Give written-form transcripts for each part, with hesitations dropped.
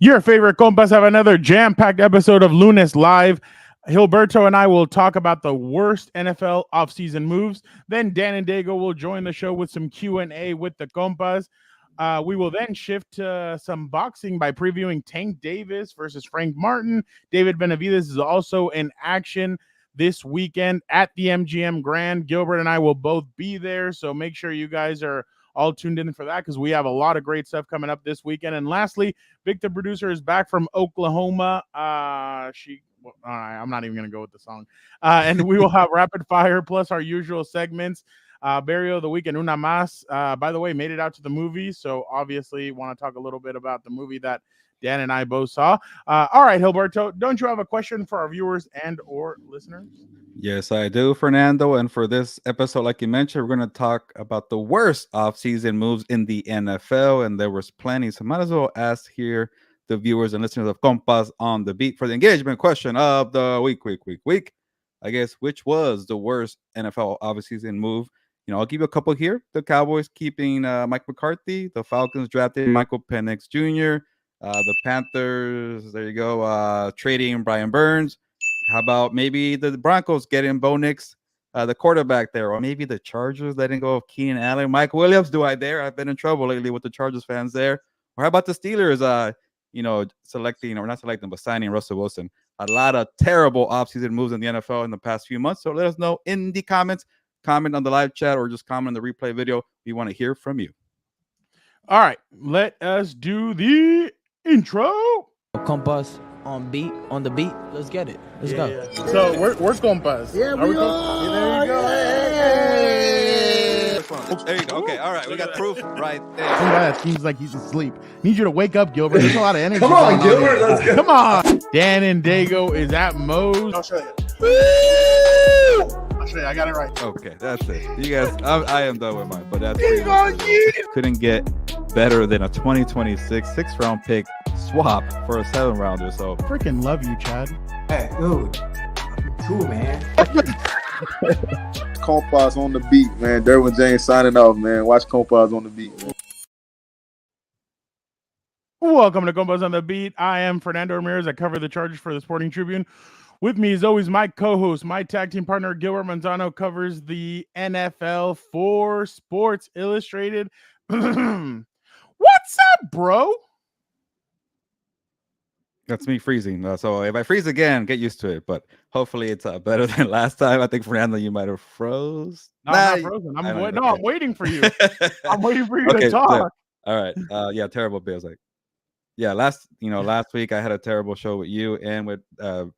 Your favorite compas have another jam-packed episode of Lunes Live. Gilberto and I will talk about the worst NFL offseason moves. Then Dan and Daygo will join the show with some Q&A with the compas. We will then shift to some boxing by previewing Tank Davis versus Frank Martin. David Benavidez is also in action this weekend at the MGM Grand. Gilbert and I will both be there, so make sure you guys are all tuned in for that because we have a lot of great stuff coming up this weekend. And lastly, Vic the producer is back from Oklahoma. All right, I'm not even going to go with the song. And we will have rapid fire plus our usual segments. Barrio of the Week and Una Mas, by the way, made it out to the movie. So obviously want to talk a little bit about the movie that Dan and I both saw. All right, Gilberto, don't you have a question for our viewers and or listeners? Yes, I do, Fernando. And for this episode, like you mentioned, we're going to talk about the worst offseason moves in the NFL. And there was plenty. So might as well ask here the viewers and listeners of Compas on the Beat for the engagement question of the week. I guess, which was the worst NFL offseason move? You know, I'll give you a couple here. The Cowboys keeping Mike McCarthy. The Falcons drafted Michael Penix Jr. The Panthers, there you go, trading Brian Burns. How about maybe the Broncos getting Bo Nix, the quarterback there, or maybe the Chargers letting go of Keenan Allen, Mike Williams? Do I dare? I've been in trouble lately with the Chargers fans there. Or how about the Steelers, selecting or not selecting, but signing Russell Wilson? A lot of terrible offseason moves in the NFL in the past few months. So let us know in the comments, comment on the live chat, or just comment on the replay video. We want to hear from you. All right, let us do the intro. Compas on the beat. Let's get it. Let's go. Yeah. So we're Compas. Yeah, we are. There you go. Hey. There you go. Okay, all right. We got proof right there. Some guy that seems like he's asleep. Need you to wake up, Gilbert. There's a lot of energy. Come on, Gilbert. Let's go. Come on. Dan and Daygo is at Moe's. I'll show you. I'll show you. I got it right. Okay, that's it. You guys, I am done with mine, but that's couldn't get better than a 2026 6th-round pick swap for a 7th-rounder. So freaking love you, Chad. Hey, dude. Cool, man. Compas on the beat, man. Derwin James signing off, man. Watch Compas on the beat, man. Welcome to Compas on the Beat. I am Fernando Ramirez. I cover the Chargers for the Sporting Tribune. With me, as always, my co-host, my tag team partner, Gilbert Manzano, covers the NFL for Sports Illustrated. What's up, bro? that's me freezing. So if I freeze again, get used to it. But hopefully it's better than last time. I think, Fernando, you might have froze. No, I'm not frozen. I'm waiting for you. I'm waiting for you to talk. So, all right. Yeah, terrible Bills. Last week I had a terrible show with you and with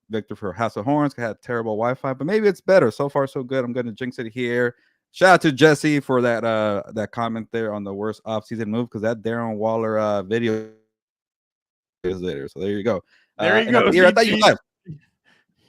Victor for House of Horns. I had terrible Wi-Fi, but maybe it's better. So far, so good. I'm going to jinx it here. Shout out to Jesse for that comment there on the worst offseason move, because that Darren Waller video is there. So there you go. There he goes. I thought you left.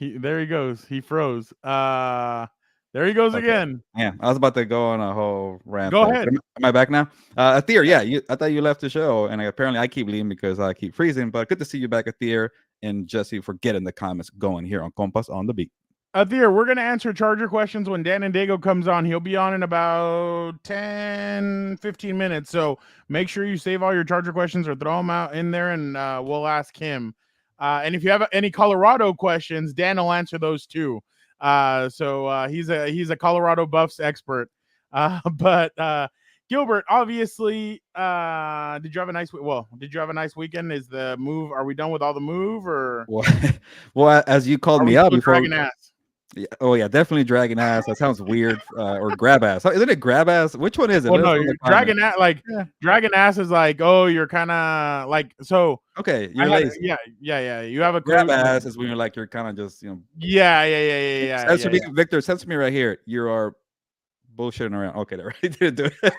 There he goes. He froze. There he goes again. Yeah, I was about to go on a whole rant. Go ahead. Am I back now? Athir, yeah, I thought you left the show, and apparently I keep leaving because I keep freezing. But good to see you back, Athir, and Jesse for getting the comments going here on Compas on the Beat. Athir, we're going to answer Charger questions when Dan and Daygo comes on. He'll be on in about 10, 15 minutes. So make sure you save all your Charger questions or throw them out in there, and we'll ask him. And if you have any Colorado questions, Dan will answer those too. So he's a Colorado Buffs expert. But Gilbert, obviously, did you have a nice weekend? Is the move? Are we done with all the move, or? Well, as you called me out before. Dragging ass? Yeah, oh yeah, definitely dragging ass. That sounds weird. Or grab ass. Isn't it grab ass? Which one is it? Well, no, you're dragging ass. Like dragging ass is like, oh, you're kind of like so. Okay, you're lazy. Yeah. You have a grab ass is when you're like you're kind of just Yeah. Victor, sense me right here. You are bullshitting around. Okay, that right. Didn't do it.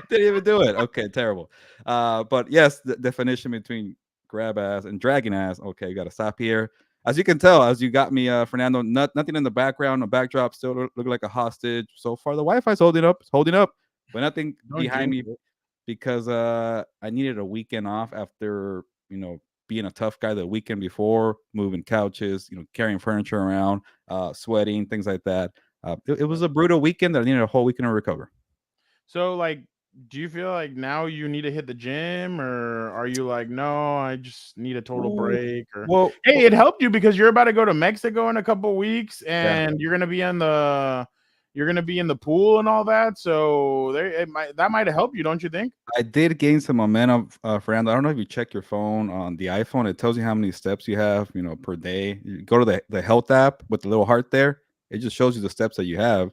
Didn't even do it. Okay, terrible. But yes, the definition between grab ass and dragging ass. Okay, you got to stop here. As you can tell, as you got me, Fernando, nothing in the background. The backdrop still look like a hostage. So far, the Wi-Fi is holding up. It's holding up, but nothing behind me because I needed a weekend off after, being a tough guy the weekend before, moving couches, carrying furniture around, sweating, things like that. It was a brutal weekend that I needed a whole weekend to recover. So, like, do you feel like now you need to hit the gym, or are you like, no, I just need a total break? Or Well, hey, it helped you because you're about to go to Mexico in a couple weeks, yeah. and you're gonna be in the pool and all that. So that might have helped you, don't you think? I did gain some momentum, Fernando. I don't know if you check your phone on the iPhone. It tells you how many steps you have, per day. You go to the health app with the little heart there. It just shows you the steps that you have.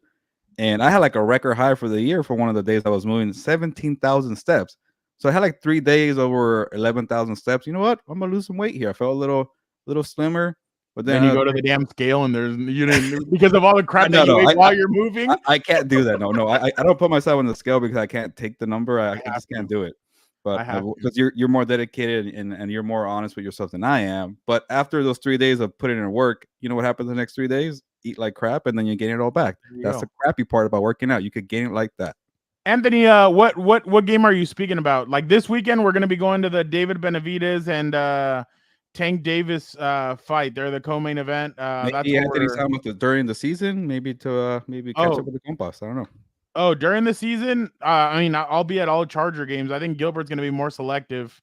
And I had like a record high for the year for one of the days I was moving 17,000 steps. So I had like 3 days over 11,000 steps. You know what? I'm gonna lose some weight here. I felt a little slimmer, but Then then you go to the damn scale and you didn't because of all the crap that you no, ate while you're moving. I can't do that. No, I don't put myself on the scale because I can't take the number. I have just can't to. do it. But I have to. because you're more dedicated and you're more honest with yourself than I am. But after those 3 days of putting in work, you know what happens the next 3 days? Eat like crap, and then you gain it all back. There you That's go. the crappy part about working out. You could gain it like that. Anthony, what game are you speaking about? Like this weekend, we're gonna be going to the David Benavidez and Tank Davis fight. They're the co-main event. That's Maybe what Anthony's we're. talking about during the season, maybe to maybe catch up Oh, with the Compas. I don't know. oh, during the season, I mean, I'll be at all Charger games. I think Gilbert's gonna be more selective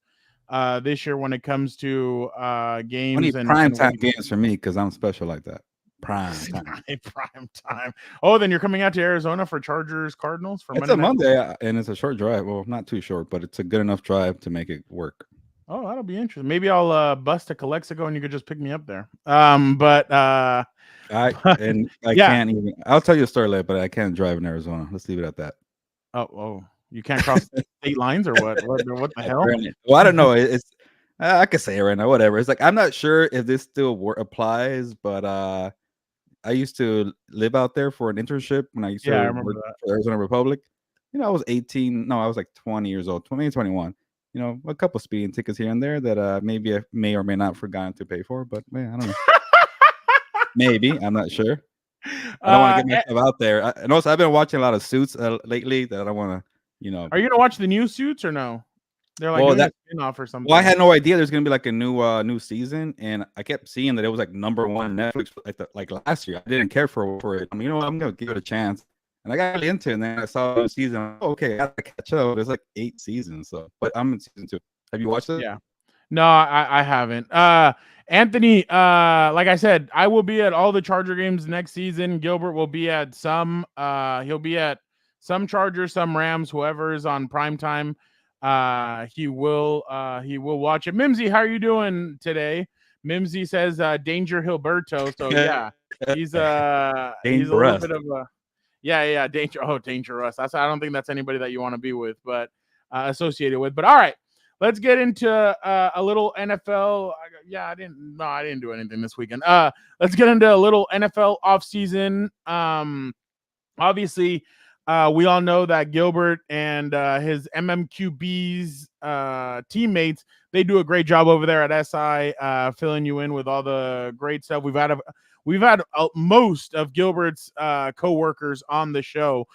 this year when it comes to Only games and prime what time he games for me because I'm special like that. Prime time. prime time. Oh, then you're coming out to Arizona for Chargers Cardinals for It's Monday a night. Monday and it's a short drive. Well, not too short, but it's a good enough drive to make it work. Oh, that'll be interesting. Maybe I'll bust to Calexico and you could just pick me up there. But I yeah. can't even. I'll tell you a story later, but I can't drive in Arizona. Let's leave it at that. Oh, you can't cross state lines or what? What the hell? Well, I don't know. It's I can say it right now. Whatever. It's like I'm not sure if this still applies, but I used to live out there for an internship when I used Yeah, I to remember work that. for Arizona Republic. I was 18. No, I was like 20 years old, 20, 21. A couple speeding tickets here and there that maybe I may or may not forgotten to pay for, but man, I don't know. Maybe I'm not sure. I don't want to get myself out there. And also, I've been watching a lot of Suits lately that I don't want to. Are you gonna watch the new Suits or no? They're like Well, doing a spin-off or something. Well, I had no idea there's gonna be like a new season, and I kept seeing that it was like #1 Netflix like last year. I didn't care for it. I'm gonna give it a chance, and I got really into it. And then I saw the season. Okay, I gotta catch up. There's like 8 seasons, but I'm in season 2. Have you watched it? Yeah. No, I haven't. Anthony, like I said, I will be at all the Charger games next season. Gilbert will be at some. He'll be at some Chargers, some Rams, whoever is on prime time. He will watch it. Mimsy, how are you doing today? Mimsy says Danger Gilberto. So yeah, he's a little bit of a dangerous. I don't think that's anybody that you want to be with, but associated with. But all right. Let's get into a little NFL. I didn't do anything this weekend. Let's get into a little NFL offseason. Obviously, we all know that Gilbert and his MMQB's teammates, they do a great job over there at SI, filling you in with all the great stuff. We've had most of Gilbert's coworkers on the show.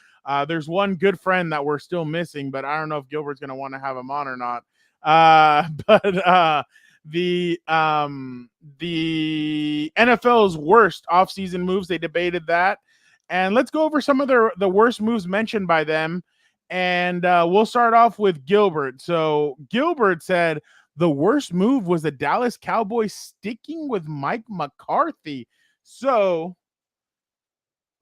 There's one good friend that we're still missing, but I don't know if Gilbert's going to want to have him on or not. But the NFL's worst offseason moves, they debated that. And let's go over some of the worst moves mentioned by them. And we'll start off with Gilbert. So Gilbert said the worst move was the Dallas Cowboys sticking with Mike McCarthy. So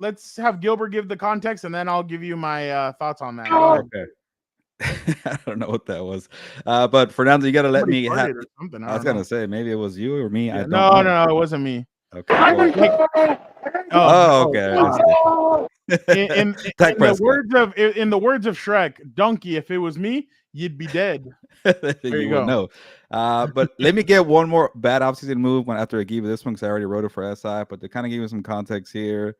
let's have Gilbert give the context, and then I'll give you my thoughts on that. Okay. I don't know what that was. But Fernando, you got to let me have. I was going to say, maybe it was you or me. Yeah, I don't know. No, it wasn't me. Okay. Okay. In the words of Shrek, donkey, if it was me, you'd be dead. There you go. No. But let me get one more bad offseason move after I give you this one because I already wrote it for SI. But to kind of give you some context here.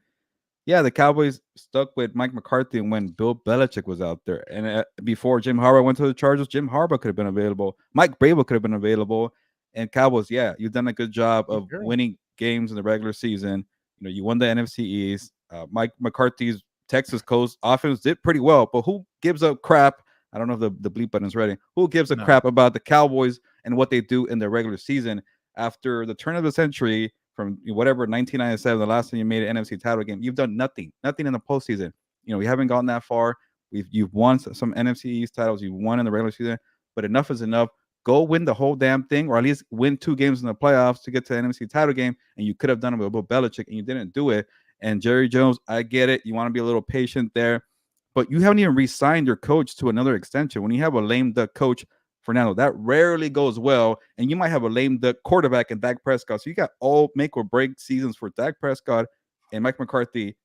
Yeah, the Cowboys stuck with Mike McCarthy when Bill Belichick was out there. And before Jim Harbaugh went to the Chargers, Jim Harbaugh could have been available. Mike Vrabel could have been available. And Cowboys, yeah, you've done a good job of winning games in the regular season. You won the NFC East. Mike McCarthy's Texas Coast offense did pretty well. But who gives a crap? I don't know if the bleep button is ready. Who gives a crap about the Cowboys and what they do in the regular season after the turn of the century? From whatever 1997, the last time you made an NFC title game, you've done nothing in the postseason. We haven't gone that far. You've won some NFC East titles. You've won in the regular season, but enough is enough. Go win the whole damn thing, or at least win 2 games in the playoffs to get to the NFC title game. And you could have done it with Bill Belichick, and you didn't do it. And Jerry Jones, I get it. You want to be a little patient there, but you haven't even re-signed your coach to another extension. When you have a lame duck coach, Fernando, that rarely goes well. And you might have a lame duck quarterback in Dak Prescott. So you got all make or break seasons for Dak Prescott and Mike McCarthy.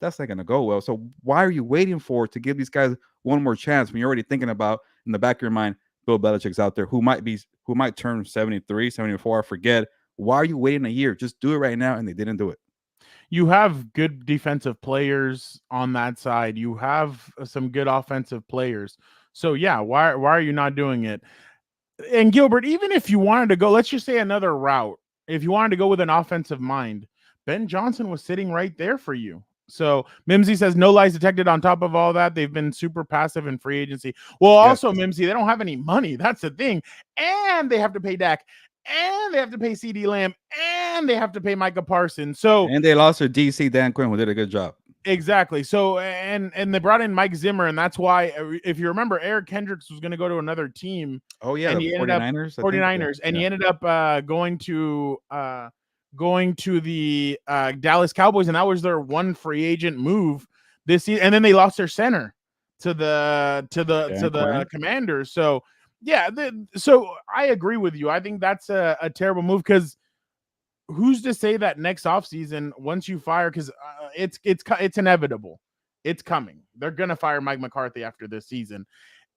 That's not going to go well. So why are you waiting for to give these guys one more chance when you're already thinking about in the back of your mind, Bill Belichick's out there who might turn 73, 74, I forget. Why are you waiting a year? Just do it right now. And they didn't do it. You have good defensive players on that side. You have some good offensive players. So yeah, why are you not doing it? And Gilbert, even if you wanted to go, let's just say another route. If you wanted to go with an offensive mind, Ben Johnson was sitting right there for you. So Mimsy says no lies detected. On top of all that, they've been super passive in free agency. Well, also Mimsy, they don't have any money. That's the thing. And they have to pay Dak, and they have to pay CD Lamb, and they have to pay Micah Parsons. So and they lost their DC Dan Quinn, who did a good job. Exactly. So and they brought in Mike Zimmer, and that's why, if you remember, Eric Hendricks was going to go to another team. Oh yeah, and the he ended 49ers. 49ers, and he ended up going to the Dallas Cowboys, and that was their one free agent move this season. And then they lost their center to the Commanders. So yeah, so I agree with you. I think that's a terrible move, because who's to say that next offseason, once you fire, because it's inevitable. It's coming. They're going to fire Mike McCarthy after this season.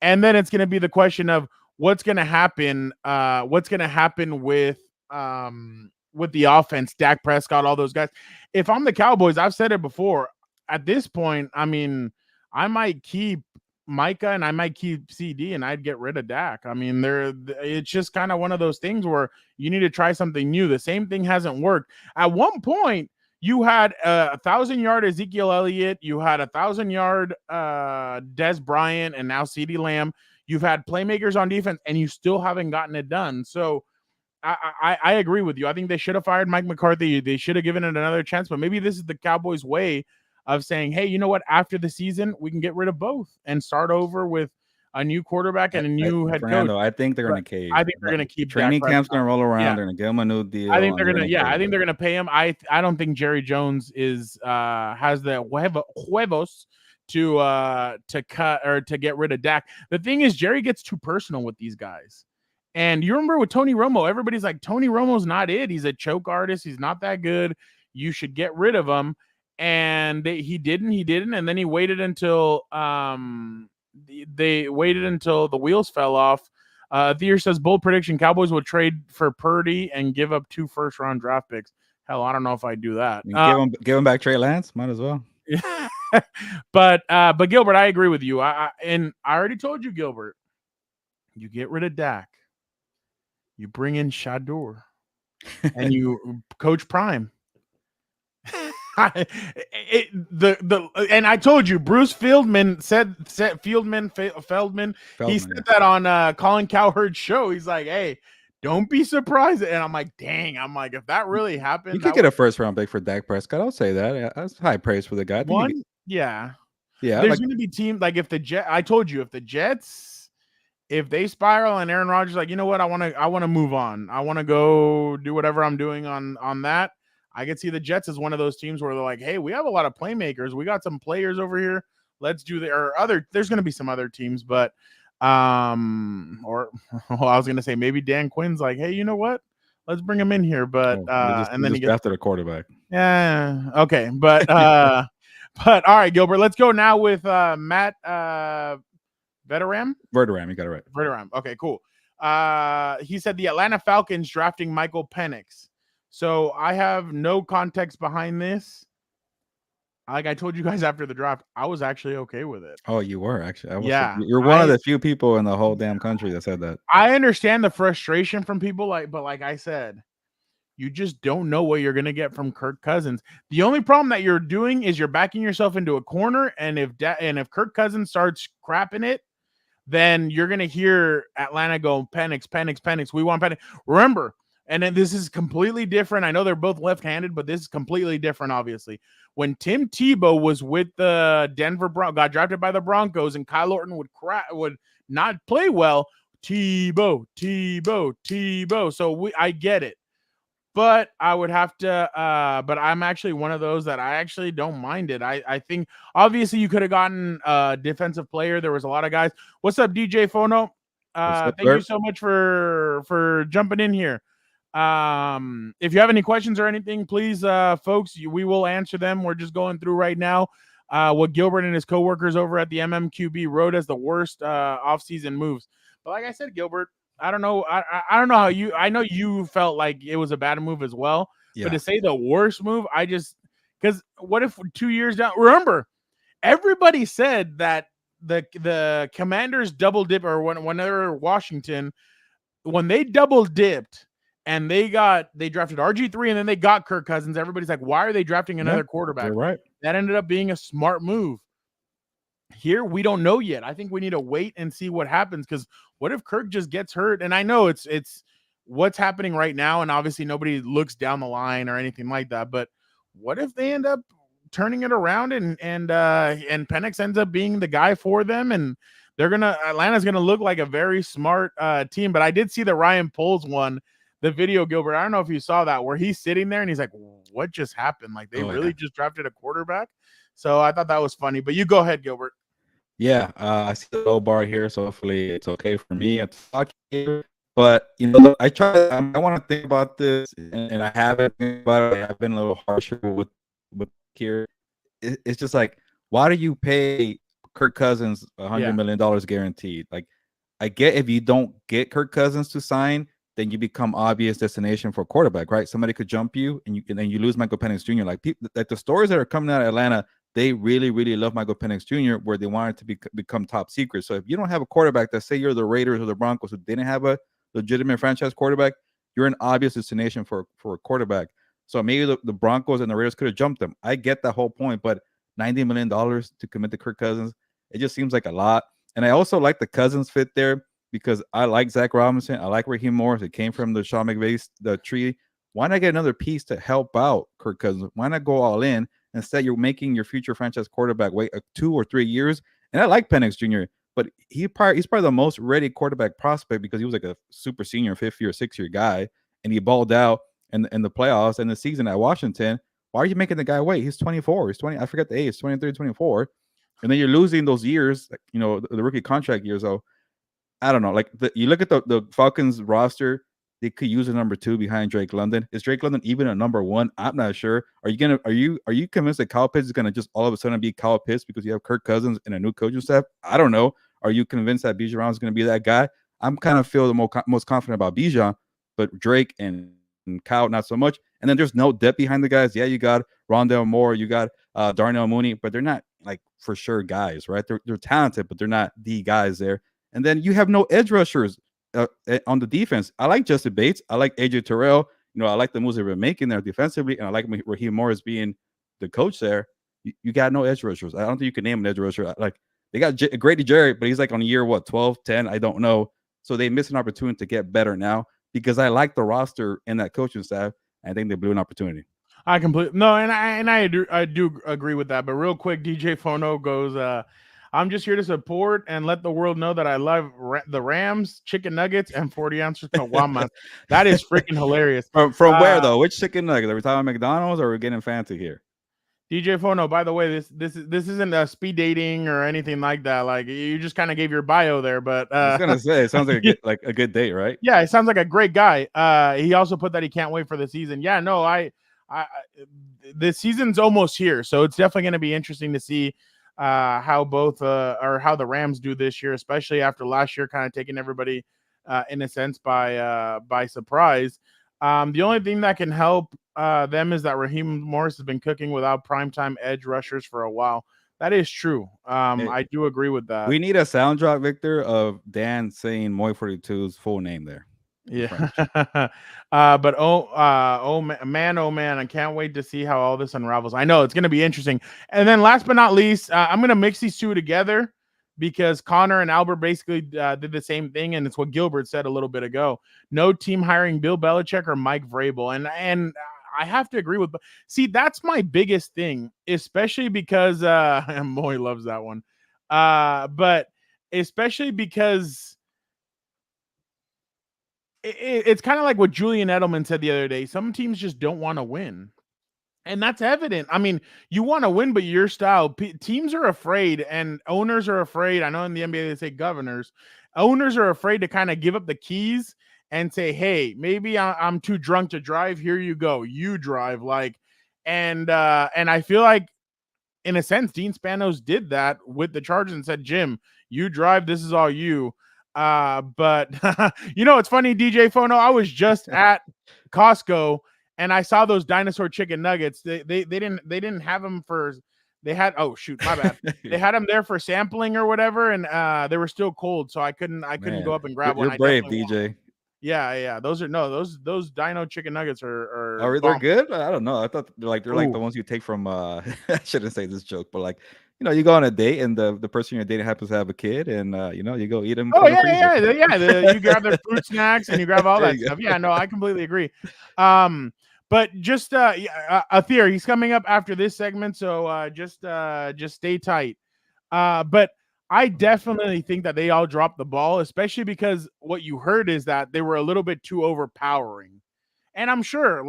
And then it's going to be the question of what's going to happen. What's going to happen with the offense, Dak Prescott, all those guys. If I'm the Cowboys, I've said it before, at this point, I mean, I might keep Micah and I might keep CD, and I'd get rid of Dak. I mean, it's just kind of one of those things where you need to try something new. The same thing hasn't worked. At one point, you had 1,000-yard Ezekiel Elliott, you had 1,000-yard Des Bryant, and now CD Lamb. You've had playmakers on defense, and you still haven't gotten it done. So I agree with you. I think they should have fired Mike McCarthy. They should have given it another chance, but maybe this is the Cowboys' way of saying, hey, you know what? After the season, we can get rid of both and start over with a new quarterback and a new head coach. I think they're going to cave. I think they're going to keep training camp's going to roll around. Yeah. They're going to give him a new deal. I think they're going to. Yeah, I think they're going to pay him. I don't think Jerry Jones has the huevos to cut or to get rid of Dak. The thing is, Jerry gets too personal with these guys. And you remember with Tony Romo, everybody's like, Tony Romo's not it. He's a choke artist. He's not that good. You should get rid of him. And he didn't. And then he waited until they waited until the wheels fell off. Thier says, bold prediction, Cowboys will trade for Purdy and give up 2 first-round draft picks. Hell, I don't know if I'd do that. Give him back Trey Lance. Might as well. But Gilbert, I agree with you. I already told you, Gilbert, you get rid of Dak. You bring in Shador and you coach Prime. And I told you, Bruce Feldman said Feldman. He said that on Colin Cowherd's show. He's like, hey, don't be surprised. And I'm like, dang, if that really happened, you could get a first round pick for Dak Prescott. I'll say that. That's high praise for the guy. Yeah. There's going to be teams like if the Jets, if they spiral and Aaron Rodgers like, you know what, I want to move on. I want to go do whatever I'm doing on that. I could see the Jets as one of those teams where they're like, hey, we have a lot of playmakers. We got some players over here. Let's do there's going to be some other teams, but I was going to say maybe Dan Quinn's like, hey, you know what? Let's bring him in here. But and then he gets drafted a quarterback. Yeah. Okay. But all right, Gilbert, let's go now with Matt Verderam, you got it right. Verderam. Okay, cool. He said the Atlanta Falcons drafting Michael Penix. So I have no context behind this. Like I told you guys after the draft, I was actually okay with it. Oh, you were actually? You're one of the few people in the whole damn country that said that. I understand the frustration from people, but like I said, you just don't know what you're going to get from Kirk Cousins. The only problem that you're doing is you're backing yourself into a corner, and if Kirk Cousins starts crapping it, then you're going to hear Atlanta go, Penix. We want Penix. Remember, and then this is completely different. I know they're both left-handed, but this is completely different, obviously. When Tim Tebow was with the Denver Broncos, got drafted by the Broncos, and Kyle Orton would not play well, Tebow. So I get it. But I would have to, but I'm actually one of those that I actually don't mind it. I think obviously you could have gotten a defensive player. There was a lot of guys. What's up, DJ Fono? Thank you so much for jumping in here. If you have any questions or anything, please, folks, we will answer them. We're just going through right now what Gilbert and his coworkers over at the MMQB wrote as the worst offseason moves. But like I said, Gilbert, I don't know. I don't know how you. I know you felt like it was a bad move as well. Yeah. But to say the worst move, because what if 2 years down? Remember, everybody said that the Commanders double dip, or when they were Washington, when they double dipped and they drafted RG3 and then they got Kirk Cousins. Everybody's like, why are they drafting another quarterback? You're right. That ended up being a smart move. Here, we don't know yet. I think we need to wait and see what happens, because what if Kirk just gets hurt? And I know it's what's happening right now, and obviously nobody looks down the line or anything like that. But what if they end up turning it around and Penix ends up being the guy for them, and Atlanta's gonna look like a very smart team. But I did see the Ryan Poles one, the video, Gilbert. I don't know if you saw that, where he's sitting there and he's like, what just happened? Like they really just drafted a quarterback. So I thought that was funny. But you go ahead, Gilbert. Yeah, I see the low bar here, so hopefully it's okay for me to talk here. But I want to think about this, and I haven't think about it. I've been a little harsher with here. It's just like, why do you pay Kirk Cousins $100 million guaranteed? Like, I get if you don't get Kirk Cousins to sign, then you become obvious destination for a quarterback, right? Somebody could jump you, and then you lose Michael Penix Jr. Like the stories that are coming out of Atlanta, they really, really love Michael Penix Jr., where they want it to become top secret. So if you don't have a quarterback, that say you're the Raiders or the Broncos who didn't have a legitimate franchise quarterback, you're an obvious destination for a quarterback. So maybe the Broncos and the Raiders could have jumped them. I get that whole point, but $90 million to commit to Kirk Cousins, it just seems like a lot. And I also like the Cousins fit there, because I like Zach Robinson. I like Raheem Morris. It came from the Sean McVay's the tree. Why not get another piece to help out Kirk Cousins? Why not go all in? Instead, you're making your future franchise quarterback wait 2 or 3 years. And I like Penix Jr., but he's probably the most ready quarterback prospect, because he was like a super senior 5th year, 6th year guy, and he balled out in the playoffs and the season at Washington. Why are you making the guy wait? He's 24. He's 20. I forget the age. 23, 24. And then you're losing those years, the rookie contract years. So I don't know. Like you look at the Falcons roster, they could use a number 2 behind Drake London. Is Drake London even a number 1? I'm not sure. Are you convinced that Kyle Pitts is gonna just all of a sudden be Kyle Pitts because you have Kirk Cousins and a new coaching staff? I don't know. Are you convinced that Bijan is gonna be that guy? I'm kind of feel the most confident about Bijan, but Drake and Kyle not so much. And then there's no depth behind the guys. Yeah, you got Rondale Moore, you got Darnell Mooney, but they're not like for sure guys, right? They're talented, but they're not the guys there. And then you have no edge rushers on the defense. I like Justin Bates. I like AJ Terrell. I like the moves they've been making there defensively, and I like Raheem Morris being the coach there. You got no edge rushers. I don't think you can name an edge rusher. Like they got Grady Jarrett, but he's like on year 12, 10. I don't know. So they missed an opportunity to get better now, because I like the roster and that coaching staff. I think they blew an opportunity. I do agree with that. But real quick, DJ Fono goes, I'm just here to support and let the world know that I love the Rams, chicken nuggets, and 40 ounces caguamas. That is freaking hilarious. From where though? Which chicken nuggets? Are we talking McDonald's, or are we getting fancy here? DJ Fono, by the way, this isn't a speed dating or anything like that. Like you just kind of gave your bio there, but I was gonna say it sounds like a good date, right? Yeah, it sounds like a great guy. He also put that he can't wait for the season. Yeah, no, the season's almost here, so it's definitely going to be interesting to see how the Rams do this year, especially after last year kind of taking everybody in a sense by surprise. The only thing that can help them is that Raheem Morris has been cooking without primetime edge rushers for a while. That is true. I do agree with that. We need a sound drop, Victor, of Dan saying Moy 42's full name there. Yeah. But oh man, I can't wait to see how all this unravels. I know it's going to be interesting. And then last but not least, I'm going to mix these two together because Connor and Albert basically did the same thing, and it's what Gilbert said a little bit ago. No team hiring Bill Belichick or Mike Vrabel, and I have to agree with. See, that's my biggest thing, especially because Moy loves that one, but especially because it's kind of like what Julian Edelman said the other day. Some teams just don't want to win. And that's evident. I mean, you want to win, but your style. Teams are afraid, and owners are afraid. I know in the NBA they say governors. Owners are afraid to kind of give up the keys and say, "Hey, maybe I'm too drunk to drive. Here you go. You drive." And I feel like, in a sense, Dean Spanos did that with the Chargers and said, "Jim, you drive. This is all you." But it's funny, DJ Fono. I was just at Costco and I saw those dinosaur chicken nuggets. They didn't have them for. They had my bad. They had them there for sampling or whatever, and they were still cold, so I couldn't go up and grab one. You're brave, DJ. Yeah. Those dino chicken nuggets are they're good? I don't know. I thought they're like the ones you take from I shouldn't say this joke, but you go on a date and the person you're dating happens to have a kid, and you go eat them. Oh yeah. You grab their fruit snacks and you grab all that stuff. Yeah, no, I completely agree. But just Athir, he's coming up after this segment, so just stay tight. But I definitely think that they all dropped the ball, especially because what you heard is that they were a little bit too overpowering. And I'm sure,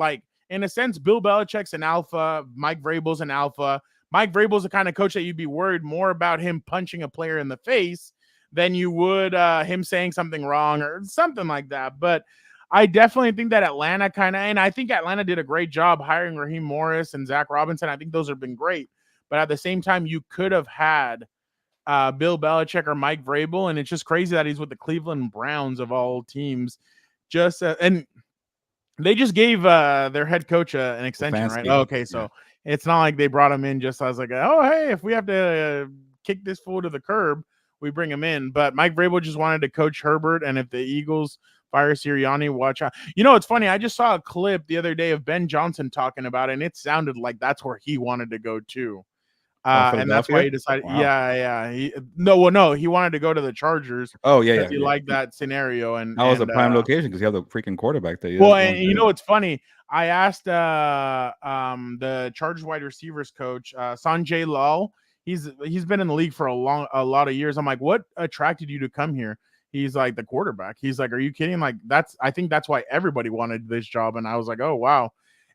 in a sense, Bill Belichick's an alpha, Mike Vrabel's an alpha. Mike Vrabel's the kind of coach that you'd be worried more about him punching a player in the face than you would him saying something wrong or something like that. But I definitely think that Atlanta and I think Atlanta did a great job hiring Raheem Morris and Zach Robinson. I think those have been great. But at the same time, you could have had Bill Belichick or Mike Vrabel, and it's just crazy that he's with the Cleveland Browns of all teams. And they just gave their head coach an extension, right? Okay, so it's not like they brought him in just as oh, hey, if we have to kick this fool to the curb, we bring him in. But Mike Vrabel just wanted to coach Herbert, and if the Eagles fire Sirianni, watch out. It's funny. I just saw a clip the other day of Ben Johnson talking about it, and it sounded like that's where he wanted to go too. And that's why he decided. Wow. Yeah. He wanted to go to the Chargers. Oh yeah. He liked that scenario, and that was a prime location because you have the freaking quarterback there. Well, and it's funny. I asked the Chargers wide receivers coach Sanjay Lal. He's been in the league for a lot of years. I'm like, what attracted you to come here? He's like, the quarterback. He's like, are you kidding? I think that's why everybody wanted this job. And I was like, oh wow.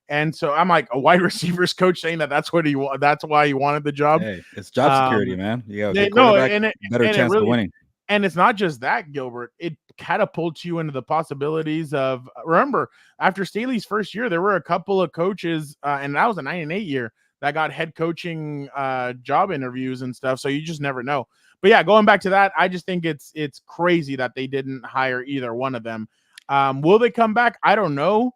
And so I'm like, a wide receivers coach saying that's why he wanted the job. Hey, it's job security, man. Yeah, better chance of winning. And it's not just that, Gilbert. It catapults you into the possibilities of. Remember, after Staley's first year, there were a couple of coaches, and that was a 9-8 year that got head coaching job interviews and stuff. So you just never know. But yeah, going back to that, I just think it's crazy that they didn't hire either one of them. Will they come back? I don't know.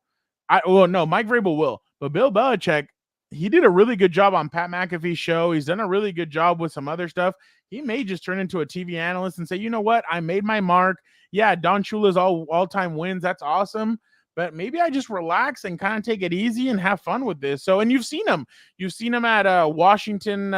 No, Mike Vrabel will. But Bill Belichick, he did a really good job on Pat McAfee's show. He's done a really good job with some other stuff. He may just turn into a TV analyst and say, you know what? I made my mark. Yeah, Don Shula's all-time wins. That's awesome. But maybe I just relax and kind of take it easy and have fun with this. So, and you've seen him. You've seen him at Washington,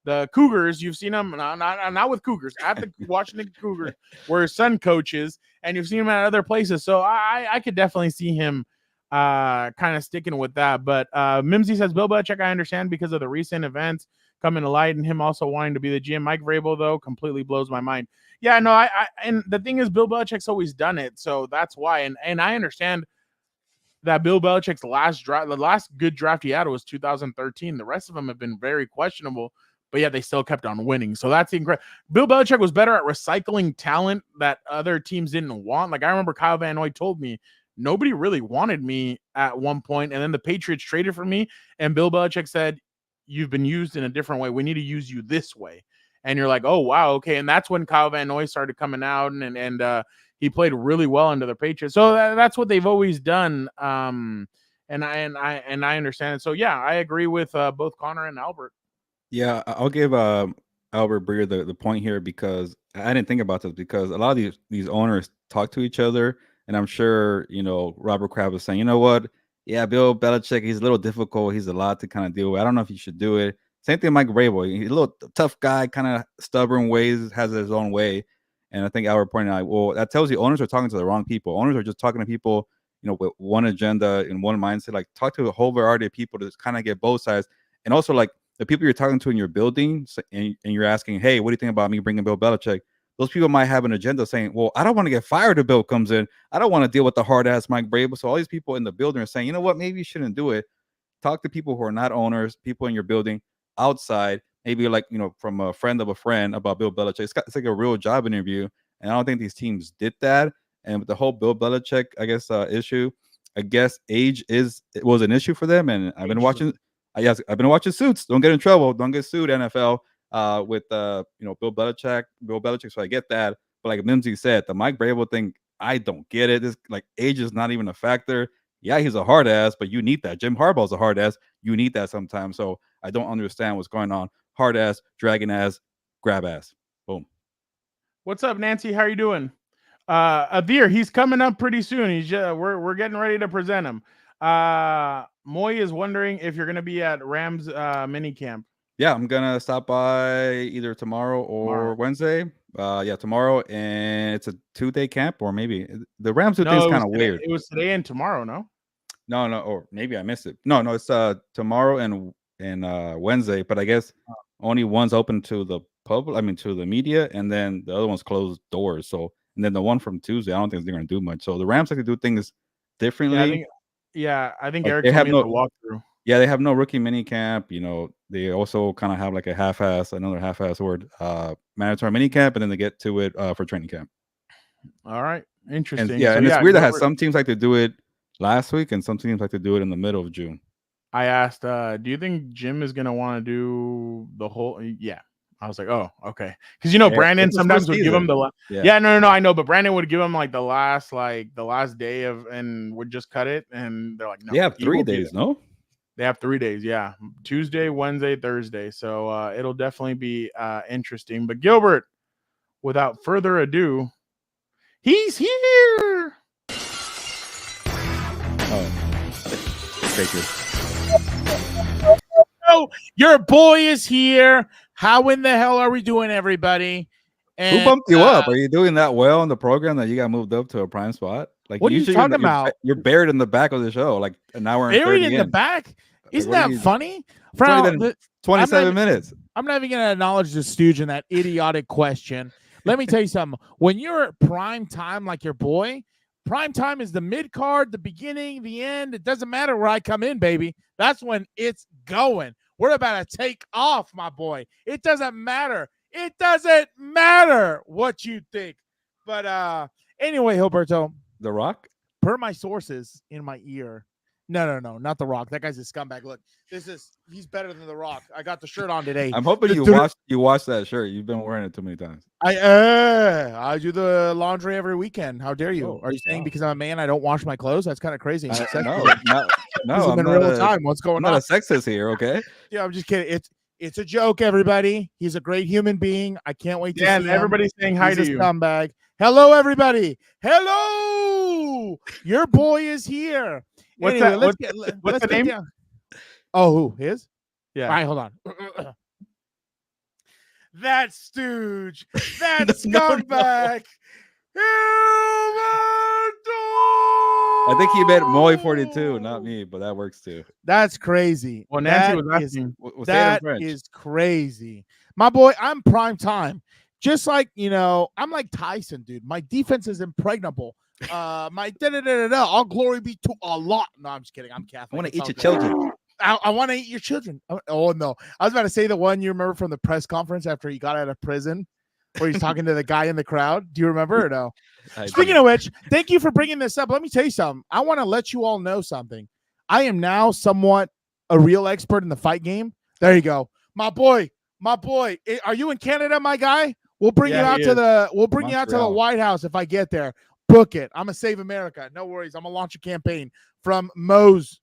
the Cougars. You've seen him not with Cougars, at the Washington Cougars, where his son coaches, and you've seen him at other places. So I could definitely see him kind of sticking with that. But Mimsy says, Bill Belichick, I understand because of the recent events coming to light and him also wanting to be the GM. Mike Vrabel, though, completely blows my mind. Yeah, no, I and the thing is, Bill Belichick's always done it, so that's why. And I understand that Bill Belichick's the last good draft he had was 2013. The rest of them have been very questionable, but yet they still kept on winning. So that's incredible. Bill Belichick was better at recycling talent that other teams didn't want. Like I remember Kyle Van Noy told me, nobody really wanted me at one point, and then the Patriots traded for me, and Bill Belichick said, you've been used in a different way. We need to use you this way. And you're like, oh, wow, okay. And that's when Kyle Van Noy started coming out, and he played really well under the Patriots. So that's what they've always done. And I understand it. So, yeah, I agree with both Connor and Albert. Yeah, I'll give Albert Breer the point here because I didn't think about this because a lot of these owners talk to each other. And I'm sure, Robert Kraft was saying, you know what? Yeah, Bill Belichick, he's a little difficult. He's a lot to kind of deal with. I don't know if you should do it. Same thing, Mike Vrabel. He's a little tough guy, kind of stubborn ways, has his own way. And I think Albert pointed out, well, that tells you owners are talking to the wrong people. Owners are just talking to people, with one agenda and one mindset. Like, talk to a whole variety of people to kind of get both sides. And also, like, the people you're talking to in your building, and you're asking, hey, what do you think about me bringing Bill Belichick? Those people might have an agenda saying, well, I don't want to get fired if Bill comes in. I don't want to deal with the hard-ass Mike Vrabel. So all these people in the building are saying, you know what, maybe you shouldn't do it. Talk to people who are not owners, people in your building, outside, maybe like, from a friend of a friend about Bill Belichick. It's like a real job interview. And I don't think these teams did that. And with the whole Bill Belichick, I guess, issue, I guess age was an issue for them. And I've been watching. Yes, I've been watching Suits. Don't get in trouble. Don't get sued, NFL. With Bill Belichick. So I get that. But like Mimsy said, the Mike Vrabel thing, I don't get it. This like age is not even a factor. Yeah, he's a hard ass, but you need that. Jim Harbaugh's a hard ass. You need that sometimes. So I don't understand what's going on. Hard ass, dragon ass, grab ass. Boom. What's up, Nancy? How are you doing? Adir, he's coming up pretty soon. We're getting ready to present him. Moy is wondering if you're gonna be at Rams mini camp. Yeah, I'm gonna stop by either tomorrow or Wednesday. Tomorrow, and it's a 2-day camp, or maybe the Rams do things kind of weird. It was today and tomorrow, no? No, or maybe I missed it. No, it's tomorrow and Wednesday, but I guess only one's open to the public. I mean, to the media, and then the other one's closed doors. So, and then the one from Tuesday, I don't think they're gonna do much. So the Rams like to do things differently. I think like Eric told me to walk through. Yeah, they have no rookie mini camp. They also kind of have like another half-ass word, mandatory mini camp, and then they get to it for training camp. All right, interesting. And it's weird that some teams like to do it last week, and some teams like to do it in the middle of June. I asked, do you think Jim is gonna want to do the whole? Yeah, I was like, oh, okay, because Brandon sometimes would give him the no, I know, but Brandon would give him like the last day of, and would just cut it, and they're like, no, they have 3 days, no. They have 3 days, yeah. Tuesday, Wednesday, Thursday. So it'll definitely be interesting. But Gilbert, without further ado, he's here. Oh, thank you. Oh, your boy is here. How in the hell are we doing, everybody? And, who bumped you up? Are you doing that well in the program that you got moved up to a prime spot? Like, what are you talking about? You're buried in the back of the show, like an hour and 30 buried in the back. Isn't that funny? 27 minutes. I'm not even going to acknowledge the stooge in that idiotic question. Let me tell you something. When you're prime time like your boy, prime time is the mid card, the beginning, the end. It doesn't matter where I come in, baby. That's when it's going. We're about to take off, my boy. It doesn't matter. It doesn't matter what you think. But anyway, Gilberto. The Rock? Per my sources in my ear. No, not The Rock. That guy's a scumbag. Look, he's better than The Rock. I got the shirt on today. I'm hoping you watched that shirt. You've been wearing it too many times. I do the laundry every weekend. How dare you? Oh, are you saying because I'm a man I don't wash my clothes? That's kind of crazy. No, I'm in real time. What's going on? I'm not a sexist here, okay? Yeah, I'm just kidding. It's a joke, everybody. He's a great human being. I can't wait to see him. Everybody's saying hi to you. Scumbag. Hello, everybody. Hello. Your boy is here. What's anyway, that? What's the name? Oh, who? His? Yeah. All right, hold on. That stooge. That scumbag. I think he meant Moy 42, not me, but that works too. That's crazy. Well, Nancy was asking. That is crazy. My boy, I'm prime time. Just like, I'm like Tyson, dude. My defense is impregnable. My all glory be to Allah. No, I'm just kidding. I'm Catholic. I want to eat your children. I want to eat your children. Oh, no. I was about to say the one you remember from the press conference after he got out of prison where he's talking to the guy in the crowd. Do you remember or no? Speaking of which, thank you for bringing this up. Let me tell you something. I want to let you all know something. I am now somewhat a real expert in the fight game. There you go. My boy. Are you in Canada, my guy? We'll bring you out to the White House if I get there. Book it. I'm gonna save America. No worries. I'm gonna launch a campaign from Mo's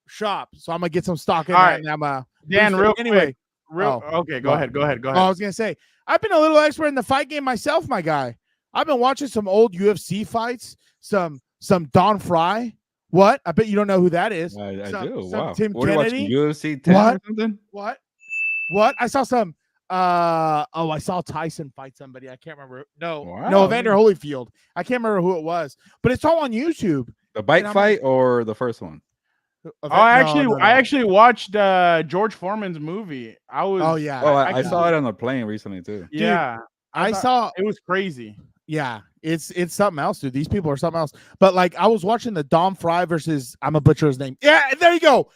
shop. So I'm gonna get some stock in that. And I'm Dan, anyway. Okay, go ahead. I was gonna say I've been a little expert in the fight game myself, my guy. I've been watching some old UFC fights, some Don Fry. What? I bet you don't know who that is. I do. Wow. Tim what Kennedy. UFC 10 or something? What? What? I saw some. I saw Tyson fight somebody. I can't remember. No, Wow. Evander Holyfield. I can't remember who it was, but it's all on YouTube. The bike I'm fight or the first one? I actually watched George Foreman's movie. I was. Oh yeah. Oh, I saw it on the plane recently too. Yeah, I thought saw. it was crazy. Yeah, it's something else, dude. These people are something else. But like, I was watching the Dom Fry versus. I'm gonna butcher his name. Yeah, there you go.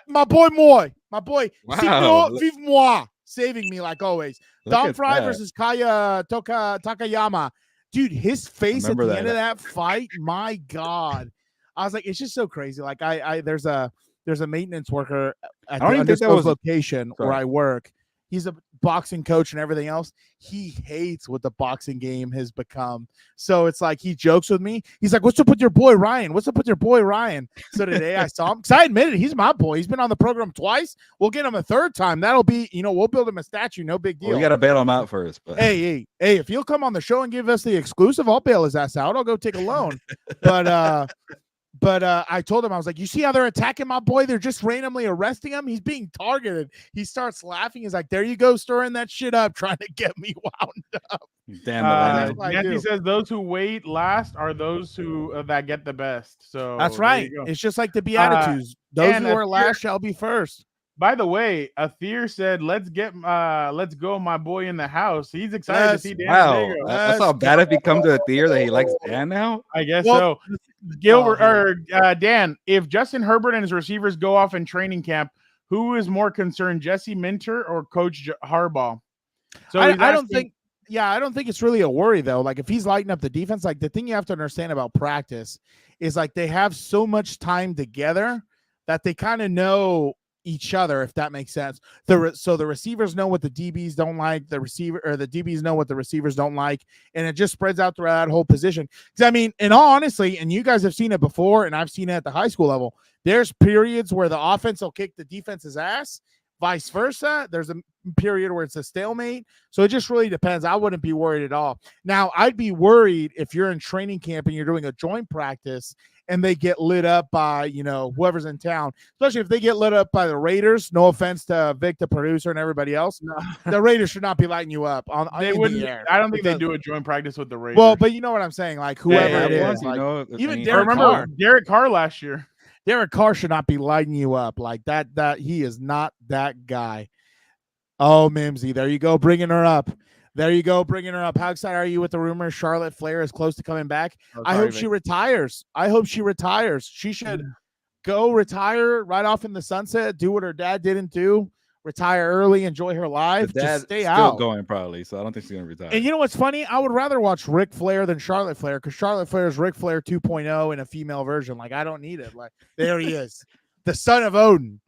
My boy, Wow. Signor Vive Moi, saving me like always. Look Dom at Fry that. versus Kaya Takayama. Dude, his face at the remember end that. of that fight, my God. I was like, it's just so crazy. Like, there's a maintenance worker at don't the even think that undisclosed was- location where Sorry. I work. He's a boxing coach and everything else. He hates what the boxing game has become. So it's like he jokes with me. He's like, "What's up with your boy Ryan? What's up with your boy Ryan?" So today I saw him because I admitted he's my boy. He's been on the program twice. We'll get him a third time. That'll be, we'll build him a statue. No big deal. Well, we got to bail him out first. But Hey, if he'll come on the show and give us the exclusive, I'll bail his ass out. I'll go take a loan. But I told him, I was like, you see how they're attacking my boy? They're just randomly arresting him. He's being targeted. He starts laughing. He's like, there you go, stirring that shit up, trying to get me wound up. damn, that's what I Nancy do. says those who wait last are those who that get the best. So That's there right. you go. It's just like the Beatitudes. Those and who are if last shall be first. By the way, Athir said, let's go, my boy in the house. He's excited to see Dan wow. Daygo. That's how bad it become to a theater that he likes Dan now. I guess Well, so. Gilbert or Dan, if Justin Herbert and his receivers go off in training camp, who is more concerned, Jesse Minter or Coach Harbaugh? So I he's don't asking- think. Yeah, I don't think it's really a worry though. Like if he's lighting up the defense, like the thing you have to understand about practice is like they have so much time together that they kind of know each other, if that makes sense. So the receivers know what the DBs don't like, the DBs know what the receivers don't like, and it just spreads out throughout that whole position. Because I mean, in all honesty, and you guys have seen it before, and I've seen it at the high school level, there's periods where the offense will kick the defense's ass, vice versa. There's a period where it's a stalemate. So it just really depends. I wouldn't be worried at all. Now, I'd be worried if you're in training camp and you're doing a joint practice and they get lit up by, whoever's in town, especially if they get lit up by the Raiders. No offense to Vic, the producer, and everybody else. No. The Raiders should not be lighting you up They in wouldn't. the air. I don't think they do a joint practice with the Raiders. Well, but you know what I'm saying? Like whoever it is, like, even Derek Carr. Derek Carr last year. Derek Carr should not be lighting you up like that. He is not that guy. Oh, Mimsy, there you go, bringing her up. How excited are you with the rumor Charlotte Flair is close to coming back? I hope she retires. She should go retire right off in the sunset, do what her dad didn't do, retire early, enjoy her life, just stay out. Still going probably, so I don't think she's going to retire. And you know what's funny? I would rather watch Ric Flair than Charlotte Flair because Charlotte Flair is Ric Flair 2.0 in a female version. Like, I don't need it. Like, there he is, the son of Odin.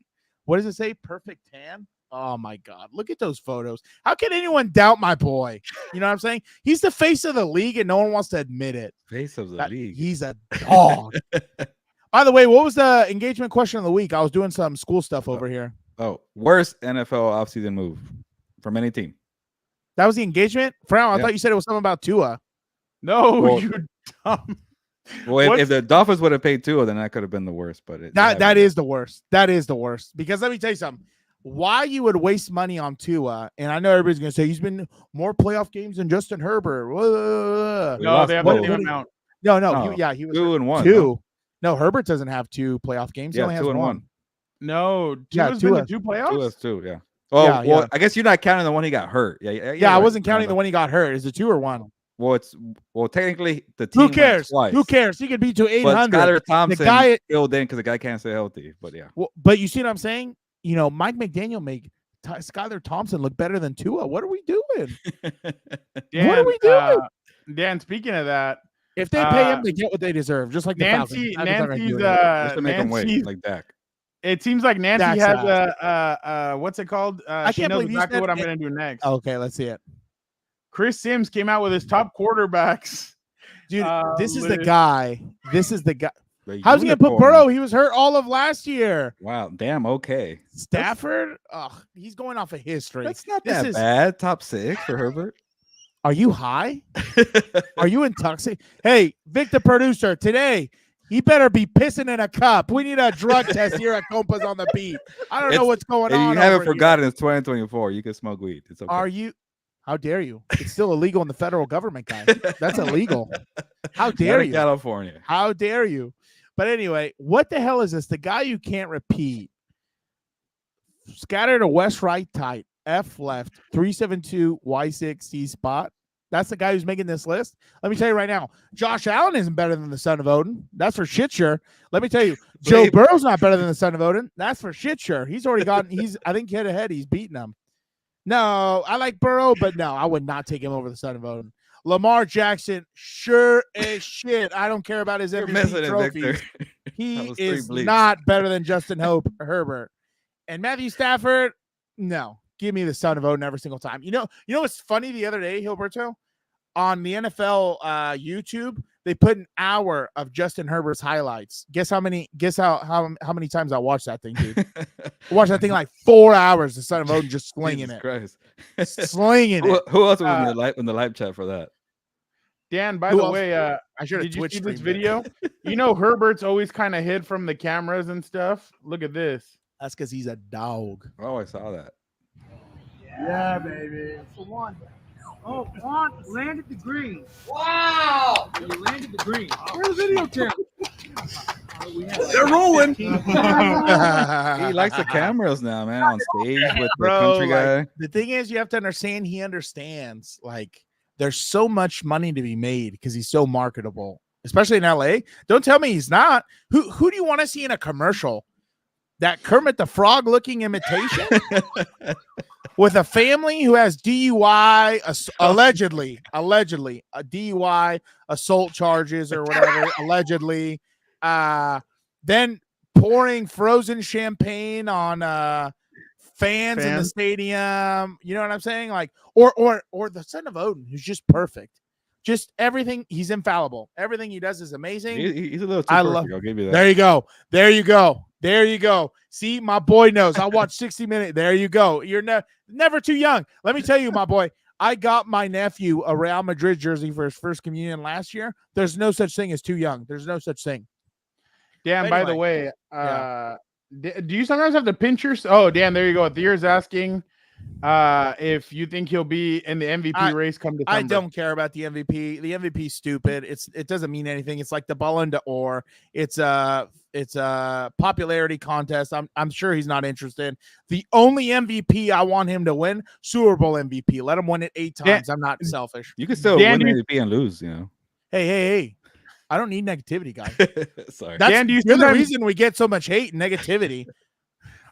What does it say? Perfect tan? Oh, my God. Look at those photos. How can anyone doubt my boy? You know what I'm saying? He's the face of the league, and no one wants to admit it. Face of the league. He's a dog. By the way, what was the engagement question of the week? I was doing some school stuff over here. Oh, worst NFL offseason move from any team. That was the engagement? Frown, I thought you said it was something about Tua. No, Well, you dumb. Well, if the Dolphins would have paid Tua, then that could have been the worst. But that is the worst. That is the worst. Because let me tell you something. Why you would waste money on Tua, and I know everybody's going to say he's been more playoff games than Justin Herbert. No, they have the same amount. No, No, he was 2-1. Two. No, Herbert doesn't have 2 playoff games. He Yeah, only has 2-1. No, Yeah, Tua's been Tua. to 2 playoffs. Tua's 2, yeah. Oh, Yeah, well, yeah. I guess you're not counting the one he got hurt. Yeah, I wasn't counting the one he got hurt. Is it 2 or 1? Well, technically the team. Who cares? Twice. Who cares? He could be to But 800. Skylar Thompson guy- filled in because the guy can't stay healthy. But yeah, Well, but you see what I'm saying? Mike McDaniel made Skylar Thompson look better than Tua. What are we doing? Dan, What are we doing? Dan, speaking of that, If they pay him, they get what they deserve, just like the Nancy, Falcons. That's not gonna Nancy's, do it. just to make him wait Nancy's, like Dak. it seems like Nancy That's has what's it called? I She can't knows believe you exactly said what I'm it- going to do next. Okay, let's see it. Chris Sims came out with his top quarterbacks. Dude, this is the list. guy. This is the guy. The How's he gonna put unicorn. Burrow? He was hurt all of last year. Wow, damn. Okay, Stafford? Ugh, he's going off of history. that's not This that is- bad. Top 6 for Herbert. Are you high? Are you intoxicated? Hey, Vic, the producer, today, He better be pissing in a cup. We need a drug test here at Compas on the beat. I don't know what's going If on. you haven't over here. forgotten, it's 2024. You can smoke weed. It's okay. Are you? How dare you? It's still illegal in the federal government, guy. That's illegal. How dare you? California. How dare you? But anyway, what the hell is this? The guy you can't repeat. Scatter to west right tight, F left, 372 Y6 C spot. That's the guy who's making this list. Let me tell you right now, Josh Allen isn't better than the son of Odin. That's for shit sure. Let me tell you, Joe Burrow's not better than the son of Odin. That's for shit sure. He's already gotten, I think head to head, he's beaten him. No, I like Burrow, but no, I would not take him over the son of Odin. Lamar Jackson, sure as shit. I don't care about his MVP trophies. He is not better than Justin Herbert. And Matthew Stafford, no. Give me the son of Odin every single time. You know what's funny the other day, Gilberto? On the NFL YouTube, they put an hour of Justin Herbert's highlights. Guess how many times I watched that thing, dude? I watched that thing like 4 hours, the son of Odin just slinging it. Christ. Slinging it. Who else was in the live chat for that? Dan, by the way, I should have did you see this video? You know Herbert's always kind of hid from the cameras and stuff. Look at this. That's because he's a dog. Oh, I saw that. Yeah, baby. For one. Oh, Juan landed the green. Wow. He landed the green. Where's the video camera? They're rolling. He likes the cameras now, man, on stage with the country guy. The thing is, you have to understand, he understands, like, there's so much money to be made because he's so marketable, especially in LA. Don't tell me he's not. Who do you want to see in a commercial? That Kermit the Frog looking imitation with a family who has DUI, allegedly a DUI assault charges or whatever, allegedly. Then pouring frozen champagne on fans in the stadium. You know what I'm saying? Like, or the son of Odin, who's just perfect. Just everything. He's infallible. Everything he does is amazing. He's a little too perfect. I'll give you that. There you go. See, my boy knows. I watched 60 Minutes. There you go. You're never too young. Let me tell you, my boy, I got my nephew a Real Madrid jersey for his first communion last year. There's no such thing as too young. There's no such thing. Dan, by the way, do you sometimes have to pinch yourself? Oh, Dan, there you go. Theo's asking if you think he'll be in the MVP race come December. I don't care about the MVP. The MVP is stupid. It doesn't mean anything. It's like the Ballon d'Or. It's a popularity contest. I'm sure he's not interested. The only MVP I want him to win, Super Bowl MVP. Let him win it 8 times. I'm not selfish. You can still win MVP and lose, you know. Hey. I don't need negativity, guys. Sorry. Dan, you're the reason we get so much hate and negativity.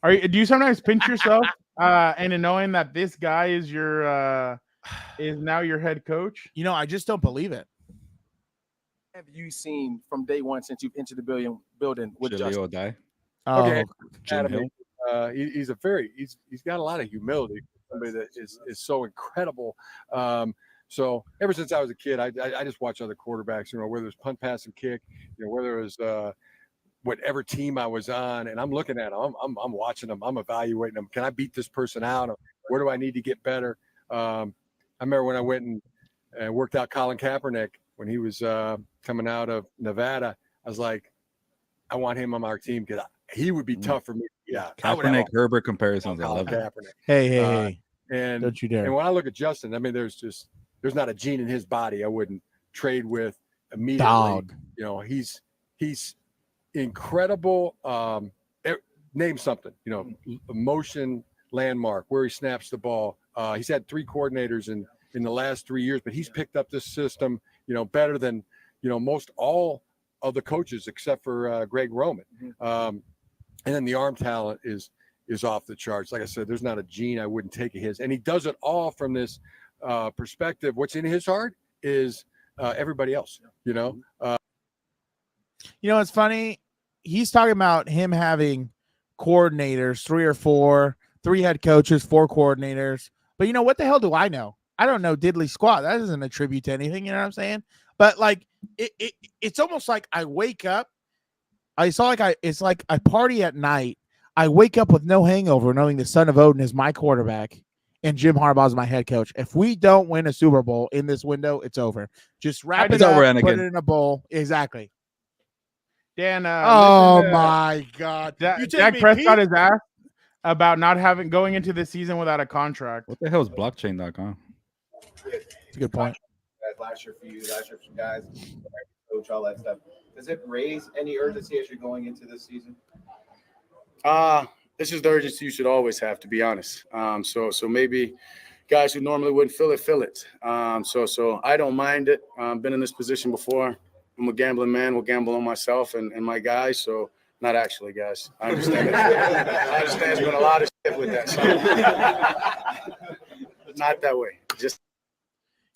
Do you sometimes pinch yourself and in knowing that this guy is is now your head coach? You know, I just don't believe it. Have you seen from day one since you've entered the building with Justin? Die. Okay, Jim Hill. He's got a lot of humility. Somebody that is so incredible. So ever since I was a kid, I just watch other quarterbacks. You know, whether it's punt, pass, and kick. You know, whether it was whatever team I was on, and I'm looking at them. I'm watching them. I'm evaluating them. Can I beat this person out? Where do I need to get better? I remember when I went and worked out Colin Kaepernick when he was coming out of Nevada. I was like, I want him on our team because he would be tough for me. Yeah, Kaepernick Herbert comparisons. I love that. Hey, and don't you dare. And when I look at Justin, I mean, there's not a gene in his body I wouldn't trade with immediately. Dog. You know, he's incredible. Name something. You know, motion landmark where he snaps the ball. He's had 3 coordinators in the last 3 years, but he's picked up this system, you know, better than, you know, most all of the coaches except for Greg Roman. And then the arm talent is off the charts. Like I said, there's not a gene I wouldn't take of his, and he does it all from this perspective. What's in his heart is everybody else. You know. You know, it's funny. He's talking about him having coordinators, 3 or 4, 3 head coaches, 4 coordinators. But you know, what the hell do I know? I don't know diddly squat. That doesn't attribute to anything. You know what I'm saying? But like, it's almost like I wake up. It's like I party at night. I wake up with no hangover, knowing the son of Odin is my quarterback and Jim Harbaugh is my head coach. If we don't win a Super Bowl in this window, it's over. Just wrap it up, put it in a bowl. Exactly. Dan, Oh listen to my God! You take Dak me, Prescott Pete? is asked about not going into the season without a contract. What the hell is blockchain.com? That's a good point. Last year for you, last year for you guys, coach, all that stuff. Does it raise any urgency as you're going into this season? This is the urgency you should always have, to be honest. So maybe guys who normally wouldn't feel it. So I don't mind it. Been in this position before. I'm a gambling man. Will gamble on myself and my guys. So not actually, guys. I understand. I understand doing a lot of shit with that. So not that way. Just.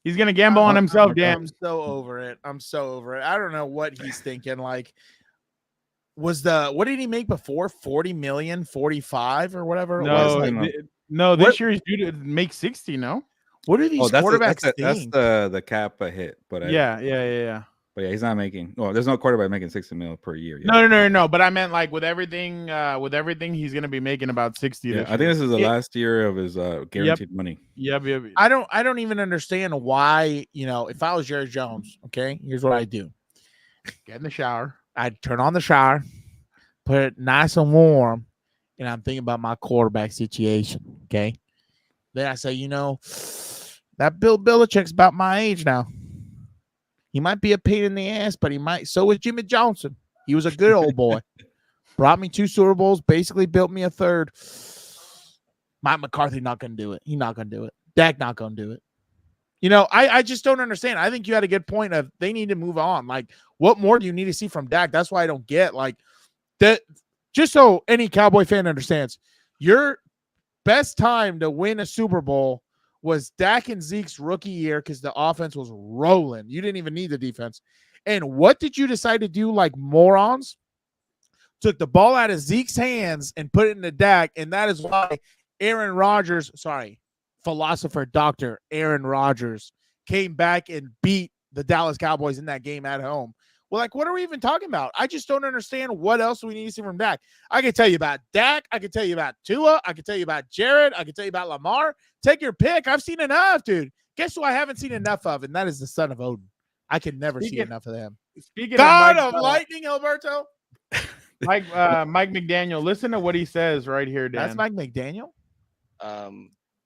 He's gonna gamble on himself, Dan. I'm so over it. I don't know what he's thinking. Like, what did he make before? 40 million, 45 or whatever? No, this year he's due to make 60. No, what are these quarterbacks think? That's the cap hit. But yeah. But yeah, he's not making. Well, there's no quarterback making 60 mil per year. No. But I meant like with everything, he's gonna be making about 60. Yeah, I think this is the last year of his guaranteed money. Yep. I don't even understand why. If I was Jerry Jones, okay, here's what I do: get in the shower. I'd turn on the shower, put it nice and warm, and I'm thinking about my quarterback situation. Okay, then I say, that Bill Belichick's about my age now. He might be a pain in the ass, but he might. So was Jimmy Johnson. He was a good old boy. Brought me 2 Super Bowls, basically built me a 3rd. Mike McCarthy not going to do it. He's not going to do it. Dak not going to do it. I just don't understand. I think you had a good point of they need to move on. Like, what more do you need to see from Dak? That's why I don't get, like, that. Just so any Cowboy fan understands, your best time to win a Super Bowl was Dak and Zeke's rookie year because the offense was rolling. You didn't even need the defense. And what did you decide to do like morons? Took the ball out of Zeke's hands and put it into Dak, and that is why philosopher Dr. Aaron Rodgers came back and beat the Dallas Cowboys in that game at home. Well, like, what are we even talking about? I just don't understand what else we need to see from Dak. I can tell you about Dak. I can tell you about Tua. I can tell you about Jared. I can tell you about Lamar. Take your pick. I've seen enough, dude. Guess who I haven't seen enough of? And that is the son of Odin. I can never see enough of them. Speaking God of lightning, Gilberto. Mike McDaniel, listen to what he says right here, Dan. That's Mike McDaniel?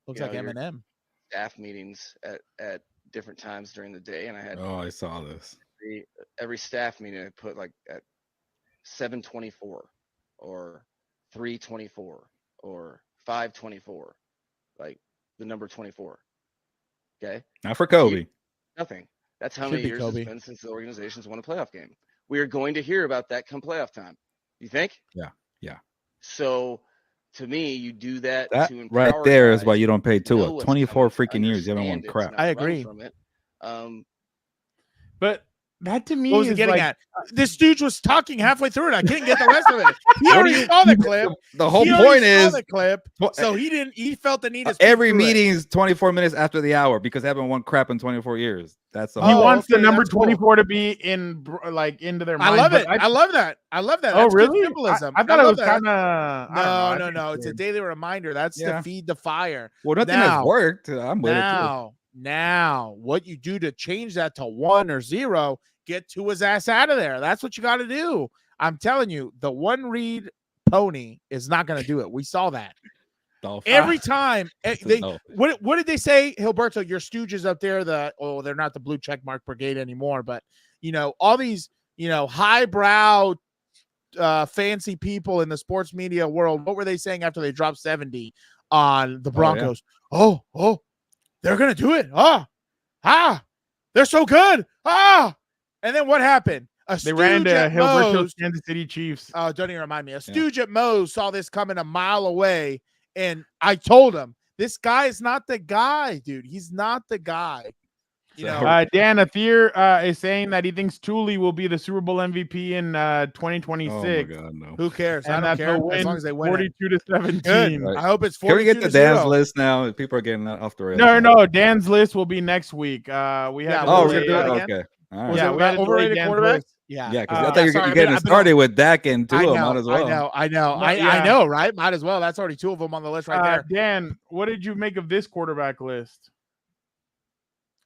Looks like Eminem. Staff meetings at different times during the day, and I had I saw this. Every staff meeting I put like at 7:24 or 3:24 or 5:24, like the number 24. Okay, not for Kobe. Nothing. That's how many years it's been since the organization's won a playoff game. We are going to hear about that come playoff time. You think? Yeah. So to me, you do that to empower right there guys. is why you don't pay Tua. 24 coming, freaking years, you haven't won crap. I agree. From it. But that to me what was is getting like, at? This dude was talking halfway through it. I couldn't get the rest of it. He already saw the clip. The whole point is the clip. So he felt the need to every meeting is 24 minutes after the hour because they haven't won crap in 24 years. That's he wants the number 24 to be in like into their mind. I love it. I love that. Oh, that's really? Symbolism. I thought it was kind of no. It's a daily reminder. That's to feed the fire. Well, nothing has worked. I'm with it too. Now, what you do to change that to 1 or 0, get Tua's ass out of there. That's what you got to do. I'm telling you, the one read pony is not going to do it. We saw that. Every time what did they say, Gilberto? Your stooges up there, they're not the blue check mark brigade anymore, but all these highbrow fancy people in the sports media world, what were they saying after they dropped 70 on the Broncos? Oh, they're gonna do it. They're so good. And then what happened? They ran to Gilberto's Kansas City Chiefs. Oh, don't even remind me. A stooge at Moe's saw this coming a mile away. And I told him, this guy is not the guy, dude. He's not the guy. Dan Athir is saying that he thinks Thule will be the Super Bowl MVP in 2026. Oh my God, no. Who cares? And I don't care. As long as they win 42-17. Good. I hope it's 42-0. Can we get the Dan's list now? People are getting off the rails. No. Dan's list will be next week. We have we're gonna do it again. All right. Yeah, we got overrated quarterbacks. Yeah, because I thought you're getting started with Dak and Tua. Might as well. I know, right? Might as well. That's already 2 of them on the list right there. Dan, what did you make of this quarterback list?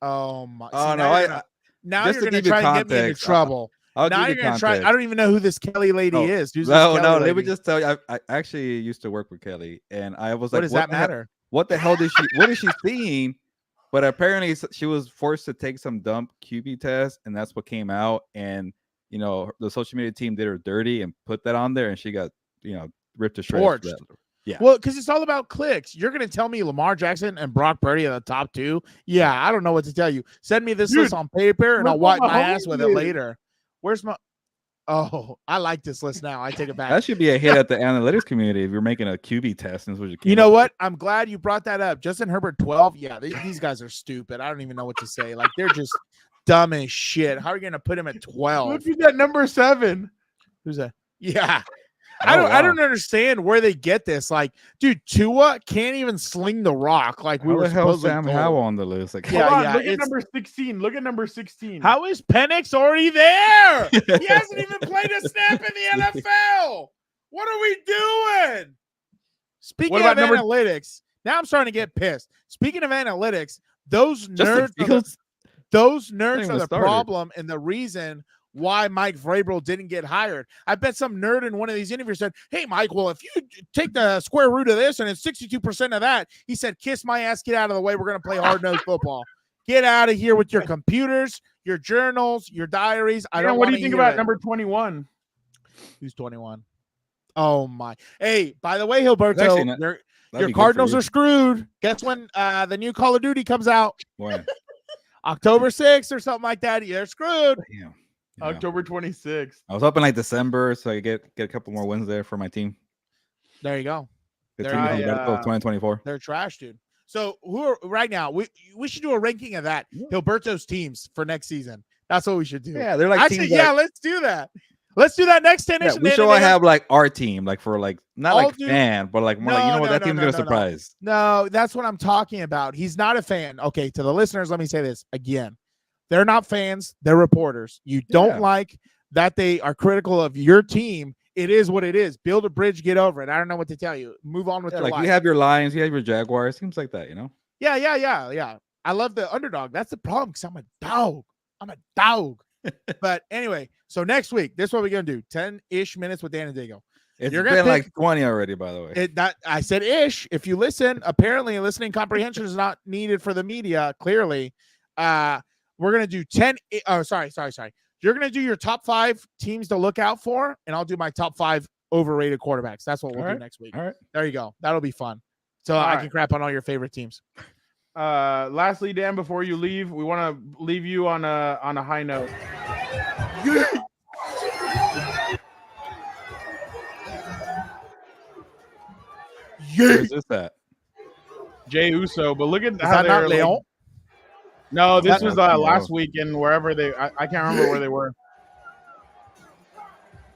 Oh my! Oh no! Now you're going to try and get me into trouble. Now you're gonna try. I don't even know who this Kelly lady is. Who's this Kelly no. lady? Let me just tell you. I actually used to work with Kelly, and I was like, what does that matter? What the hell did she? What is she seeing? But apparently, she was forced to take some dumb QB test, and that's what came out. And the social media team did her dirty and put that on there, and she got ripped to shreds. Yeah. Well, because it's all about clicks. You're going to tell me Lamar Jackson and Brock Purdy are the top 2? Yeah, I don't know what to tell you. Send me this list on paper, and I'll wipe my ass with it later. Where's my... Oh, I like this list now. I take it back. That should be a hit at the analytics community if you're making a QB test. You know what? I'm glad you brought that up. Justin Herbert, 12. Yeah, these guys are stupid. I don't even know what to say. Like, they're just dumb as shit. How are you going to put him at 12? Who's at number 7? Who's that? Yeah. I don't understand where they get this. Like, dude, Tua can't even sling the rock. Like, we were supposed to. Sam Howell on the list. Like, look at number 16. Look at number 16. How is Penix already there? He hasn't even played a snap in the NFL. What are we doing? Speaking of analytics, now I'm starting to get pissed. Speaking of analytics, those nerds are the problem and the reason why Mike Vrabel didn't get hired. I bet some nerd in one of these interviews said, hey, Mike, well, if you take the square root of this and it's 62% of that, he said, kiss my ass, get out of the way. We're going to play hard-nosed football. Get out of here with your computers, your journals, your diaries. What do you think about number 21? Who's 21? Oh, my. Hey, by the way, Gilberto, your Cardinals are screwed. Guess when the new Call of Duty comes out? When? October 6th or something like that. You're screwed. Damn. October 26th. I was hoping like December, so I get a couple more wins there for my team. There you go. The team 2024. They're trash, dude. So right now? We should do a ranking of that Gilberto's teams for next season. That's what we should do. Yeah, they're like teams. Let's do that. Let's do that next 10. We should all have like our team, like for like not all like fan, but like more that team's gonna surprise. No, that's what I'm talking about. He's not a fan. Okay, to the listeners, let me say this again. They're not fans. They're reporters. You don't like that they are critical of your team. It is what it is. Build a bridge, get over it. I don't know what to tell you. Move on with your life. You have your Lions, you have your Jaguars. Seems like that, Yeah. I love the underdog. That's the problem because I'm a dog. But anyway, so next week, this is what we're going to do. 10-ish minutes with Dan and Daygo. You're been like 20 already, by the way. I said ish. If you listen, apparently listening comprehension is not needed for the media, clearly. We're going to do 10. Oh, sorry. You're going to do your top 5 teams to look out for, and I'll do my top 5 overrated quarterbacks. That's what we'll do next week. All right. There you go. That'll be fun. So I can crap on all your favorite teams. Lastly, Dan, before you leave, we want to leave you on a high note. Where's this at? Jay Uso, but look at how they're Leon? No, this was last weekend, wherever I can't remember where they were.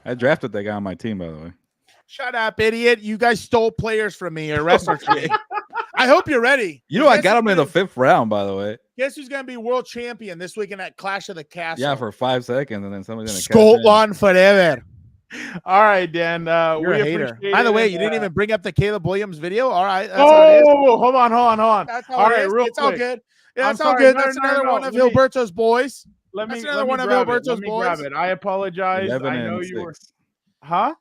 I drafted that guy on my team, by the way. Shut up, idiot. You guys stole players from me or wrestlers from me. I hope you're ready. I got him in the 5th round, by the way. Guess who's going to be world champion this weekend at Clash of the Castle? Yeah, for 5 seconds, and then somebody's going to Scotland forever. All right, Dan. You're a hater. By the way, you didn't even bring up the Caleb Williams video. All right. That's hold on. That's how it is. It's all good. Yeah, that's all good. That's another one of Gilberto's boys. That's another one of Gilberto's boys. I apologize. I know you were. Huh?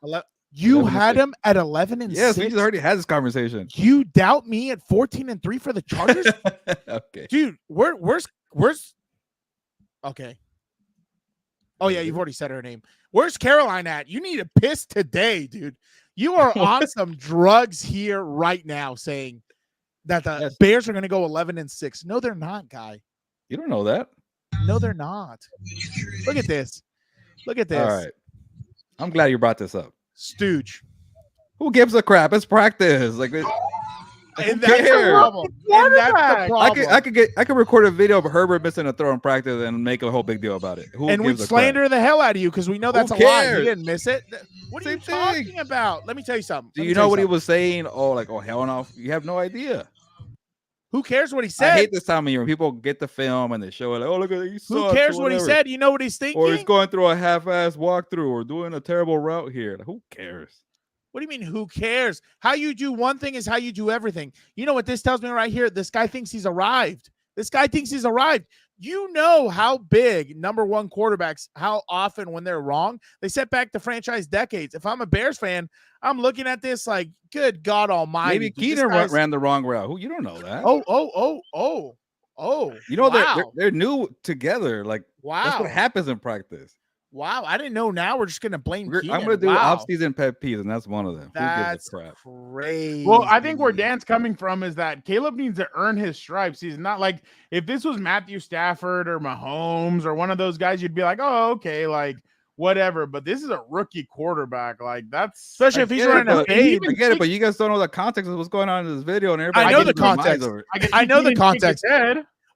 You had him at 11-6. Yes, we just already had this conversation. You doubt me at 14-3 for the Chargers? Okay, dude. Where's? Okay. Oh yeah, you've already said her name. Where's Caroline at? You need to piss today, dude. You are on some drugs here right now, saying that the Bears are going to go 11-6. No, they're not, guy. You don't know that. No, they're not. Look at this. All right. I'm glad you brought this up. Stooge. Who gives a crap? It's practice. Like, and that's the problem. I could record a video of Herbert missing a throw in practice and make a whole big deal about it. And we'd slander the hell out of you because we know that's a lie. You didn't miss it. What are you talking about? Let me tell you something. Do you know what he was saying? Oh, hell no. You have no idea. Who cares what he said? I hate this time of year when people get the film and they show it like, oh, look at it. Who cares what he said? You know what he's thinking? Or he's going through a half-ass walkthrough or doing a terrible route here. Like, who cares? What do you mean, who cares? How you do one thing is how you do everything. You know what this tells me right here? This guy thinks he's arrived. This guy thinks he's arrived. You know how big number one quarterbacks, how often when they're wrong, they set back the franchise decades. If I'm a Bears fan, I'm looking at this like, good God Almighty. Maybe Keenan ran the wrong route. Who you don't know that? You know wow. they're new together. Like that's what happens in practice. Wow, I didn't know. Now we're just gonna blame Keenan. I'm gonna do off-season pet peeves, and that's one of them. That's Who gives a crap? crazy. Well, I think where Dan's coming from is that Caleb needs to earn his stripes. He's not like if this was Matthew Stafford or Mahomes or one of those guys, you'd be like, oh, okay, like whatever. But this is a rookie quarterback. Like that's especially if he's running a fade. I get it, but you guys don't know the context of what's going on in this video, and everybody. I know the context. I know the context.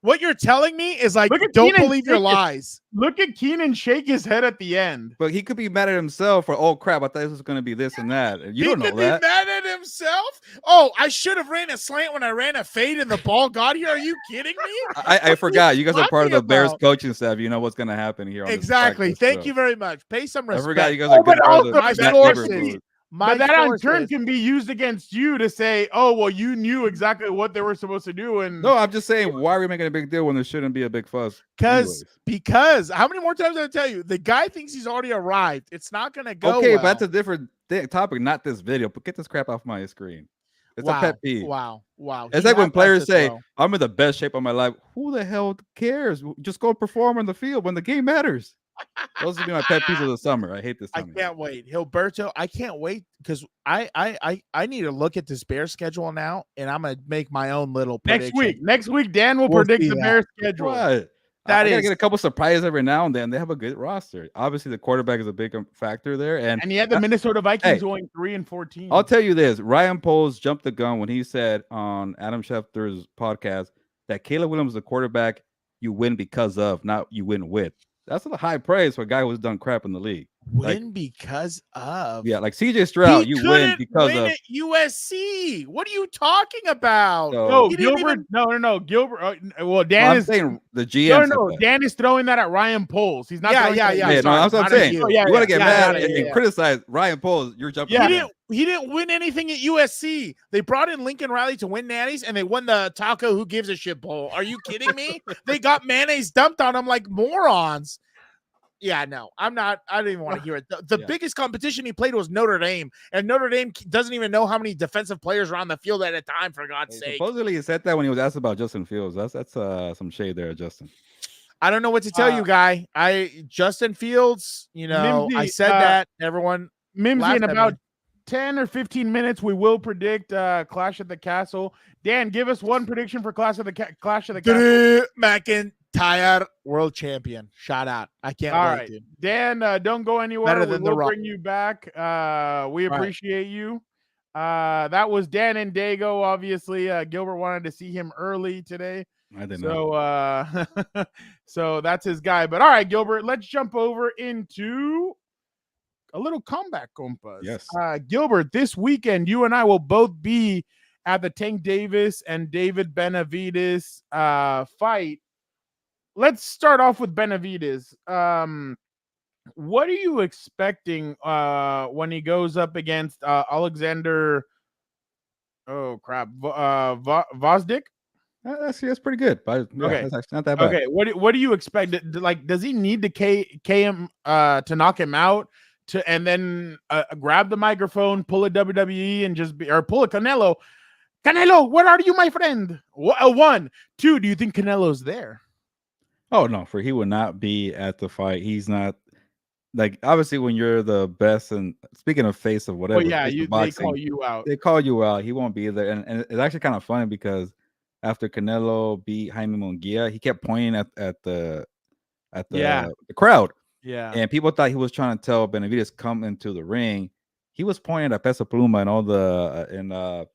What you're telling me is like, don't believe your lies. Look at Keenan shake his head at the end. But he could be mad at himself for, oh crap, I thought this was going to be this and that. You don't know that. He could be mad at himself? Oh, I should have ran a slant when I ran a fade and the ball got here. Are you kidding me? I forgot. You guys are part of the Bears coaching staff. You know what's going to happen here. Exactly. Thank you very much. Pay some respect. I forgot you guys are good part of my sources. But that on turn can be used against you to say, oh, well, you knew exactly what they were supposed to do. And no, I'm just saying, why are we making a big deal when there shouldn't be a big fuss? Because how many more times did I tell you? The guy thinks he's already arrived. It's not going to go okay, well. but that's a different topic, not this video. But get this crap off my screen. It's a pet peeve. Wow. It's like when players say, I'm in the best shape of my life. Who the hell cares? Just go perform on the field when the game matters. Those will be my pet peeves of the summer. I hate this. I can't wait. Gilberto, I can't wait because I need to look at this Bears schedule now, and I'm gonna make my own little prediction. Next week, Dan will predict the Bears schedule. What? I gotta get a couple surprises every now and then. They have a good roster. Obviously, the quarterback is a big factor there, and he had the Minnesota Vikings going 3-14. I'll tell you this: Ryan Poles jumped the gun when he said on Adam Schefter's podcast that Caleb Williams is the quarterback you win because of, not you win with. That's a high praise for a guy who's done crap in the league. Win because of. Yeah, like CJ Stroud, you win because of at USC. What are you talking about? No, Gilbert. No. Gilbert. Well, Dan is saying the GM. No. Dan is throwing that at Ryan Poles. He's not. Yeah. No, that's what I'm saying. You want to get mad and criticize Ryan Poles? You're jumping. He didn't win anything at USC. They brought in Lincoln Riley to win natties, and they won the Taco Who Gives a Shit Bowl. Are you kidding me? They got mayonnaise dumped on them like morons. Yeah, no, I'm not. I don't even want to hear it. The biggest competition he played was Notre Dame, and Notre Dame doesn't even know how many defensive players are on the field at a time, for God's sake. Supposedly he said that when he was asked about Justin Fields. That's some shade there, Justin. I don't know what to tell you, guy. Justin Fields, Mimsy, I said that. Everyone Mimsy, in about 10 or 15 minutes, we will predict Clash at the Castle. Dan, give us one prediction for Clash of the Castle. McIntyre, world champion. Shout out. I can't wait, right. Dude. Dan, don't go anywhere. We'll bring you back. We appreciate you. That was Dan and Daygo. Obviously, Gilbert wanted to see him early today. I didn't know. So that's his guy. But all right, Gilbert, let's jump over into a little comeback, Compas. Yes. Gilbert, this weekend, you and I will both be at the Tank Davis and David Benavidez fight. Let's start off with Benavidez. What are you expecting when he goes up against Alexander? Oh crap, Vosdick. That's pretty good, but okay, that's not that bad. Okay, what do you expect? Like, does he need to K him to knock him out? And then grab the microphone, pull a WWE, and pull a Canelo. Canelo, where are you, my friend? 1, 2. Do you think Canelo's there? Oh no, he would not be at the fight. He's not obviously when you're the best. And speaking of face of whatever, they call you out. They call you out. He won't be there, and it's actually kind of funny because after Canelo beat Jaime Munguia, he kept pointing at the crowd. Yeah. And people thought he was trying to tell Benavidez come into the ring. He was pointing at Peso Pluma and all the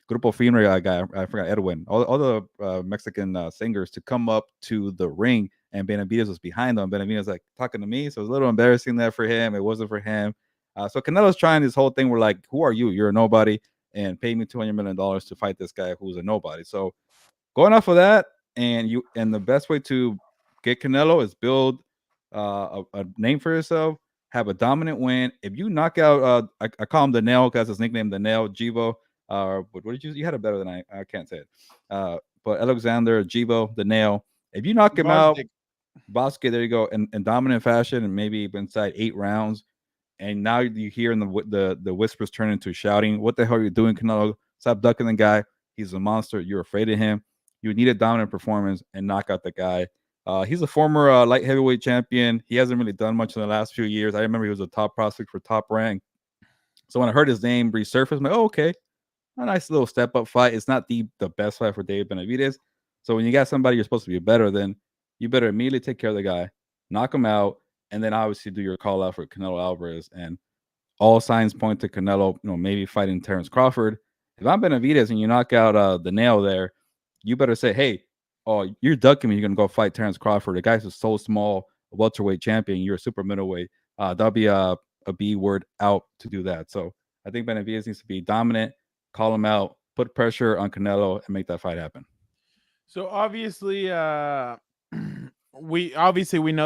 Grupo Firme guy, I forgot, Edwin, all the Mexican singers to come up to the ring, and Benavidez was behind them. Benavidez was like talking to me, so it was a little embarrassing there for him. It wasn't for him. So Canelo's trying this whole thing. We're like, who are you? You're a nobody, and pay me $200 million to fight this guy who's a nobody. So going off of that, and the best way to get Canelo is build a name for yourself, have a dominant win. If you knock out, I call him the Nail because his nickname, the Nail, Jivo. What did you had it better than I can't say it. but Alexander, Jibo, the nail. If you knock him out, Bosque, there you go, in dominant fashion, and maybe inside 8 rounds, and now you hear the whispers turn into shouting. What the hell are you doing, Canelo? Stop ducking the guy. He's a monster. You're afraid of him. You need a dominant performance and knock out the guy. He's a former light heavyweight champion. He hasn't really done much in the last few years. I remember he was a top prospect for Top Rank. So when I heard his name resurface, I'm like, oh, okay, a nice little step up fight. It's not the best fight for David Benavidez. So when you got somebody you're supposed to be better than, you better immediately take care of the guy, knock him out, and then obviously do your call out for Canelo Alvarez. And all signs point to Canelo, maybe fighting Terrence Crawford. If I'm Benavidez and you knock out the nail there, you better say, hey, oh, you're ducking me. You're going to go fight Terrence Crawford. The guy's so small, a welterweight champion. You're a super middleweight. That'll be a B word out to do that. So I think Benavidez needs to be dominant, call him out, put pressure on Canelo, and make that fight happen. So obviously, we know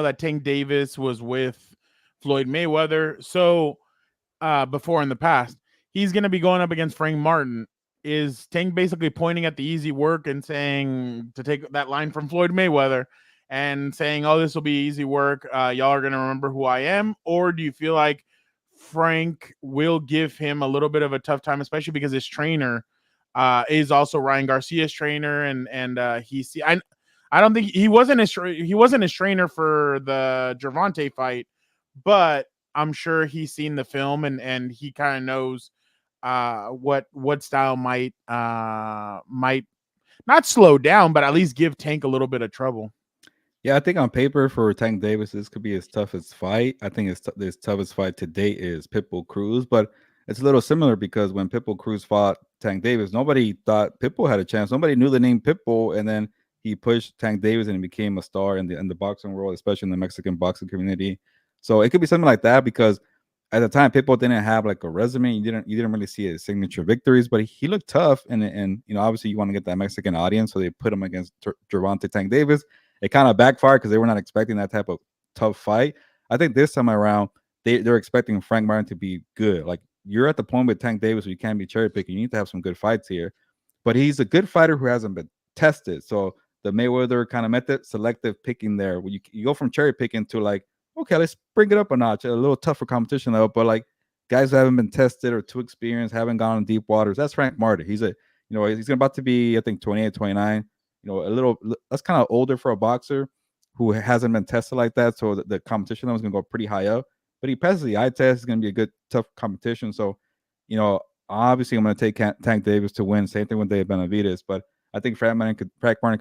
that Tank Davis was with Floyd Mayweather. So before in the past, he's going to be going up against Frank Martin. Is Tank basically pointing at the easy work and saying to take that line from Floyd Mayweather and saying, oh, this will be easy work. Y'all are going to remember who I am? Or do you feel like Frank will give him a little bit of a tough time, especially because his trainer is also Ryan Garcia's trainer, and I don't think he wasn't his trainer for the Gervonta fight, but I'm sure he's seen the film and he kind of knows what style might not slow down, but at least give Tank a little bit of trouble. Yeah, I think on paper for Tank Davis, this could be his toughest fight. I think his toughest fight to date is Pitbull Cruz, but it's a little similar because when Pitbull Cruz fought Tank Davis, nobody thought Pitbull had a chance. Nobody knew the name Pitbull, and then he pushed Tank Davis and he became a star in the boxing world, especially in the Mexican boxing community. So it could be something like that because at the time Pitbull didn't have like a resume. You didn't really see his signature victories, but he looked tough, and obviously you want to get that Mexican audience, so they put him against Gervonta Tank Davis. It kind of backfired because they were not expecting that type of tough fight. I think this time around, they're expecting Frank Martin to be good. Like, you're at the point with Tank Davis where you can't be cherry picking. You need to have some good fights here. But he's a good fighter who hasn't been tested. So the Mayweather kind of method, selective picking there, where you go from cherry picking to like, okay, let's bring it up a notch, a little tougher competition level. But like guys who haven't been tested or too experienced, haven't gone in deep waters, that's Frank Martin. He's about to be, I think, 28, 29. That's kind of older for a boxer who hasn't been tested like that. So the competition level is going to go pretty high up. But he passes the eye test. It's going to be a good, tough competition. So, obviously I'm going to take Tank Davis to win. Same thing with David Benavidez. But I think Frank Martin could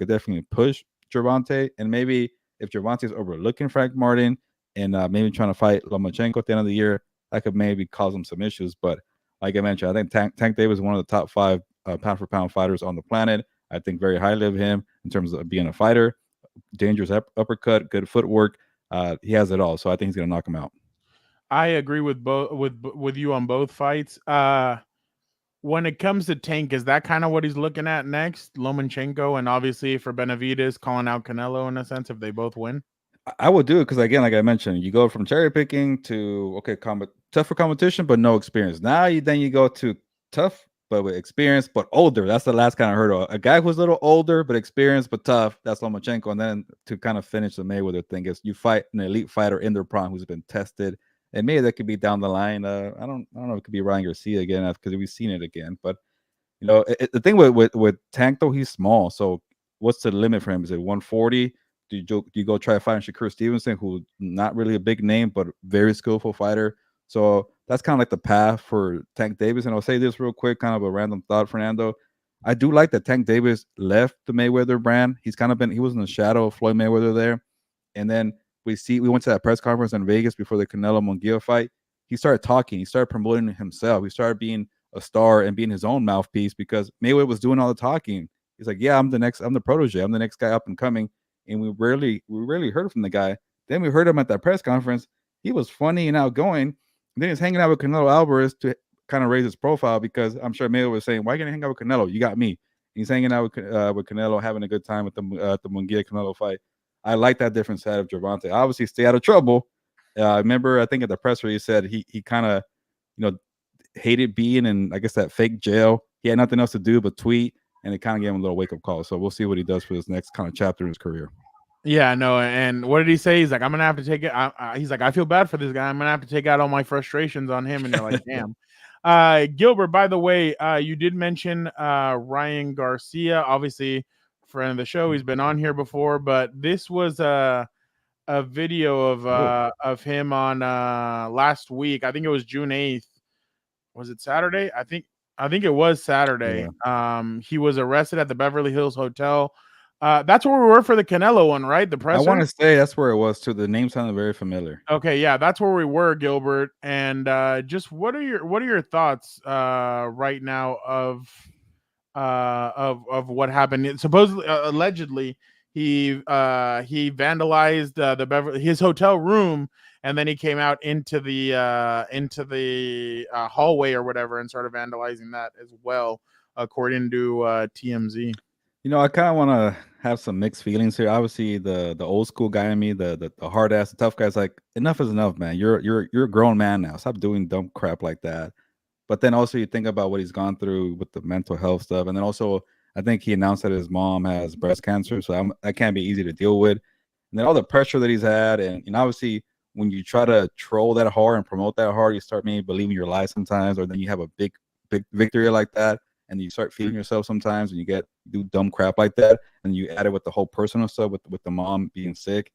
definitely push Gervonta. And maybe if Gervonta is overlooking Frank Martin and maybe trying to fight Lomachenko at the end of the year, that could maybe cause him some issues. But like I mentioned, I think Tank Davis is one of the top 5 pound-for-pound fighters on the planet. I think very highly of him in terms of being a fighter, dangerous uppercut, good footwork. He has it all. So I think he's going to knock him out. I agree with you on both fights. When it comes to Tank, is that kind of what he's looking at next? Lomachenko, and obviously for Benavidez, calling out Canelo in a sense if they both win? I would do it because, again, like I mentioned, you go from cherry picking to, okay, tougher competition, but no experience. Now you go to tough, but with experience, but older. That's the last kind of hurdle. A guy who's a little older, but experienced, but tough, that's Lomachenko. And then to kind of finish the Mayweather thing is you fight an elite fighter in their prime who's been tested. And maybe that could be down the line. I don't know if it could be Ryan Garcia again because we've seen it again. But the thing with Tank though, he's small. So what's the limit for him? Is it 140? Do you go try fighting Shakur Stevenson, who's not really a big name but very skillful fighter? So that's kind of like the path for Tank Davis. And I'll say this real quick, kind of a random thought, Fernando. I do like that Tank Davis left the Mayweather brand. He was in the shadow of Floyd Mayweather there, and then we went to that press conference in Vegas before the Canelo Munguia fight. He started talking. He started promoting himself. He started being a star and being his own mouthpiece because Mayweather was doing all the talking. He's like, yeah, I'm the protege. I'm the next guy up and coming. And we rarely heard from the guy. Then we heard him at that press conference. He was funny and outgoing. And then he's hanging out with Canelo Alvarez to kind of raise his profile because I'm sure Mayweather was saying, why are you going to hang out with Canelo? You got me. And he's hanging out with Canelo, having a good time with the Munguia Canelo fight. I like that different side of Gervonta. Obviously, stay out of trouble. I remember, I think at the press release said he kind of, hated being in, I guess, that fake jail. He had nothing else to do but tweet. and it kind of gave him a little wake up call. So we'll see what he does for this next kind of chapter in his career. Yeah, no, and what did he say? He's like, I'm gonna have to take it. He's like, I feel bad for this guy. I'm gonna have to take out all my frustrations on him. And you're like, damn. Gilbert, by the way, you did mention Ryan Garcia, obviously friend of the show. He's been on here before, but this was a video of him on last week. I think it was June 8th. Was it Saturday? I think it was Saturday. Yeah. He was arrested at the Beverly Hills Hotel. That's where we were for the Canelo one, right? The presser. I want to say that's where it was too. The name sounded very familiar. Okay, yeah, that's where we were, Gilbert. And just what are your thoughts right now of what happened? Supposedly, allegedly, he vandalized his hotel room, and then he came out into the hallway or whatever and started vandalizing that as well, according to TMZ. You know, I kind of want to have some mixed feelings here. Obviously, the old school guy in me, the hard ass, the tough guy's like, enough is enough, man. You're a grown man now. Stop doing dumb crap like that. But then also you think about what he's gone through with the mental health stuff, and then also I think he announced that his mom has breast cancer, so that can't be easy to deal with. And then all the pressure that he's had, and obviously when you try to troll that hard and promote that hard, you start maybe believing your lies sometimes, or then you have a big victory like that. And you start feeling yourself sometimes, and you do dumb crap like that, and you add it with the whole personal stuff with the mom being sick.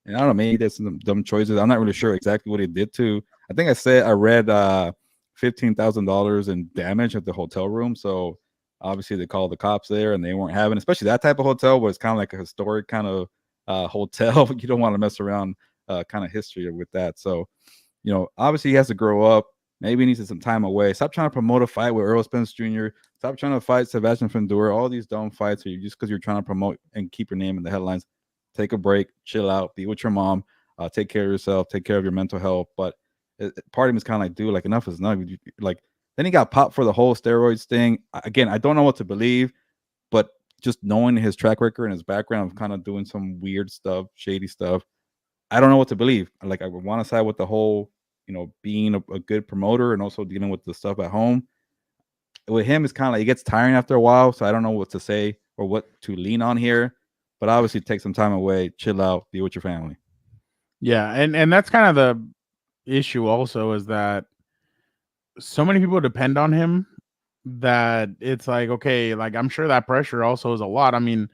And I don't know, maybe he did some dumb choices. I'm not really sure exactly what he did to. I think I read $15,000 in damage at the hotel room. So obviously they called the cops there, and they weren't having, especially that type of hotel where it's kind of like a historic kind of hotel. You don't want to mess around kind of history with that. So, obviously he has to grow up. Maybe he needs some time away. Stop trying to promote a fight with Earl Spence Jr. Stop trying to fight Sebastian Fundora. All these dumb fights are just because you're trying to promote and keep your name in the headlines. Take a break, chill out, be with your mom, take care of yourself, take care of your mental health. But part of me is kind of like, dude, like enough is enough. Like then he got popped for the whole steroids thing. Again, I don't know what to believe, but just knowing his track record and his background of kind of doing some weird stuff, shady stuff, I don't know what to believe. Like I would want to side with the whole, being a good promoter and also dealing with the stuff at home. With him, it's kind of like it gets tiring after a while. So I don't know what to say or what to lean on here. But obviously, take some time away, chill out, be with your family. Yeah, and that's kind of the issue. Also, is that so many people depend on him that it's like, okay, like I'm sure that pressure also is a lot. I mean,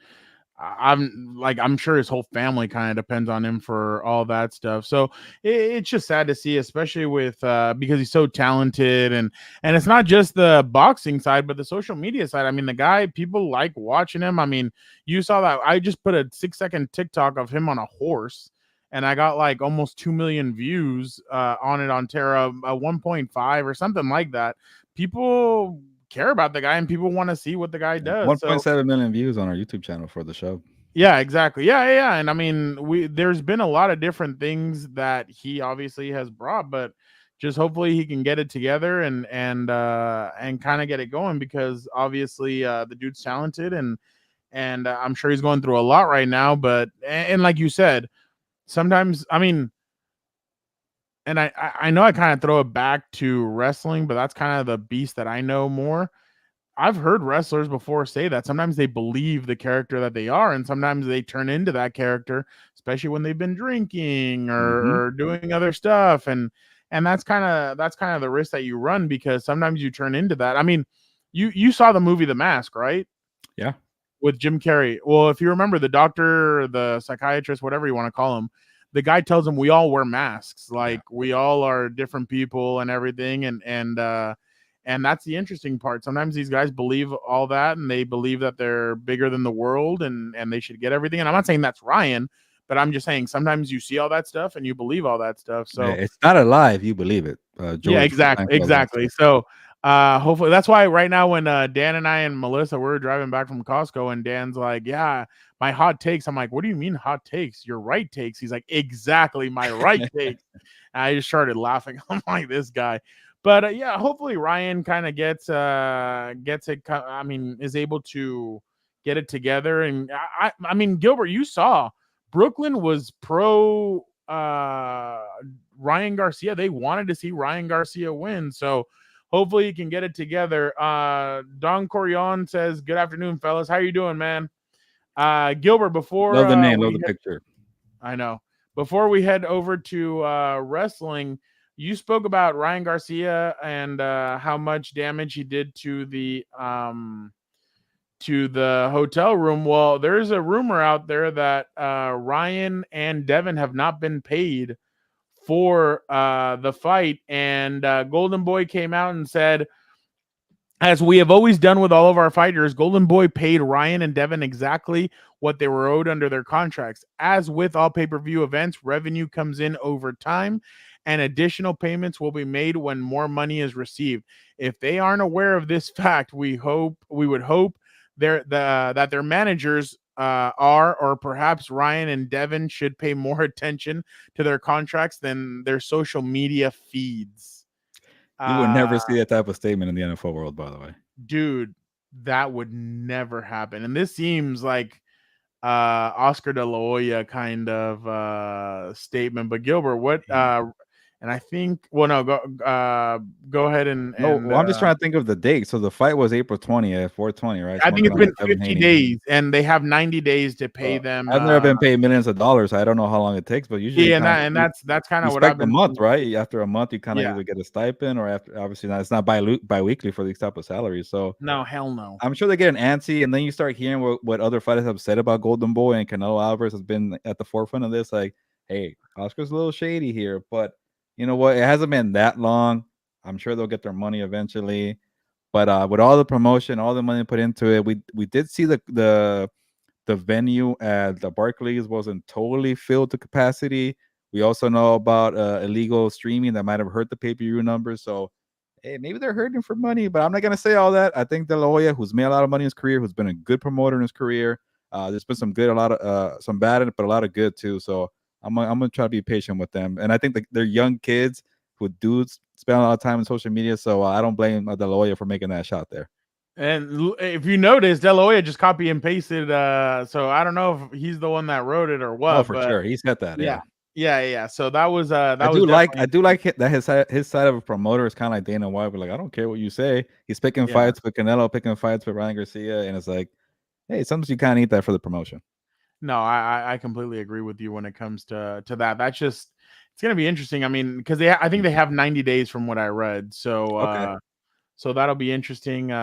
I'm sure his whole family kind of depends on him for all that stuff. So it's just sad to see, especially with because he's so talented, and it's not just the boxing side, but the social media side. I mean, the guy, people like watching him. I mean, you saw that. I just put a 6-second TikTok of him on a horse, and I got like almost 2 million views on it on Terra, 1.5 or something like that. People care about the guy, and people want to see what the guy does. 1.7 million views on our YouTube channel for the show. Yeah, exactly. Yeah. And I mean, there's been a lot of different things that he obviously has brought, but just hopefully he can get it together and kind of get it going, because obviously the dude's talented, and I'm sure he's going through a lot right now. But and like you said, sometimes, I mean, and I know I kind of throw it back to wrestling, but that's kind of the beast that I know more. I've heard wrestlers before say that sometimes they believe the character that they are, and sometimes they turn into that character, especially when they've been drinking or doing other stuff. And that's kind of the risk that you run, because sometimes you turn into that. I mean, you saw the movie The Mask, right? Yeah. With Jim Carrey. Well, if you remember, the doctor, the psychiatrist, whatever you want to call him, the guy tells him we all wear masks, like we all are different people and everything. And that's the interesting part. Sometimes these guys believe all that, and they believe that they're bigger than the world, and they should get everything. And I'm not saying that's Ryan, but I'm just saying sometimes you see all that stuff and you believe all that stuff. So it's not a lie if you believe it. Yeah, exactly. So hopefully that's why right now when Dan and I and Melissa were driving back from Costco, and Dan's like, yeah, my hot takes. I'm like, what do you mean hot takes? Your right takes. He's like, exactly, my right takes. And I just started laughing. I'm like, this guy. But yeah, hopefully Ryan kind of gets it. I mean, is able to get it together. And I mean, Gilbert, you saw Brooklyn was pro Ryan Garcia. They wanted to see Ryan Garcia win. So hopefully he can get it together. Don Corion says, "Good afternoon, fellas. How you doing, man?" Gilbert, before love the name, love the picture. I know. Before we head over to wrestling, you spoke about Ryan Garcia and how much damage he did to the hotel room. Well, there's a rumor out there that Ryan and Devin have not been paid for the fight, and Golden Boy came out and said, as we have always done with all of our fighters, Golden Boy paid Ryan and Devin exactly what they were owed under their contracts. As with all pay-per-view events, revenue comes in over time, and additional payments will be made when more money is received. If they aren't aware of this fact, we would hope that their managers are, or perhaps Ryan and Devin should pay more attention to their contracts than their social media feeds. You would never see that type of statement in the NFL world, by the way. Dude, that would never happen. And this seems like Oscar de la Hoya kind of statement. But Gilbert, what and I think go ahead and I'm just trying to think of the date. So the fight was April 20th, 420, right? I think it's been 50 days, and they have 90 days to pay them. I've never been paid millions of dollars. I don't know how long it takes, but usually that's kind of what I've been a month, right? After a month, you kind of either get a stipend, or after, obviously not, it's not bi-weekly for these type of salaries. So no, hell no. I'm sure they get an ante, and then you start hearing what other fighters have said about Golden Boy, and Canelo Alvarez has been at the forefront of this. Like, hey, Oscar's a little shady here, but you know what? It hasn't been that long. I'm sure they'll get their money eventually. But with all the promotion, all the money put into it, we did see the venue at the Barclays wasn't totally filled to capacity. We also know about illegal streaming that might have hurt the pay-per-view numbers. So, hey, maybe they're hurting for money, but I'm not gonna say all that. I think De La Hoya, who's made a lot of money in his career, who's been a good promoter in his career, there's been some bad, but a lot of good too. So I'm gonna try to be patient with them, and I think they're young kids who do spend a lot of time on social media. So I don't blame De La Hoya for making that shot there. And if you notice, De La Hoya just copy and pasted. So I don't know if he's the one that wrote it or what. Oh, for sure, he said that. Yeah. So that was I do like that his side of a promoter is kind of like Dana White, but like, I don't care what you say. He's picking fights with Canelo, picking fights with Ryan Garcia, and it's like, hey, sometimes you kind of need that for the promotion. No, I completely agree with you when it comes to that. That's just, it's gonna be interesting. I mean, because I think they have 90 days from what I read. So so that'll be interesting. You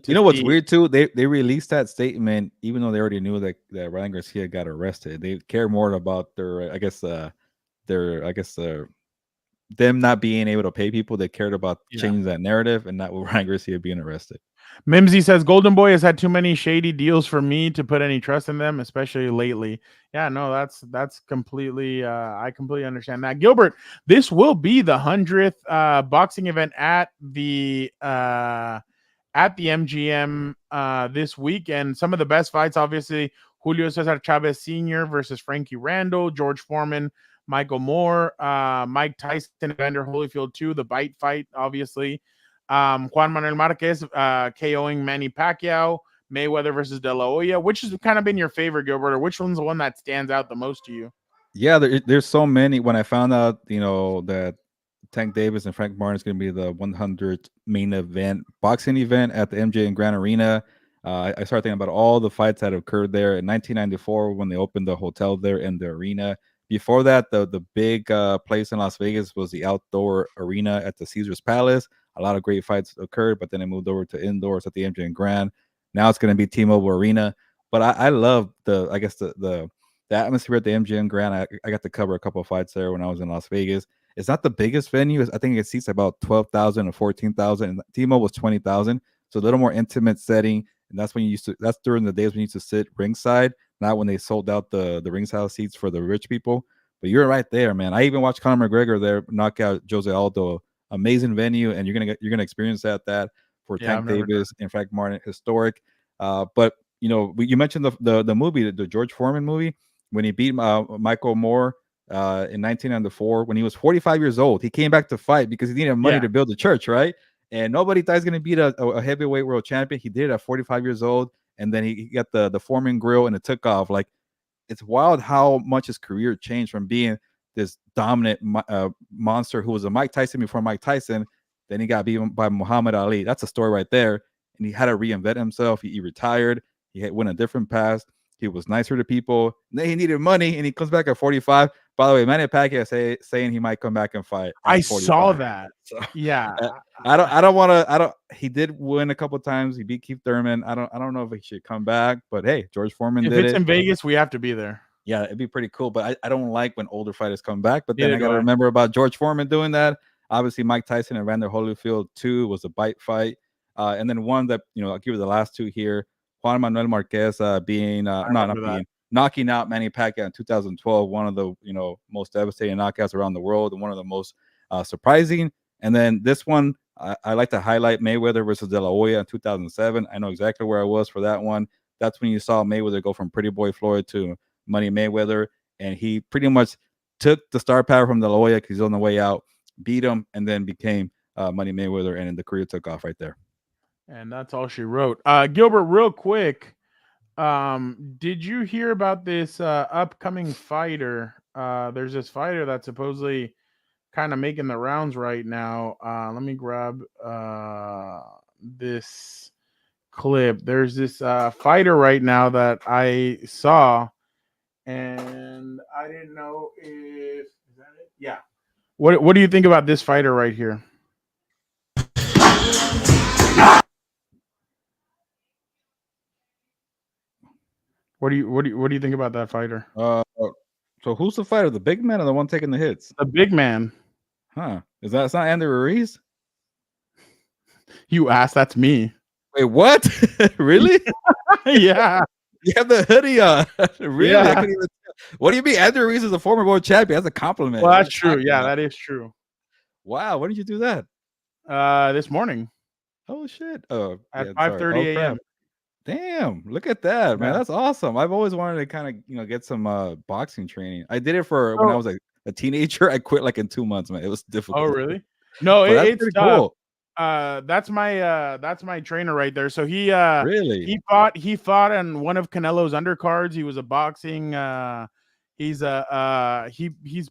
know what's weird too? They released that statement even though they already knew that Ryan Garcia got arrested. They care more about them not being able to pay people. They cared about changing that narrative and not with Ryan Garcia being arrested. Mimsy says Golden Boy has had too many shady deals for me to put any trust in them, especially lately. Yeah, no, that's completely I completely understand that. Gilbert, this will be the 100th boxing event at the MGM this weekend. Some of the best fights, obviously, Julio Cesar Chavez Sr. versus Frankie Randall, George Foreman, Michael Moore, Mike Tyson, Evander Holyfield 2, the bite fight, obviously. Juan Manuel Marquez KOing Manny Pacquiao, Mayweather versus De La Hoya. Which has kind of been your favorite, Gilbert, or which one's the one that stands out the most to you? Yeah, there's so many. When I found out, that Tank Davis and Frank Martin is going to be the 100th main event boxing event at the MGM Grand Arena, I started thinking about all the fights that occurred there in 1994 when they opened the hotel there in the arena. Before that, the big place in Las Vegas was the outdoor arena at the Caesars Palace. A lot of great fights occurred, but then it moved over to indoors at the MGM Grand. Now it's going to be T-Mobile Arena. But I love the atmosphere at the MGM Grand. I got to cover a couple of fights there when I was in Las Vegas. It's not the biggest venue. I think it seats about 12,000 or 14,000. And T-Mobile was 20,000. So a little more intimate setting. And that's that's during the days when you used to sit ringside, not when they sold out the ringside seats for the rich people. But you're right there, man. I even watched Conor McGregor there knock out Jose Aldo. Amazing venue, and you're gonna experience that for Tank Davis and Frank Martin, historic. But you mentioned the movie, the George Foreman movie, when he beat Michael Moore in 1994 when he was 45 years old. He came back to fight because he needed money to build the church, right? And nobody thought he's gonna beat a heavyweight world champion. He did it at 45 years old, and then he got the Foreman grill, and it took off. Like, it's wild how much his career changed from being this dominant monster who was a Mike Tyson before Mike Tyson, Then he got beaten by Muhammad Ali. That's a story right there. And he had to reinvent himself. He retired. He went a different path. He was nicer to people. And then he needed money, and he comes back at 45. By the way, Manny Pacquiao saying he might come back and fight. I 45. saw that. So, yeah, I don't want to. He did win a couple times. He beat Keith Thurman. I don't know if he should come back, but hey, George Foreman if did it's it. in Vegas, we have to be there. Yeah, it'd be pretty cool. But I don't like when older fighters come back. But then Neither I got to remember about George Foreman doing that. Obviously, Mike Tyson and Evander Holyfield 2 was a bite fight. And then one that, I'll give you the last two here. Juan Manuel Marquez knocking out Manny Pacquiao in 2012, one of the, most devastating knockouts around the world and one of the most surprising. And then this one, I like to highlight Mayweather versus De La Hoya in 2007. I know exactly where I was for that one. That's when you saw Mayweather go from Pretty Boy Floyd to Money Mayweather. And he pretty much took the star power from De La Hoya because he's on the way out, beat him, and then became Money Mayweather, and the career took off right there. And that's all she wrote. Gilbert, real quick, did you hear about this upcoming fighter? There's this fighter that's supposedly kind of making the rounds right now. Let me grab this clip. There's this fighter right now that I saw, and I didn't know if is that it? Yeah. What do you think about this fighter right here? What do you think about that fighter? So who's the fighter? The big man or the one taking the hits? The big man. Huh? It's not Andy Ruiz? You asked. That's me. Wait, what? Really? Yeah. You have the hoodie on. Really? Yeah. I couldn't even tell. What do you mean? Andrew Ruiz is a former world champion. That's a compliment. Well, that's true. Yeah, that is true. Wow. When did you do that? This morning. Oh shit. Oh, at 5:30 a.m. Damn, look at that, man. That's awesome. I've always wanted to kind of get some boxing training. I did it when I was a teenager. I quit like in 2 months, man. It was difficult. Oh, really? No, it's it's pretty cool. That's my trainer right there. So he really he fought in one of Canelo's undercards. He was a boxing he's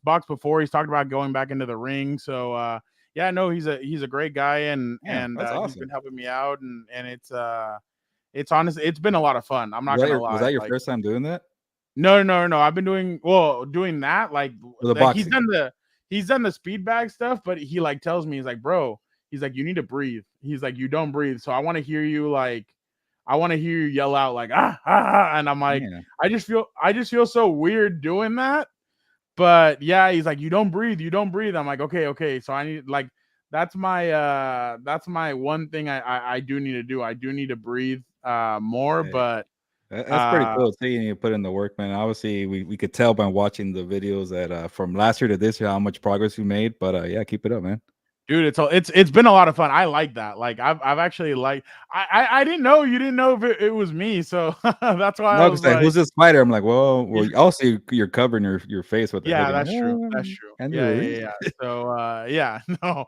boxed before. He's talked about going back into the ring. So yeah, no, he's a great guy, and awesome. He's been helping me out, and it's honestly, it's been a lot of fun. I'm not gonna lie. Was that your first time doing that? No. I've been doing that. Like he's done the speed bag stuff, but he like tells me, he's like, bro, he's like, you need to breathe. He's like, you don't breathe. So I want to hear you yell out like and I'm like, yeah. I just feel so weird doing that. But yeah, he's like, you don't breathe. I'm like, okay. So I need that's my one thing I do need to do. I do need to breathe more, but that's pretty cool seeing you put in the work, man. Obviously, we could tell by watching the videos that from last year to this year how much progress you made. But yeah, keep it up, man. Dude, it's been a lot of fun. I like that. Like I've actually I didn't know you didn't know if it was me, so that's why I was like, who's this fighter? I'm like, well, also you're covering your face with yeah, that's true. That's true. Yeah. So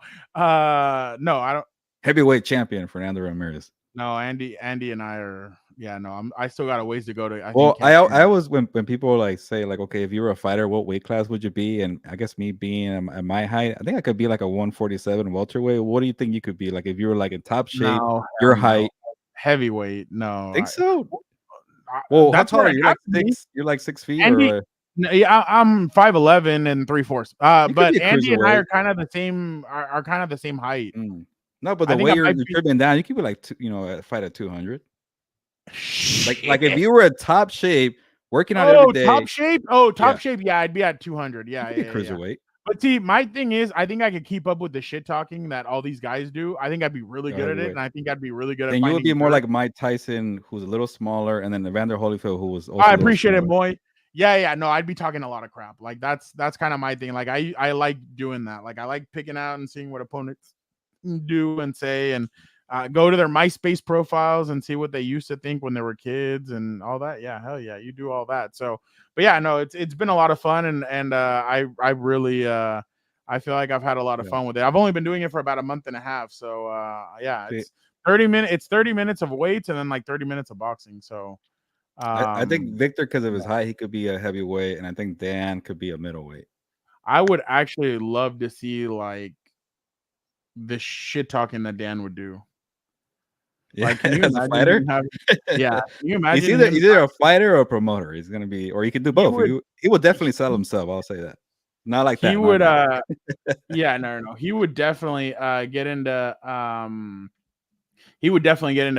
no, I don't. Heavyweight champion Fernando Ramirez. No, Andy and I are. Yeah, no, I still got a ways to go to. I always when people like say like, okay, if you were a fighter, what weight class would you be? And I guess me being at my height, I think I could be like a 147 welterweight. What do you think you could be like if you were like in top shape? No, your height, heavyweight. No, think so. Well, how tall are you? You're like 6 feet. Andy, or yeah, I'm 5'11" and 3/4. But Andy and I are kind of the same. Are kind of the same height. No, but the way you're trimming down, you could be like fight at 200. Like if you were at top shape, working out every day. Top shape. Shape. Yeah, I'd be at 200. Yeah, cruiserweight. But see, my thing is, I think I could keep up with the shit talking that all these guys do. I think I'd be really good at it, and I think I'd be really good at it. And you would be more like Mike Tyson, who's a little smaller, and then Evander Holyfield, who was also I appreciate it, boy. Yeah. No, I'd be talking a lot of crap. Like that's kind of my thing. Like I like doing that. Like I like picking out and seeing what opponents do and say, and go to their MySpace profiles and see what they used to think when they were kids and all that. Yeah, hell yeah, you do all that. So, but yeah, no, it's been a lot of fun, and I really I feel like I've had a lot of fun with it. I've only been doing it for about a month and a half, so yeah, it's 30 minutes. It's 30 minutes of weights and then like 30 minutes of boxing. So I think Victor, because of his height, he could be a heavyweight, and I think Dan could be a middleweight. I would actually love to see like the shit talking that Dan would do. Yeah, Like, can you as a imagine fighter? him having, yeah, can you imagine He's either a fighter or a promoter. He's gonna be, or he could do both. He would definitely sell himself. I'll say that. Not like that. He would yeah, no. He would definitely get into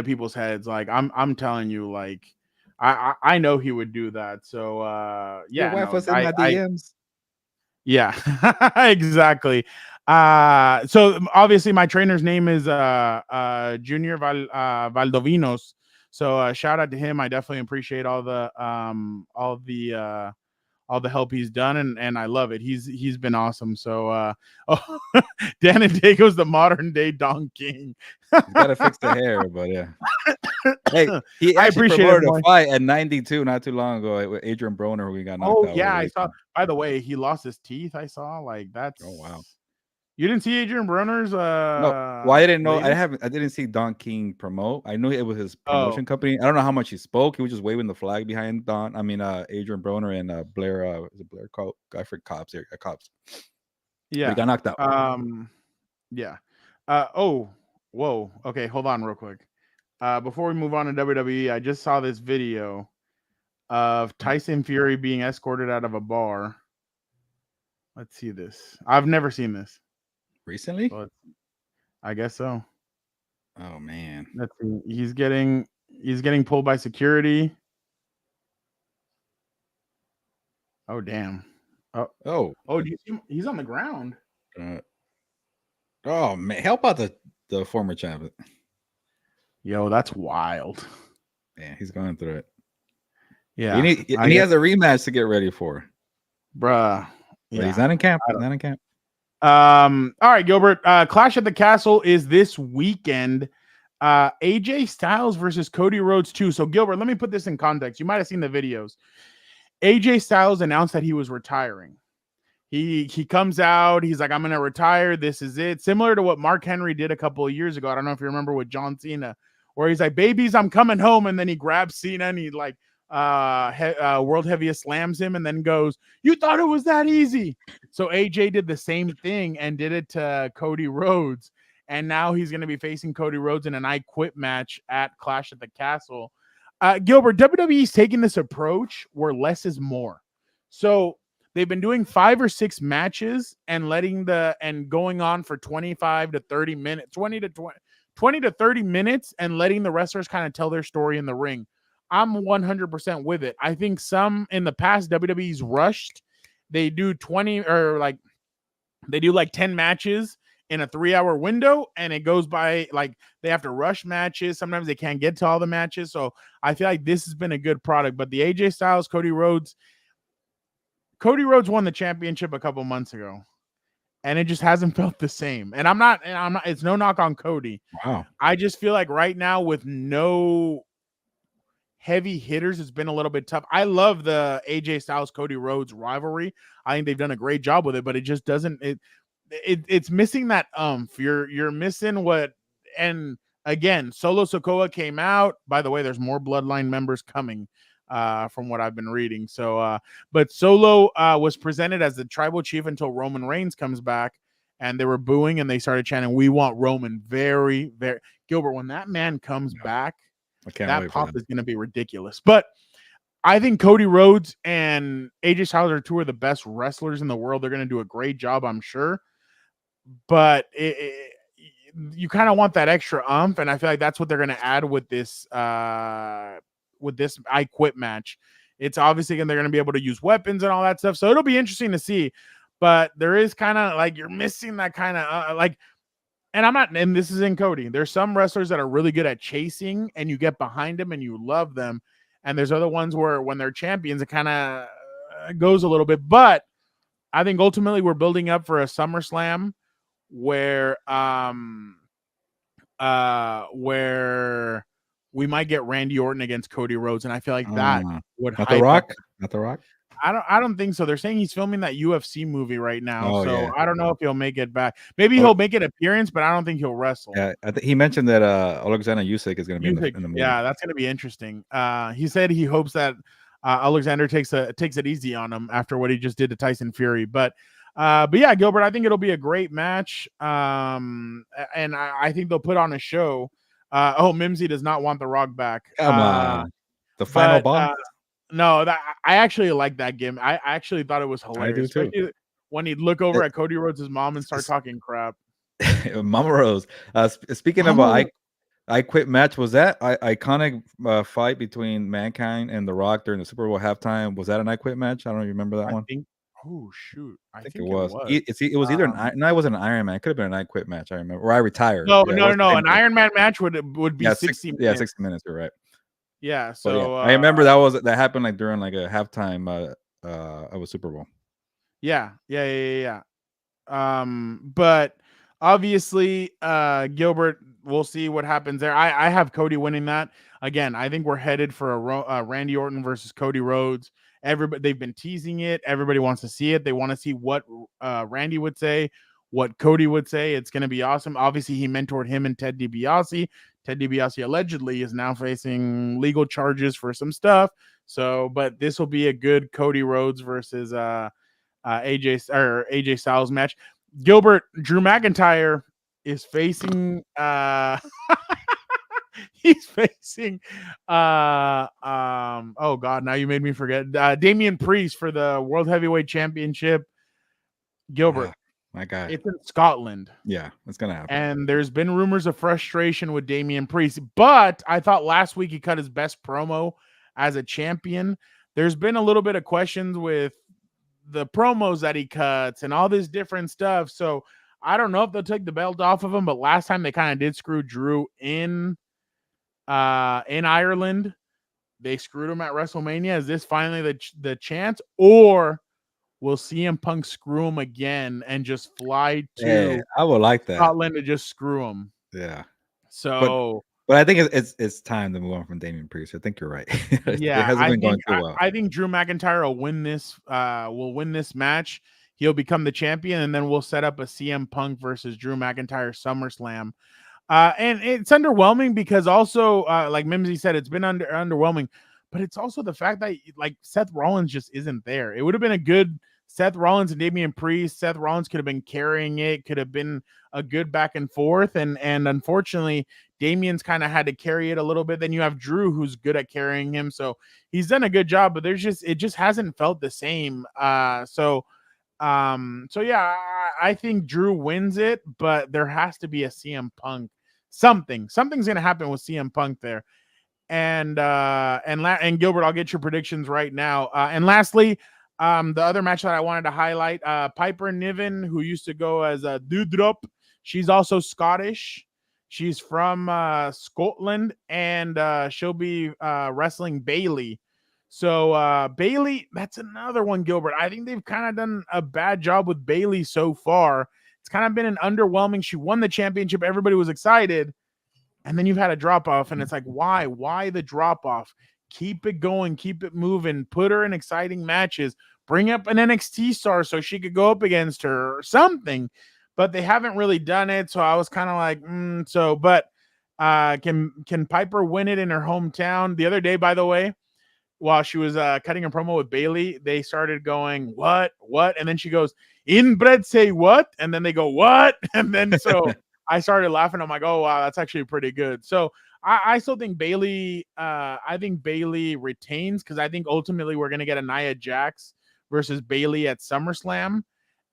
people's heads. Like I'm telling you, like I know he would do that. So yeah, your wife was in my DMs. Yeah, exactly. So obviously my trainer's name is Junior Valdovinos. So shout out to him. I definitely appreciate all the help he's done, and I love it. He's been awesome. So Dan and Daygo's the modern day Don King. He's gotta fix the hair, but yeah. Hey, he I actually appreciate promoted it, a fight at 92 not too long ago with Adrian Broner, who we got knocked out. Oh yeah, I saw. By the way, he lost his teeth. I saw. Like that's. Oh wow. You didn't see Adrian Broner's? No, well, I didn't know. I didn't see Don King promote. I knew it was his promotion company. I don't know how much he spoke. He was just waving the flag behind Adrian Broner and Blair. Is it Blair? I forgot Cops. Cops. Yeah, but he got knocked out. Yeah. Oh, whoa. Okay, hold on, real quick. Before we move on to WWE, I just saw this video of Tyson Fury being escorted out of a bar. Let's see this. I've never seen this. Recently? But I guess so. Oh man. Let's see. He's getting pulled by security. Oh damn. Oh, do you see him? He's on the ground. Oh man, help out the former champion. Yo, that's wild. Yeah, he's going through it. Yeah. He has a rematch to get ready for. Bruh. Yeah. He's not in camp. He's not in camp. All right, Gilbert. Clash at the Castle is this weekend. AJ Styles versus Cody Rhodes 2. So, Gilbert, let me put this in context. You might have seen the videos. AJ Styles announced that he was retiring. He comes out. He's like, I'm going to retire. This is it. Similar to what Mark Henry did a couple of years ago. I don't know if you remember with John Cena, where he's like, babies, I'm coming home. And then he grabs Cena and he like, world heaviest slams him and then goes, you thought it was that easy. So AJ did the same thing and did it to Cody Rhodes, and now he's going to be facing Cody Rhodes in an I Quit match at Clash at the Castle. Gilbert, WWE's taking this approach where less is more. So they've been doing 5 or 6 matches and going on for 25 to 30 minutes, 20 to 30 minutes, and letting the wrestlers kind of tell their story in the ring. I'm 100% with it. I think some in the past WWE's rushed. They do 20 or like 10 matches in a 3-hour window, and it goes by like they have to rush matches. Sometimes they can't get to all the matches. So I feel like this has been a good product. But the AJ Styles, Cody Rhodes won the championship a couple months ago, and it just hasn't felt the same. And I'm not, it's no knock on Cody. Wow. I just feel like right now with no heavy hitters, it's been a little bit tough. I love the AJ Styles Cody Rhodes rivalry. I think they've done a great job with it, but it just doesn't it's missing that you're missing what. And again, Solo Sikoa came out. By the way, there's more Bloodline members coming from what I've been reading. So but Solo was presented as the tribal chief until Roman Reigns comes back, and they were booing and they started chanting, we want Roman. Very, very Gilbert, when that man comes back, that pop is going to be ridiculous. But I think Cody Rhodes and AJ Styles are 2 of the best wrestlers in the world. They're going to do a great job, I'm sure. But you kind of want that extra umph, and I feel like that's what they're going to add with this I Quit match. It's obviously they're going to be able to use weapons and all that stuff. So it'll be interesting to see. But there is kind of like you're missing that kind of and this is in Cody. There's some wrestlers that are really good at chasing, and you get behind them and you love them. And there's other ones where when they're champions, it kind of goes a little bit. But I think ultimately we're building up for a SummerSlam where we might get Randy Orton against Cody Rhodes, and I feel like that would not The Rock. Not The Rock. I don't think so. They're saying he's filming that UFC movie right now, yeah. I don't know if he'll make it back. Maybe he'll make an appearance, but I don't think he'll wrestle. Yeah, he mentioned that Alexander Usyk is going to be in the movie. Yeah, that's going to be interesting. He said he hopes that Alexander takes it easy on him after what he just did to Tyson Fury. But But yeah, Gilbert, I think it'll be a great match. And I think they'll put on a show. Mimsy does not want The Rock back. Come on. The final boss. No, I actually like that game. I actually thought it was hilarious. I do too. Especially when he'd look over at Cody Rhodes' mom and start talking crap. Mama Rose. Speaking of I Quit match, was that iconic fight between Mankind and The Rock during the Super Bowl halftime? Was that an I Quit match? I don't remember that one. Oh shoot! I think it was. It was either it wasn't an Iron Man. It could have been an I Quit match. I remember, or I retired. No. An Iron Man match would be 60 minutes. Yeah, 60 minutes. You're right. Yeah. So I remember that happened like during like a halftime of a Super Bowl. Yeah. But obviously, Gilbert, we'll see what happens there. I have Cody winning that. Again, I think we're headed for a Randy Orton versus Cody Rhodes. They've been teasing it. Everybody wants to see it. They want to see what Randy would say, what Cody would say. It's going to be awesome. Obviously, he mentored him and Ted DiBiase. Ted DiBiase allegedly is now facing legal charges for some stuff. So, but this will be a good Cody Rhodes versus AJ Styles match. Gilbert, Drew McIntyre is facing he's facing oh god, now you made me forget. Damian Priest for the World Heavyweight Championship. Gilbert, my guy. It's in Scotland. Yeah, it's gonna happen. And there's been rumors of frustration with Damian Priest, but I thought last week he cut his best promo as a champion. There's been a little bit of questions with the promos that he cuts and all this different stuff. So I don't know if they'll take the belt off of him, but last time they kind of did screw Drew in Ireland. They screwed him at WrestleMania. Is this finally the chance, or will CM Punk screw him again and just fly to I would like that. Scotland to just screw him? Yeah. So but I think it's time to move on from Damian Priest. I think you're right. Yeah, it hasn't been going too well. I think Drew McIntyre will win this. Will win this match. He'll become the champion, and then we'll set up a CM Punk versus Drew McIntyre SummerSlam. And it's underwhelming because also, like Mimsy said, it's been underwhelming. But it's also the fact that like Seth Rollins just isn't there. It would have been a good Seth Rollins and Damian Priest. Seth Rollins could have been carrying it. Could have been a good back and forth. And unfortunately, Damian's kind of had to carry it a little bit. Then you have Drew, who's good at carrying him. So he's done a good job, but it just hasn't felt the same. So yeah, I think Drew wins it, but there has to be a CM Punk. Something's going to happen with CM Punk there. And Gilbert, I'll get your predictions right now. And lastly, the other match that I wanted to highlight, Piper Niven, who used to go as a Doudrop. She's also Scottish. She's from Scotland, and she'll be wrestling Bayley. So Bayley, that's another one, Gilbert. I think they've kind of done a bad job with Bayley so far. It's kind of been an underwhelming. She won the championship. Everybody was excited. And then you've had a drop-off, and it's like, why? Why the drop-off? Keep it going. Keep it moving. Put her in exciting matches. Bring up an NXT star so she could go up against her or something. But they haven't really done it, so I was kind of like, can Piper win it in her hometown? The other day, by the way, while she was cutting a promo with Bayley, they started going, what? And then she goes, inbred say what? And then they go, what? And then so I started laughing. I'm like, oh, wow, that's actually pretty good. So I still think Bayley, retains, because I think ultimately we're going to get a Nia Jax versus Bayley at SummerSlam.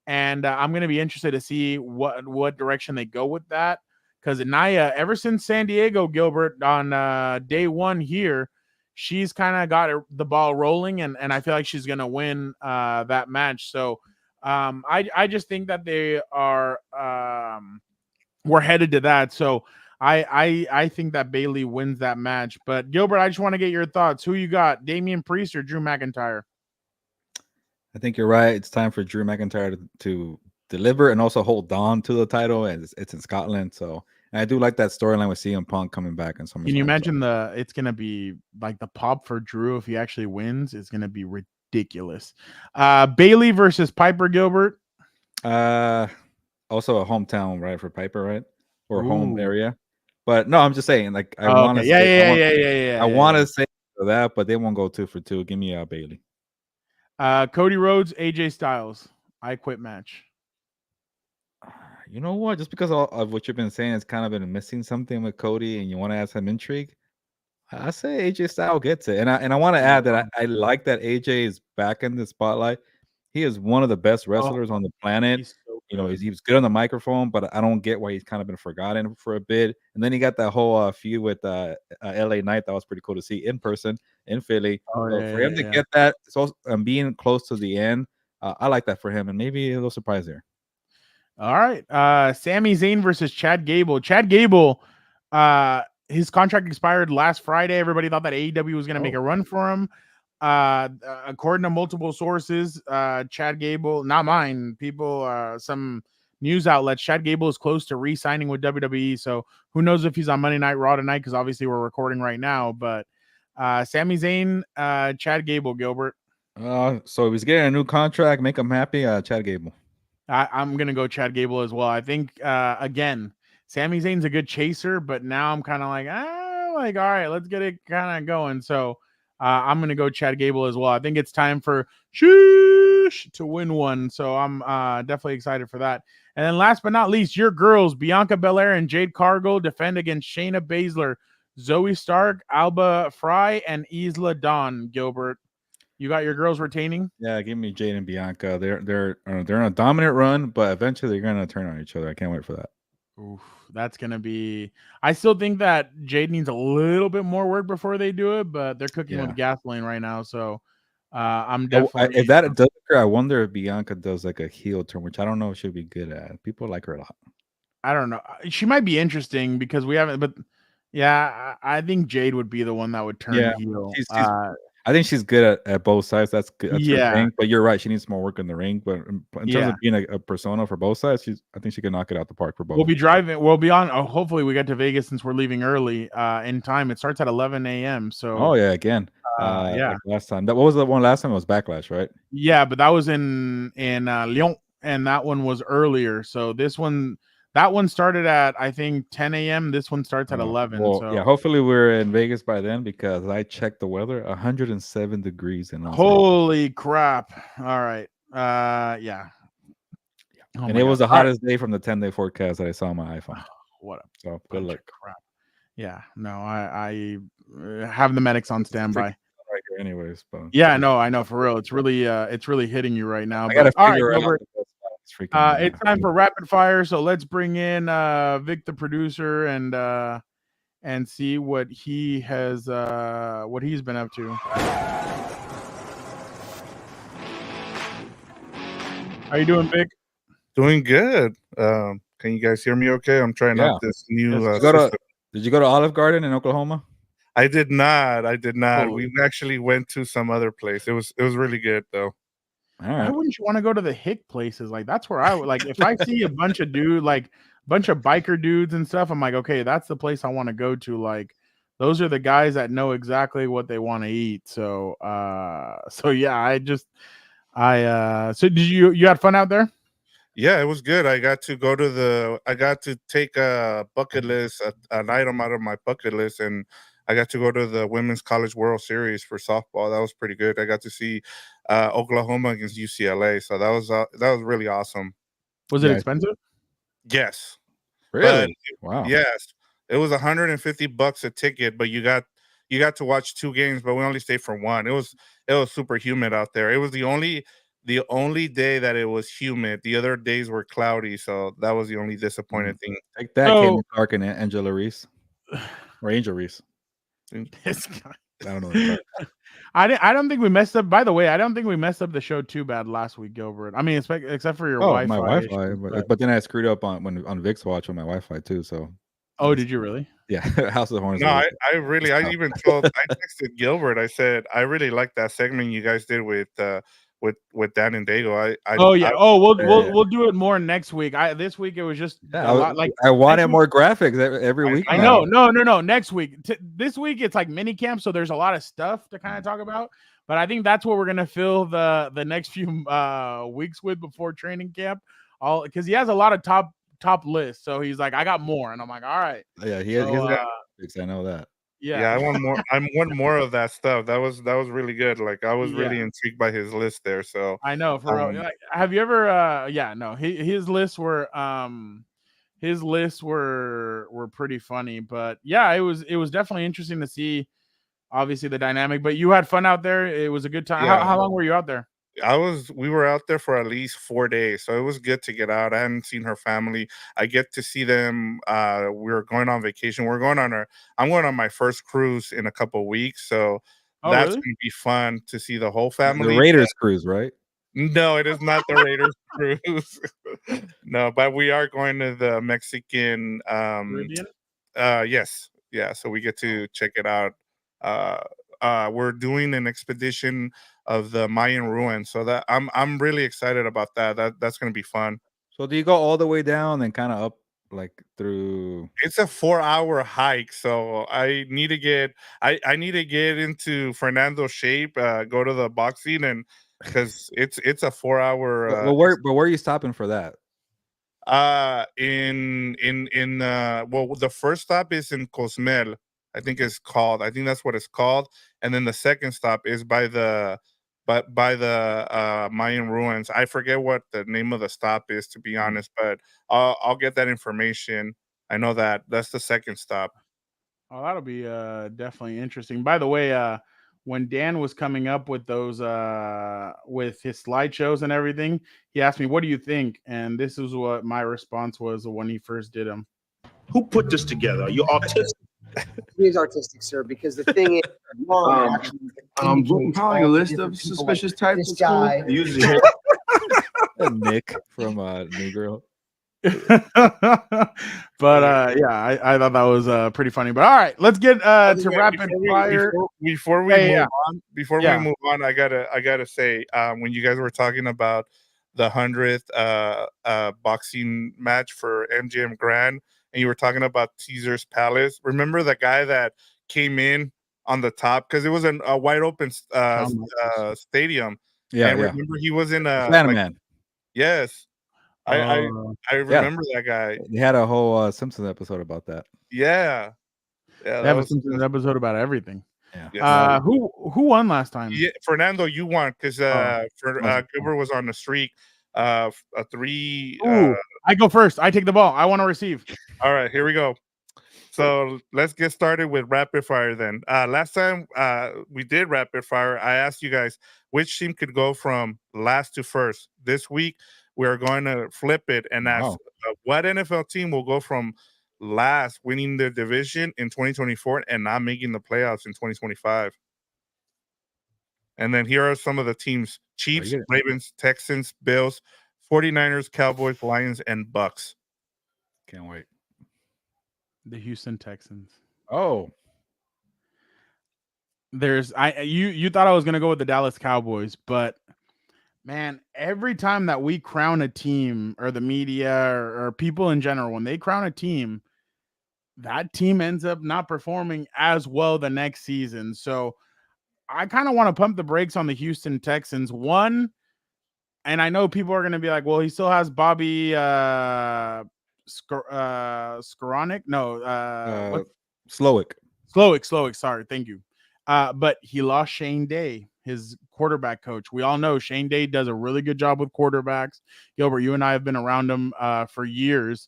And I'm going to be interested to see what direction they go with that. Because Nia, ever since San Diego, Gilbert, on day one here, she's kind of got the ball rolling, and I feel like she's going to win that match. So I just think that they are we're headed to that. So I think that Bayley wins that match. But Gilbert, I just want to get your thoughts. Who you got, Damian Priest or Drew McIntyre? I think you're right. It's time for Drew McIntyre to deliver and also hold on to the title. And it's in Scotland. So I do like that storyline with CM Punk coming back. And Can you imagine it's going to be like the pop for Drew if he actually wins? It's going to be ridiculous. Bayley versus Piper, Gilbert. Also a hometown, right, for Piper, right? Or home area. But no, I'm just saying, like, I want to say, I want to say that, but they won't go 2 for 2. Give me Bayley. Cody Rhodes, AJ Styles. I quit match. You know what? Just because of what you've been saying, it's kind of been missing something with Cody, and you want to add some intrigue. I say AJ Styles gets it, and I want to add that I like that AJ is back in the spotlight. He is one of the best wrestlers on the planet. He's so You know, good. he was good on the microphone, but I don't get why he's kind of been forgotten for a bit. And then he got that whole feud with LA Knight. That was pretty cool to see in person in Philly. Oh, So yeah, for him to yeah. get that, it's also being close to the end, I like that for him, and maybe a little surprise there. All right. Sami Zayn versus Chad Gable. Chad Gable, his contract expired last Friday. Everybody thought that AEW was going to make a run for him. According to multiple sources, Chad Gable, not mine, people, some news outlets, Chad Gable is close to re-signing with WWE. So who knows if he's on Monday Night Raw tonight, because obviously we're recording right now. But Sami Zayn, Chad Gable, Gilbert. So if he's getting a new contract, make him happy. Chad Gable. I'm gonna go Chad Gable as well. I think again, Sami Zayn's a good chaser, but now I'm kind of like, all right, let's get it kind of going. So I'm gonna go Chad Gable as well. I think it's time for Sheesh to win one. So I'm definitely excited for that. And then last but not least, your girls, Bianca Belair and Jade Cargill, defend against Shayna Baszler, Zoe Stark, Alba Fry, and Isla Dawn. Gilbert, you got your girls retaining? Yeah, give me Jade and Bianca. They're on a dominant run, but eventually they're gonna turn on each other. I can't wait for that. Oof, that's gonna be. I still think that Jade needs a little bit more work before they do it, but they're cooking with gasoline right now. So I'm definitely. If that does occur, I wonder if Bianca does like a heel turn, which I don't know if she'll be good at. People like her a lot. I don't know. She might be interesting because we haven't, but yeah, I think Jade would be the one that would turn heel. I think she's good at both sides. That's good. That's her Yeah. thing. But you're right. She needs more work in the ring. But in terms of being a persona for both sides, I think she can knock it out the park for both. We'll be driving. We'll be on. Hopefully, we get to Vegas since we're leaving early in time. It starts at 11 a.m. So. Again. Like last time. What was the one last time? It was Backlash, right? Yeah, but that was in Lyon, and that one was earlier. So that one started at, I think, 10 a.m. This one starts at 11. Well, so yeah, hopefully we're in Vegas by then, because I checked the weather, 107 degrees in Las holy crap. All right. Yeah. And it was the hottest day from the 10-day forecast that I saw on my iPhone. What a so good luck. Crap. Yeah, no, I have the medics on standby. Right here anyways, but yeah, no, I know, for real. It's really hitting you right now. I gotta figure out. It's time for rapid fire. So let's bring in Vic, the producer, and see what he has what he's been up to. How you doing, Vic? Doing good. Can you guys hear me okay? I'm trying out this new Did you go to Olive Garden in Oklahoma? I did not. Oh. We actually went to some other place. It was really good though. All right. Why wouldn't you want to go to the hick places? Like, that's where I would, like, if I see a bunch of bunch of biker dudes and stuff, I'm like, okay, that's the place I want to go to. Like, those are the guys that know exactly what they want to eat. So yeah, so did you had fun out there? Yeah, it was good. I got to take a bucket list, an item out of my bucket list, and I got to go to the Women's College World Series for softball. That was pretty good. I got to see Oklahoma against UCLA, so that was really awesome. Was it expensive? Yes. Really? Wow. Yes. It was $150 a ticket, but you got to watch 2 games, but we only stayed for 1. It was super humid out there. It was the only day that it was humid. The other days were cloudy, so that was the only disappointing thing. Like that came Clark and Angela Reese. Or Angel Reese. This guy. I don't know. I don't think we messed up. By the way, I don't think we messed up the show too bad last week, Gilbert. I mean, except for your Wi-Fi. My Wi-Fi, but then I screwed up on Vic's watch on my Wi-Fi too. So. Oh, did you really? Yeah, House of the Horns. No, I texted Gilbert. I said I really liked that segment you guys did with Dan and Daygo. We'll do it more next week. This week it was just a lot, like I wanted more graphics every week. I know. No. Next week, this week it's like mini camp, so there's a lot of stuff to kind of talk about. But I think that's what we're gonna fill the next few weeks with before training camp. Because he has a lot of top lists, so he's like, I got more, and I'm like, all right. Yeah, he has got picks. I know that. Yeah, I want more. I want more of that stuff. That was really good. Like I was really intrigued by his list there. So I know for real. Like, have you ever? Yeah, no. His lists were pretty funny, but yeah, it was definitely interesting to see. Obviously, the dynamic, but you had fun out there. It was a good time. Yeah. How long were you out there? We were out there for at least 4 days, so it was good to get out. I hadn't seen her family. I get to see them. We were going on vacation. I'm going on my first cruise in a couple of weeks, so that's really? gonna be fun to see the whole family. The Raiders cruise, right? No, it is not the Raiders cruise. No, but we are going to the Mexican Caribbean? Yes. Yeah, so we get to check it out. We're doing an expedition of the Mayan ruins, so that I'm really excited about that. That's going to be fun. So do you go all the way down and kind of up like through? It's a 4-hour hike, so I need to get into Fernando's shape, go to the boxing, and because it's a 4-hour. But where are you stopping for that? Well, the first stop is in Cozumel, I think it's called. I think that's what it's called. And then the second stop is by the Mayan ruins. I forget what the name of the stop is, to be honest, but I'll get that information. I know that's the second stop. Oh, that'll be definitely interesting. By the way, when Dan was coming up with those with his slideshows and everything, he asked me, "What do you think?" And this is what my response was when he first did them. Who put this together? Are you autistic? He is artistic, sir, because the thing is, compiling a list of suspicious types. This guy. Usually, Nick from New Girl. But yeah, I thought that was pretty funny. But all right, let's get to rapid fire. Before we move on, I gotta say, when you guys were talking about the 100th boxing match for MGM Grand, and you were talking about Caesar's Palace, remember the guy that came in on the top because it was a wide open stadium. Yeah, and remember he was in a Man. Yes. I remember that guy. They had a whole Simpsons episode about that. Yeah. They have a Simpsons episode about everything. Yeah. Who won last time? Yeah, Fernando, you won because Gilbert was on the streak. A 3. I go first. I take the ball. I want to receive. All right, here we go. So let's get started with rapid fire then. Last time we did rapid fire, I asked you guys which team could go from last to first. This week, we are going to flip it and ask what NFL team will go from last, winning the division in 2024 and not making the playoffs in 2025. And then here are some of the teams: Chiefs, Ravens, Texans, Bills, 49ers, Cowboys, Lions, and Bucks. Can't wait. The Houston Texans. Oh. You thought I was gonna go with the Dallas Cowboys, but man, every time that we crown a team, or the media or people in general, when they crown a team, that team ends up not performing as well the next season. So I kind of want to pump the brakes on the Houston Texans. One, and I know people are going to be like, well, he still has Bobby Skoranek. No, Slowick. Sorry. Thank you. But he lost Shane Day, his quarterback coach. We all know Shane Day does a really good job with quarterbacks. Gilbert, you and I have been around him for years.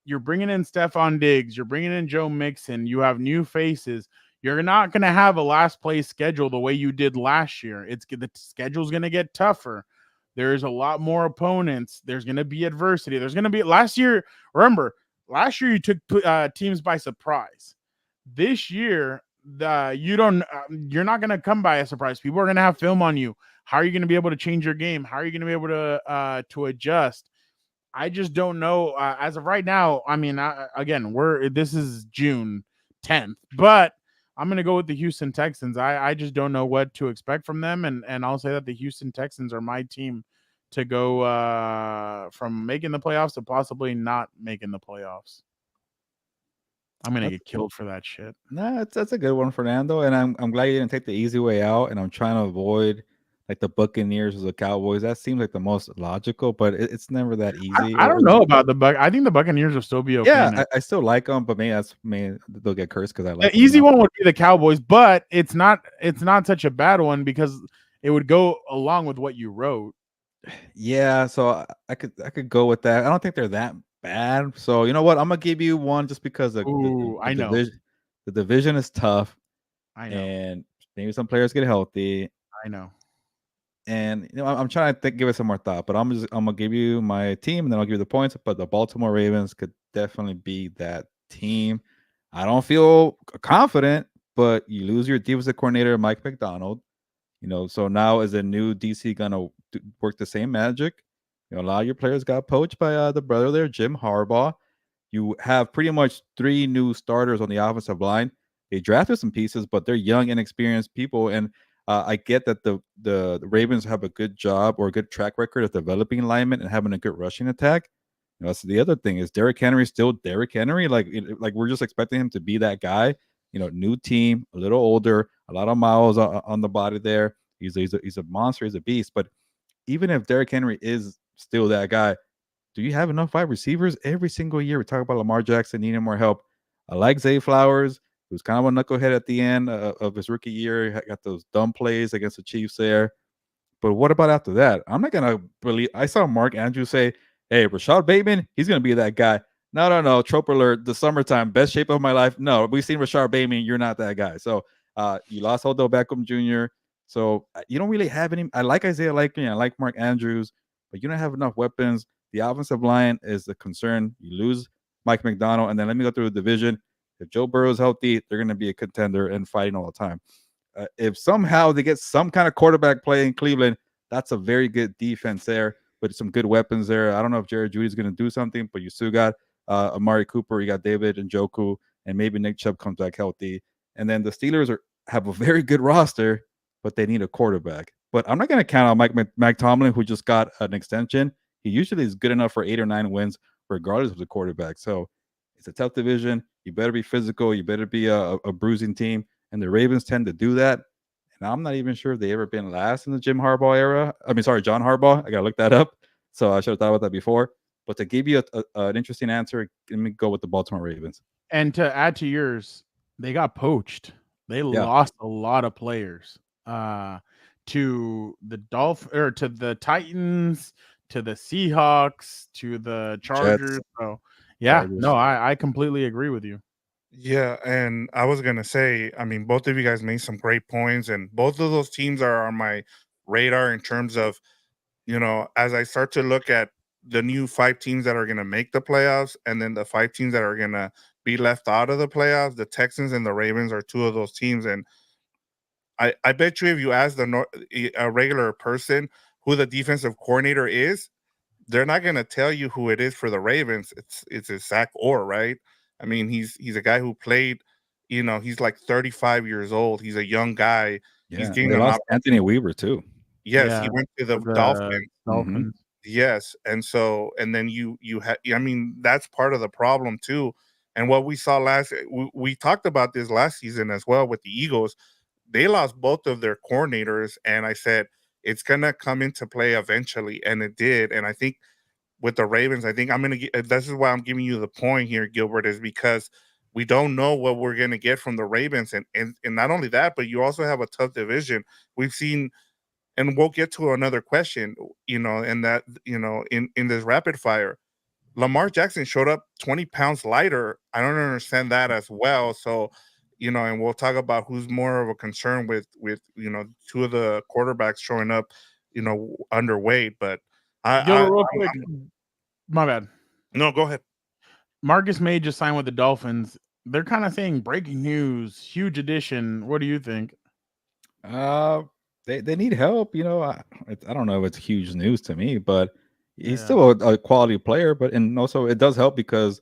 You're bringing in Stephon Diggs. You're bringing in Joe Mixon. You have new faces. You're not going to have a last place schedule the way you did last year. The schedule's going to get tougher. There's a lot more opponents. There's going to be adversity. There's going to be last year. Remember, last year you took teams by surprise. This year, you're not going to come by a surprise. People are going to have film on you. How are you going to be able to change your game? How are you going to be able to adjust? I just don't know. As of right now, I mean, this is June 10th, but I'm going to go with the Houston Texans. I just don't know what to expect from them, and I'll say that the Houston Texans are my team to go from making the playoffs to possibly not making the playoffs. I'm going to get killed for that shit. Nah, that's a good one, Fernando, and I'm glad you didn't take the easy way out, and I'm trying to avoid like the Buccaneers or the Cowboys. That seems like the most logical, but it's never that easy. I don't know about the I think the Buccaneers will still be okay. Yeah, I still like them, but maybe they'll get cursed because I like the easy one would be the Cowboys, but it's not such a bad one because it would go along with what you wrote. Yeah, so I could go with that. I don't think they're that bad. So you know what? I'm gonna give you one just because the division is tough. I know. And maybe some players get healthy. I know. And I'm trying to give it some more thought, but I'm gonna give you my team and then I'll give you the points. But the Baltimore Ravens could definitely be that team. I don't feel confident, but you lose your defensive coordinator, Mike McDonald. So now is a new DC gonna work the same magic? A lot of your players got poached by the brother there, Jim Harbaugh. You have pretty much 3 new starters on the offensive line. They drafted some pieces, but they're young, inexperienced people. And I get that the Ravens have a good job or a good track record of developing alignment and having a good rushing attack. So the other thing is Derrick Henry still Derrick Henry. Like we're just expecting him to be that guy. New team, a little older, a lot of miles on the body there. He's a monster. He's a beast. But even if Derrick Henry is still that guy, do you have enough wide receivers? Every single year we talk about Lamar Jackson needing more help. I like Zay Flowers, who's kind of a knucklehead at the end of his rookie year. He got those dumb plays against the Chiefs there. But what about after that? I'm not going to believe. I saw Mark Andrews say, hey, Rashad Bateman, he's going to be that guy. No. Trope alert, the summertime, best shape of my life. No, we've seen Rashad Bateman. You're not that guy. So you lost Odell Beckham Jr. So you don't really have any. I like Isaiah Likely. I like Mark Andrews, but you don't have enough weapons. The offensive line is the concern. You lose Mike McDonald, and then let me go through the division. If Joe Burrow is healthy, they're going to be a contender and fighting all the time. If somehow they get some kind of quarterback play in Cleveland, that's a very good defense there with some good weapons there. I don't know if Jerry Jeudy's going to do something, but you still got Amari Cooper, you got David Njoku, and maybe Nick Chubb comes back healthy. And then the Steelers have a very good roster, but they need a quarterback. But I'm not going to count on Mike Tomlin, who just got an extension. He usually is good enough for 8 or 9 wins, regardless of the quarterback. So it's a tough division. You better be physical. You better be a bruising team. And the Ravens tend to do that. And I'm not even sure if they ever been last in the John Harbaugh. I got to look that up. So I should have thought about that before. But to give you an interesting answer, let me go with the Baltimore Ravens. And to add to yours, they got poached. They lost a lot of players to the to the Titans, to the Seahawks, to the Chargers. Jets. So I completely agree with you. Yeah, and I was gonna say, I mean, both of you guys made some great points, and both of those teams are on my radar in terms of, as I start to look at the new 5 teams that are gonna make the playoffs, and then the 5 teams that are gonna be left out of the playoffs. The Texans and the Ravens are 2 of those teams, and I bet you if you ask a regular person who the defensive coordinator is, they're not gonna tell you who it is for the Ravens. It's Zach Orr, right? I mean, he's a guy who played, he's like 35 years old. He's a young guy. Yeah, he's getting they lost Anthony Weaver too. Yes, he went to the Dolphins. Dolphins. Yes, and then you had. I mean, that's part of the problem too. And what we saw we talked about this last season as well with the Eagles. They lost both of their coordinators, and I said it's gonna come into play eventually, and it did. And I think with the Ravens, I think this is why I'm giving you the point here, Gilbert, is because we don't know what we're going to get from the Ravens. And not only that, but you also have a tough division. We've seen, and we'll get to another question, in this rapid fire, Lamar Jackson showed up 20 pounds lighter. I don't understand that as well. So, and we'll talk about who's more of a concern with 2 of the quarterbacks showing up, underweight, but Real quick, my bad. No, go ahead. Marcus May just signed with the Dolphins. They're kind of saying breaking news, huge addition. What do you think? They need help. I don't know if it's huge news to me, but he's still a quality player. But also it does help because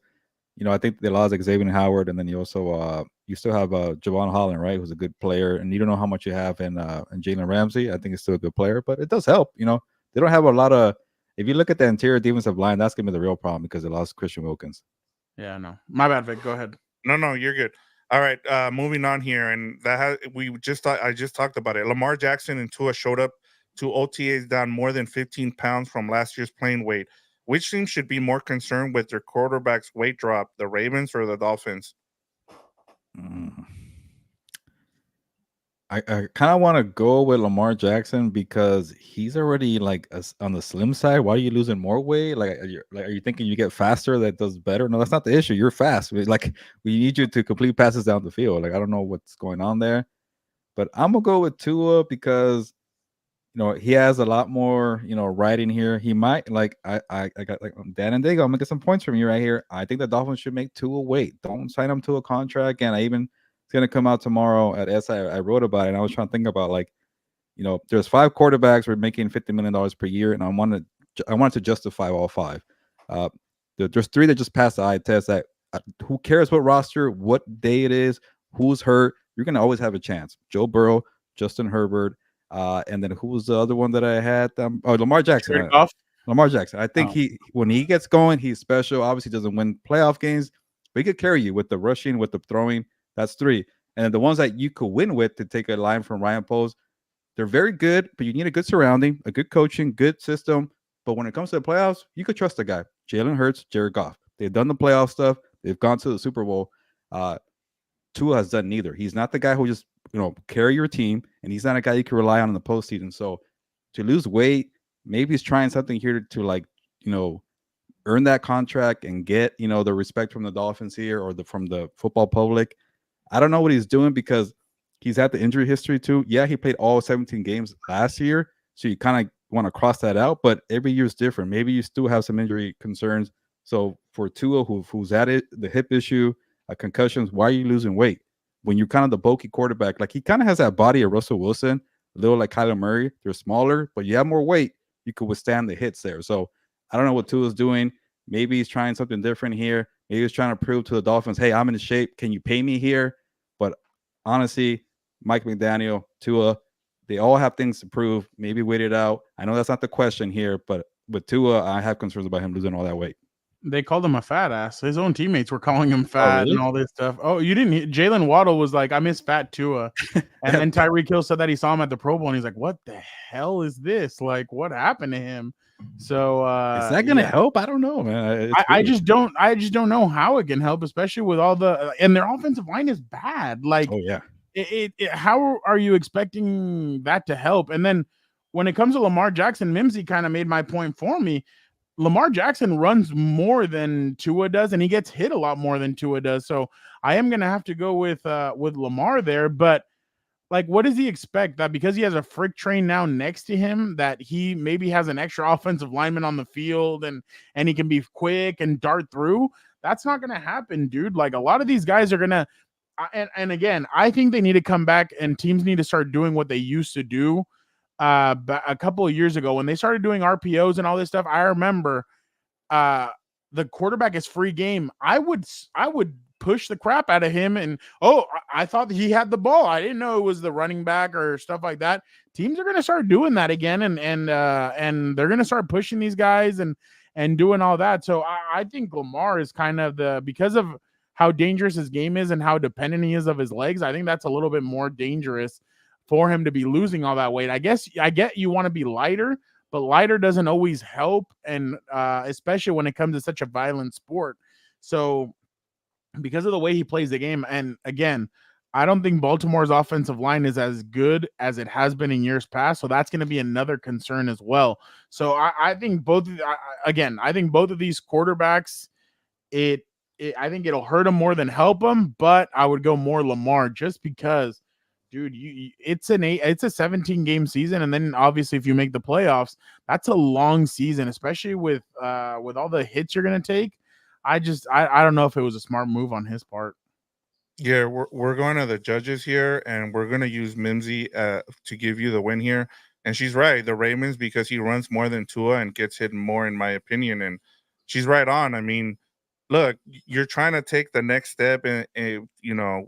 I think they lost Xavier Howard, and then you also you still have Javon Holland, right, who's a good player, and you don't know how much you have in Jalen Ramsey. I think he's still a good player, but it does help. They don't have a lot of. If you look at the interior defensive line, that's gonna be the real problem because they lost Christian Wilkins. Yeah, no, my bad, Vic. Go ahead. No, you're good. All right, moving on here, and I just talked about it. Lamar Jackson and Tua showed up to OTAs down more than 15 pounds from last year's playing weight. Which team should be more concerned with their quarterback's weight drop, the Ravens or the Dolphins? I kind of want to go with Lamar Jackson because he's already like on the slim side. Why are you losing more weight? Like, are you thinking you get faster that does better? No, that's not the issue. You're fast. Like, we need you to complete passes down the field. Like, I don't know what's going on there, but I'm gonna go with Tua because he has a lot more riding here. He might I got like Dan and Daygo. I'm gonna get some points from you right here. I think the Dolphins should make Tua wait. Don't sign him to a contract. And it's gonna come out tomorrow at SI. I wrote about it, and I was trying to think about there's 5 quarterbacks who are making $50 million per year, and I wanted to justify all 5. There's 3 that just passed the eye test. That who cares what roster, what day it is, who's hurt? You're gonna always have a chance. Joe Burrow, Justin Herbert, and then who was the other one that I had? Lamar Jackson. Lamar Jackson. I think when he gets going, he's special. Obviously, doesn't win playoff games, but he could carry you with the rushing, with the throwing. That's 3. And then the ones that you could win with, to take a line from Ryan Poles, they're very good, but you need a good surrounding, a good coaching, good system. But when it comes to the playoffs, you could trust the guy. Jalen Hurts, Jared Goff. They've done the playoff stuff. They've gone to the Super Bowl. Tua has done neither. He's not the guy who just carry your team, and he's not a guy you can rely on in the postseason. So to lose weight, maybe he's trying something here to earn that contract and get the respect from the Dolphins here or from the football public. I don't know what he's doing because he's had the injury history too. Yeah, he played all 17 games last year, so you kind of want to cross that out. But every year is different. Maybe you still have some injury concerns. So for Tua, who's at it, the hip issue, concussions, why are you losing weight when you're kind of the bulky quarterback? Like, he kind of has that body of Russell Wilson, a little like Kyler Murray. They're smaller, but you have more weight. You could withstand the hits there. So I don't know what Tua's doing. Maybe he's trying something different here. Maybe he's trying to prove to the Dolphins, hey, I'm in shape. Can you pay me here? But honestly, Mike McDaniel, Tua, they all have things to prove. Maybe wait it out. I know that's not the question here, but with Tua, I have concerns about him losing all that weight. They called him a fat ass. His own teammates were calling him fat really? and all this stuff. Oh, you didn't? Jalen Waddle was like, I miss fat Tua. And then Tyreek Hill said that he saw him at the Pro Bowl, and he's like, what the hell is this? Like, what happened to him? So is that gonna help? I don't know, man. I just don't know how it can help, especially with all the and their offensive line is bad. Like, oh yeah. How are you expecting that to help? And then when it comes to Lamar Jackson, Mimsy kind of made my point for me. Lamar Jackson runs more than Tua does, and he gets hit a lot more than Tua does. So I am gonna have to go with Lamar there. But like, what does he expect? That because he has a frick train now next to him, that he maybe has an extra offensive lineman on the field and he can be quick and dart through? That's not gonna happen, dude. Like, a lot of these guys are gonna. And again, I think they need to come back, and teams need to start doing what they used to do. A couple of years ago when they started doing RPOs and all this stuff, I remember the quarterback is free game. I would push the crap out of him, and I thought he had the ball. I didn't know it was the running back or stuff like that. Teams are going to start doing that again, and they're going to start pushing these guys and doing all that. So I think Lamar is kind of because of how dangerous his game is and how dependent he is of his legs. I think that's a little bit more dangerous for him to be losing all that weight. I get you want to be lighter, but lighter doesn't always help, and especially when it comes to such a violent sport. So because of the way he plays the game, and again, I don't think Baltimore's offensive line is as good as it has been in years past, so that's going to be another concern as well. So I think both of these quarterbacks, I think it'll hurt them more than help them, but I would go more Lamar just because, dude, it's a 17-game season, and then obviously if you make the playoffs, that's a long season, especially with all the hits you're gonna take. I don't know if it was a smart move on his part. Yeah, we're going to the judges here, and we're gonna use Mimsy to give you the win here. And she's right, the Ravens, because he runs more than Tua and gets hit more, in my opinion. And she's right on. I mean, look, you're trying to take the next step in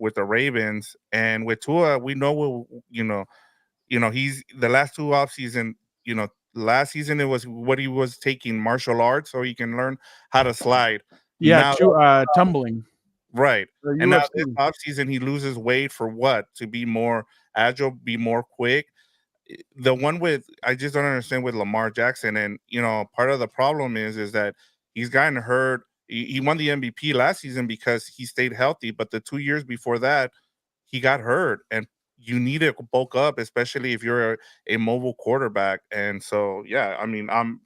with the Ravens, and with Tua, we know he's the last 2 offseason. Last season it was what he was taking martial arts so he can learn how to slide. Yeah, tumbling. Right, and now this offseason he loses weight for what? To be more agile, be more quick. the one with I just don't understand with Lamar Jackson, and part of the problem is that he's gotten hurt. He won the MVP last season because he stayed healthy, but the 2 years before that, he got hurt, and you need to bulk up, especially if you're a mobile quarterback. And so, yeah, I mean, I'm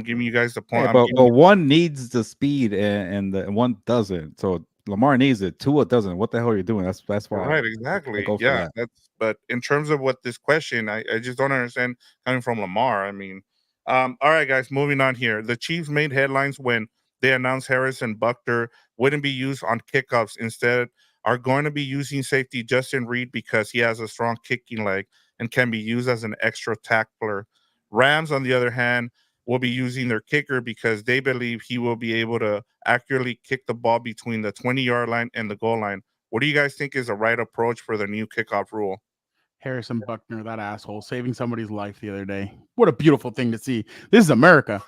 giving you guys the point. But one needs the speed and one doesn't. So Lamar needs it. Tua doesn't. What the hell are you doing? That's why. Right, exactly. Go for Yeah, that. but in terms of what this question, I just don't understand coming from Lamar. I mean, all right, guys, moving on here. The Chiefs made headlines when they announced Harrison Butker wouldn't be used on kickoffs. Instead, are going to be using safety Justin Reed because he has a strong kicking leg and can be used as an extra tackler. Rams, on the other hand, will be using their kicker because they believe he will be able to accurately kick the ball between the 20-yard line and the goal line. What do you guys think is the right approach for the new kickoff rule? Harrison Buckner, that asshole, saving somebody's life the other day. What a beautiful thing to see. This is America.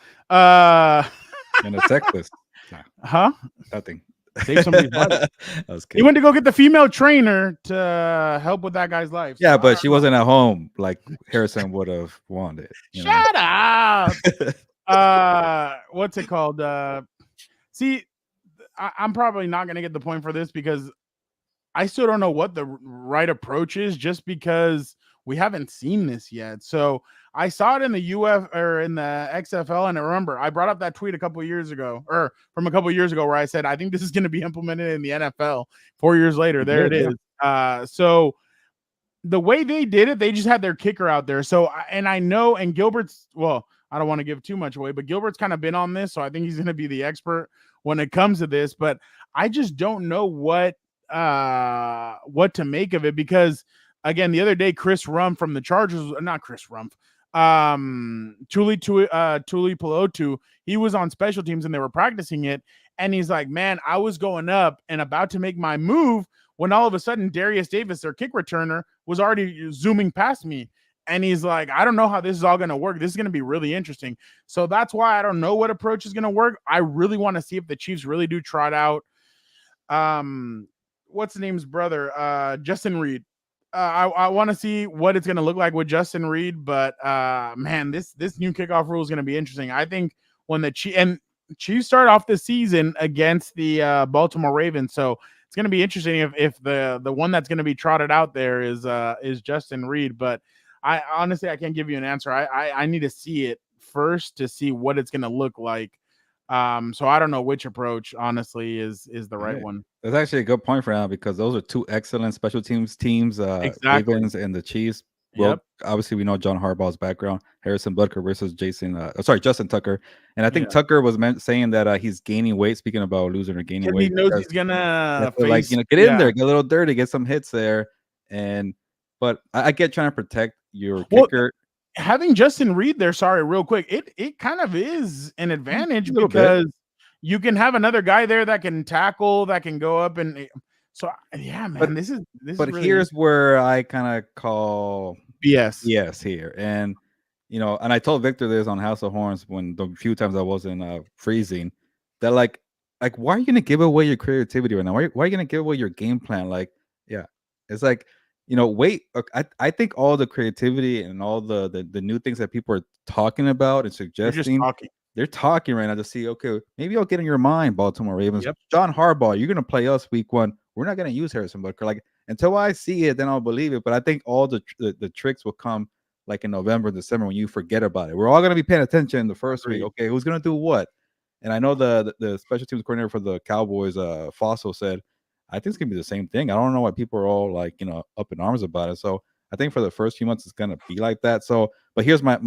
In Texas. Huh? Nothing. Save somebody's life. He went to go get the female trainer to help with that guy's life. Yeah, but she wasn't at home like Harrison would have wanted. Shut up. What's it called? See, I'm probably not going to get the point for this because I still don't know what the right approach is just because we haven't seen this yet. So I saw it in the UF or in the XFL. And I remember I brought up that tweet a couple of years ago where I said, I think this is going to be implemented in the NFL 4 years later. There it is. So the way they did it, they just had their kicker out there. So, and I know, and Gilbert's, well, I don't want to give too much away, but Gilbert's kind of been on this. So I think he's going to be the expert when it comes to this, but I just don't know what to make of it because again, the other day, Chris Rumph from the Chargers, not Chris Rumph, Tuli Pelotu, he was on special teams and they were practicing it. And he's like, man, I was going up and about to make my move when all of a sudden Darius Davis, their kick returner, was already zooming past me. And he's like, I don't know how this is all going to work. This is going to be really interesting. So that's why I don't know what approach is going to work. I really want to see if the Chiefs really do trot out. What's the name's brother? Justin Reed. I want to see what it's going to look like with Justin Reed, but man, this new kickoff rule is going to be interesting. I think when the Chiefs start off the season against the Baltimore Ravens, so it's going to be interesting if the one that's going to be trotted out there is Justin Reed. But I honestly can't give you an answer. I need to see it first to see what it's going to look like. So I don't know which approach honestly is the right one. That's actually a good point for now because those are two excellent special teams, exactly. Ravens and the Chiefs. Well, obviously we know John Harbaugh's background, Harrison Butker versus Justin Tucker. And I think Tucker was saying that he's gaining weight. Speaking about losing or gaining weight, he knows he's gonna face, get in there, get a little dirty, get some hits there. But I get trying to protect your kicker. Having Justin Reed there, real quick, it kind of is an advantage because you can have another guy there that can tackle, that can go up, and so yeah, man. But this is really here's where I kind of call BS here, and and I told Victor this on House of Horns when the few times I wasn't freezing, that like why are you gonna give away your creativity right now? Why are you gonna give away your game plan? It's like. Wait. I think all the creativity and all the new things that people are talking about and suggesting, they're talking right now to see, okay, maybe I'll get in your mind, Baltimore Ravens. Yep. John Harbaugh, you're going to play us week 1. We're not going to use Harrison Butker. Until I see it, then I'll believe it. But I think all the tricks will come in November, December when you forget about it. We're all going to be paying attention in the first week. Okay, who's going to do what? And I know the special teams coordinator for the Cowboys, Fossil, said, I think it's gonna be the same thing. I don't know why people are all up in arms about it. So I think for the first few months it's gonna be like that. So, but here's my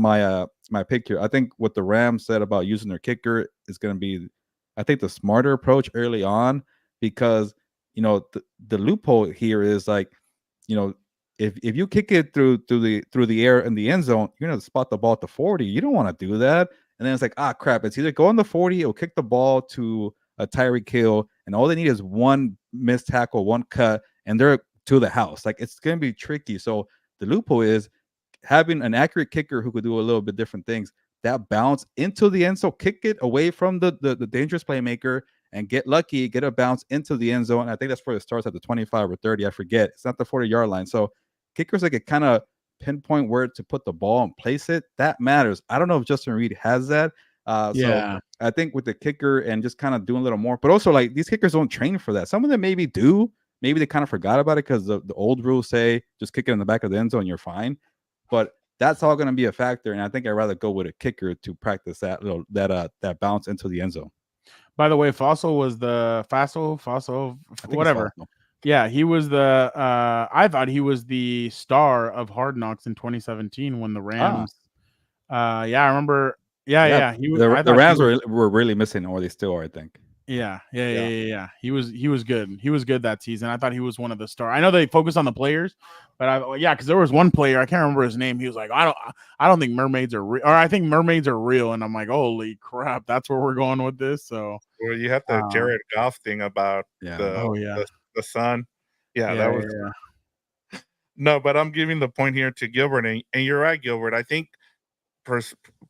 pick here. I think what the Rams said about using their kicker is gonna be, I think, the smarter approach early on because the loophole here is if you kick it through the air in the end zone, you're gonna spot the ball at the 40. You don't want to do that. And then it's crap. It's either go on the 40 or kick the ball to a Tyreek Hill, and all they need is one missed tackle, one cut, and they're to the house. It's going to be tricky. So the loophole is having an accurate kicker who could do a little bit different things. That bounce into the end zone, kick it away from the dangerous playmaker, and get lucky, get a bounce into the end zone. I think that's where it starts at the 25 or 30. I forget. It's not the 40-yard line. So kickers that get kind of pinpoint where to put the ball and place it, that matters. I don't know if Justin Reed has that. So I think with the kicker and just kind of doing a little more, but also like these kickers don't train for that. Some of them maybe do. Maybe they kind of forgot about it because the old rules say just kick it in the back of the end zone, you're fine. But that's all going to be a factor, and I think I'd rather go with a kicker to practice that that bounce into the end zone. By the way, Fossil was the Fossil, whatever. Fossil. Yeah, he was the. I thought he was the star of Hard Knocks in 2017 when the Rams. Yeah, I remember. Yeah. He was. The Rams were really missing, or they still are, I think. Yeah. He was good. He was good that season. I thought he was one of the stars. I know they focused on the players, but because there was one player, I can't remember his name. He was like, I don't think mermaids are real, or I think mermaids are real. And I'm like, holy crap, that's where we're going with this. So well, you have the Jared Goff thing about the sun. That was no, but I'm giving the point here to Gilbert, and you're right, Gilbert. I think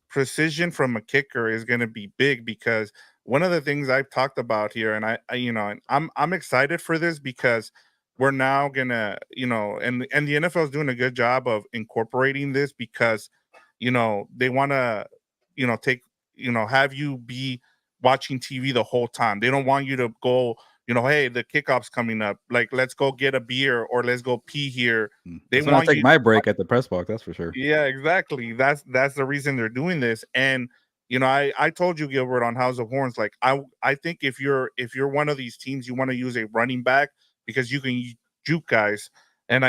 precision from a kicker is going to be big because one of the things I've talked about here, and and I'm excited for this because we're now gonna, and the NFL is doing a good job of incorporating this because, they want to, have you be watching TV the whole time. They don't want you to go, hey, the kickoff's coming up. Like, let's go get a beer or let's go pee here. They want to take my break at the press box. That's for sure. Yeah, exactly. That's the reason they're doing this. And I told you, Gilbert, on House of Horns, like I think if you're one of these teams, you want to use a running back because you can juke guys, and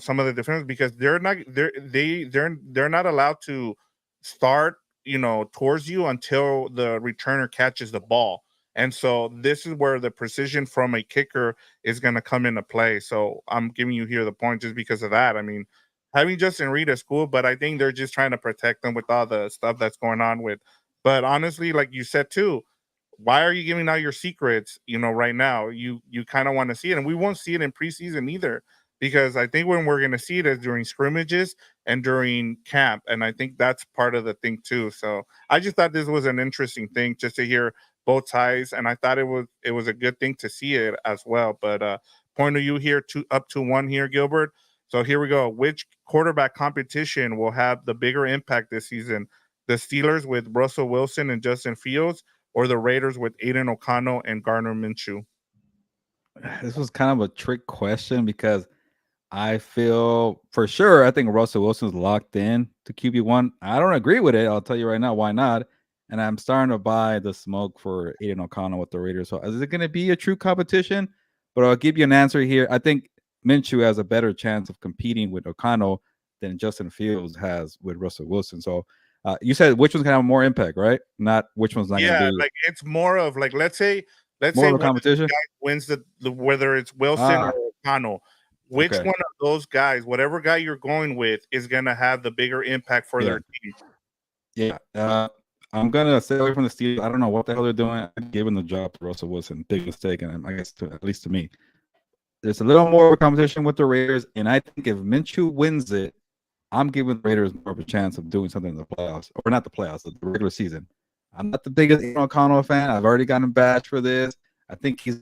some of the defenders because they're not allowed to start towards you until the returner catches the ball, and so this is where the precision from a kicker is going to come into play. So I'm giving you here the point just because of that. I mean, having Justin Reed is cool, but I think they're just trying to protect them with all the stuff that's going on with. But honestly, like you said too, why are you giving out your secrets? Right now, you kind of want to see it, and we won't see it in preseason either, because I think when we're going to see it is during scrimmages and during camp, and I think that's part of the thing too. So I just thought this was an interesting thing just to hear both sides, and I thought it was a good thing to see it as well. But point of view here, up to 1 here, Gilbert. So here we go. Which quarterback competition will have the bigger impact this season? The Steelers with Russell Wilson and Justin Fields, or the Raiders with Aiden O'Connell and Gardner Minshew? This was kind of a trick question because I feel for sure I think Russell Wilson's locked in to QB1. I don't agree with it. I'll tell you right now why not. And I'm starting to buy the smoke for Aiden O'Connell with the Raiders. So is it going to be a true competition? But I'll give you an answer here. I think Minshew has a better chance of competing with O'Connell than Justin Fields has with Russell Wilson. So you said which one's going to have more impact, right? Not which one's not going to be. Like it's more of like, let's say more of a competition wins the whether it's Wilson or O'Connell. Which one of those guys, whatever guy you're going with, is going to have the bigger impact for their team? Yeah. I'm going to stay away from the Steelers. I don't know what the hell they're doing. I'm giving the job to Russell Wilson. Big mistake, and I guess at least to me. There's a little more of a competition with the Raiders, and I think if Minshew wins it, I'm giving the Raiders more of a chance of doing something in the playoffs, or not the playoffs, the regular season. I'm not the biggest Aiden O'Connell fan. I've already gotten bashed for this. I think he's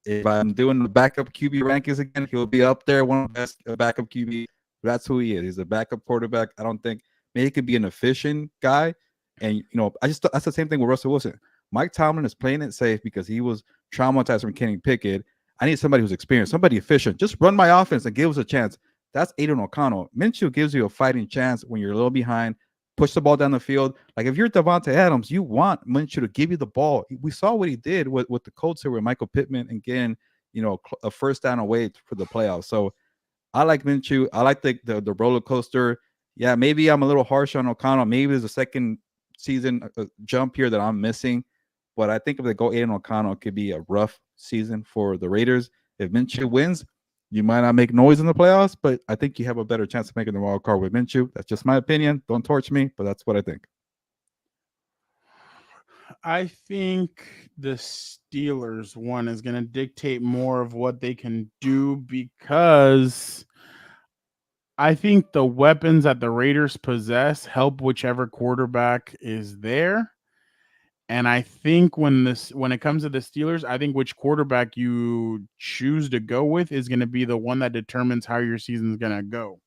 if I'm doing the backup QB rankings again, he'll be up there, one of the best backup QB. That's who he is. He's a backup quarterback. I don't think maybe he could be an efficient guy. And that's the same thing with Russell Wilson. Mike Tomlin is playing it safe because he was traumatized from Kenny Pickett. I need somebody who's experienced, somebody efficient. Just run my offense and give us a chance. That's Aiden O'Connell. Minshew gives you a fighting chance when you're a little behind. Push the ball down the field. Like if you're Devontae Adams, you want Minshew to give you the ball. We saw what he did with the Colts here with Michael Pittman and getting, a first down away for the playoffs. So I like Minshew. I like the roller coaster. Yeah, maybe I'm a little harsh on O'Connell. Maybe there's a second season jump here that I'm missing. But I think if they go Aiden O'Connell, it could be a rough season for the Raiders. If Minshew wins, you might not make noise in the playoffs, but I think you have a better chance of making the wild card with Minshew. That's just my opinion. Don't torch me, but that's what I think. I think the Steelers one is going to dictate more of what they can do because I think the weapons that the Raiders possess help whichever quarterback is there. And I think when it comes to the Steelers, I think which quarterback you choose to go with is going to be the one that determines how your season is going to go.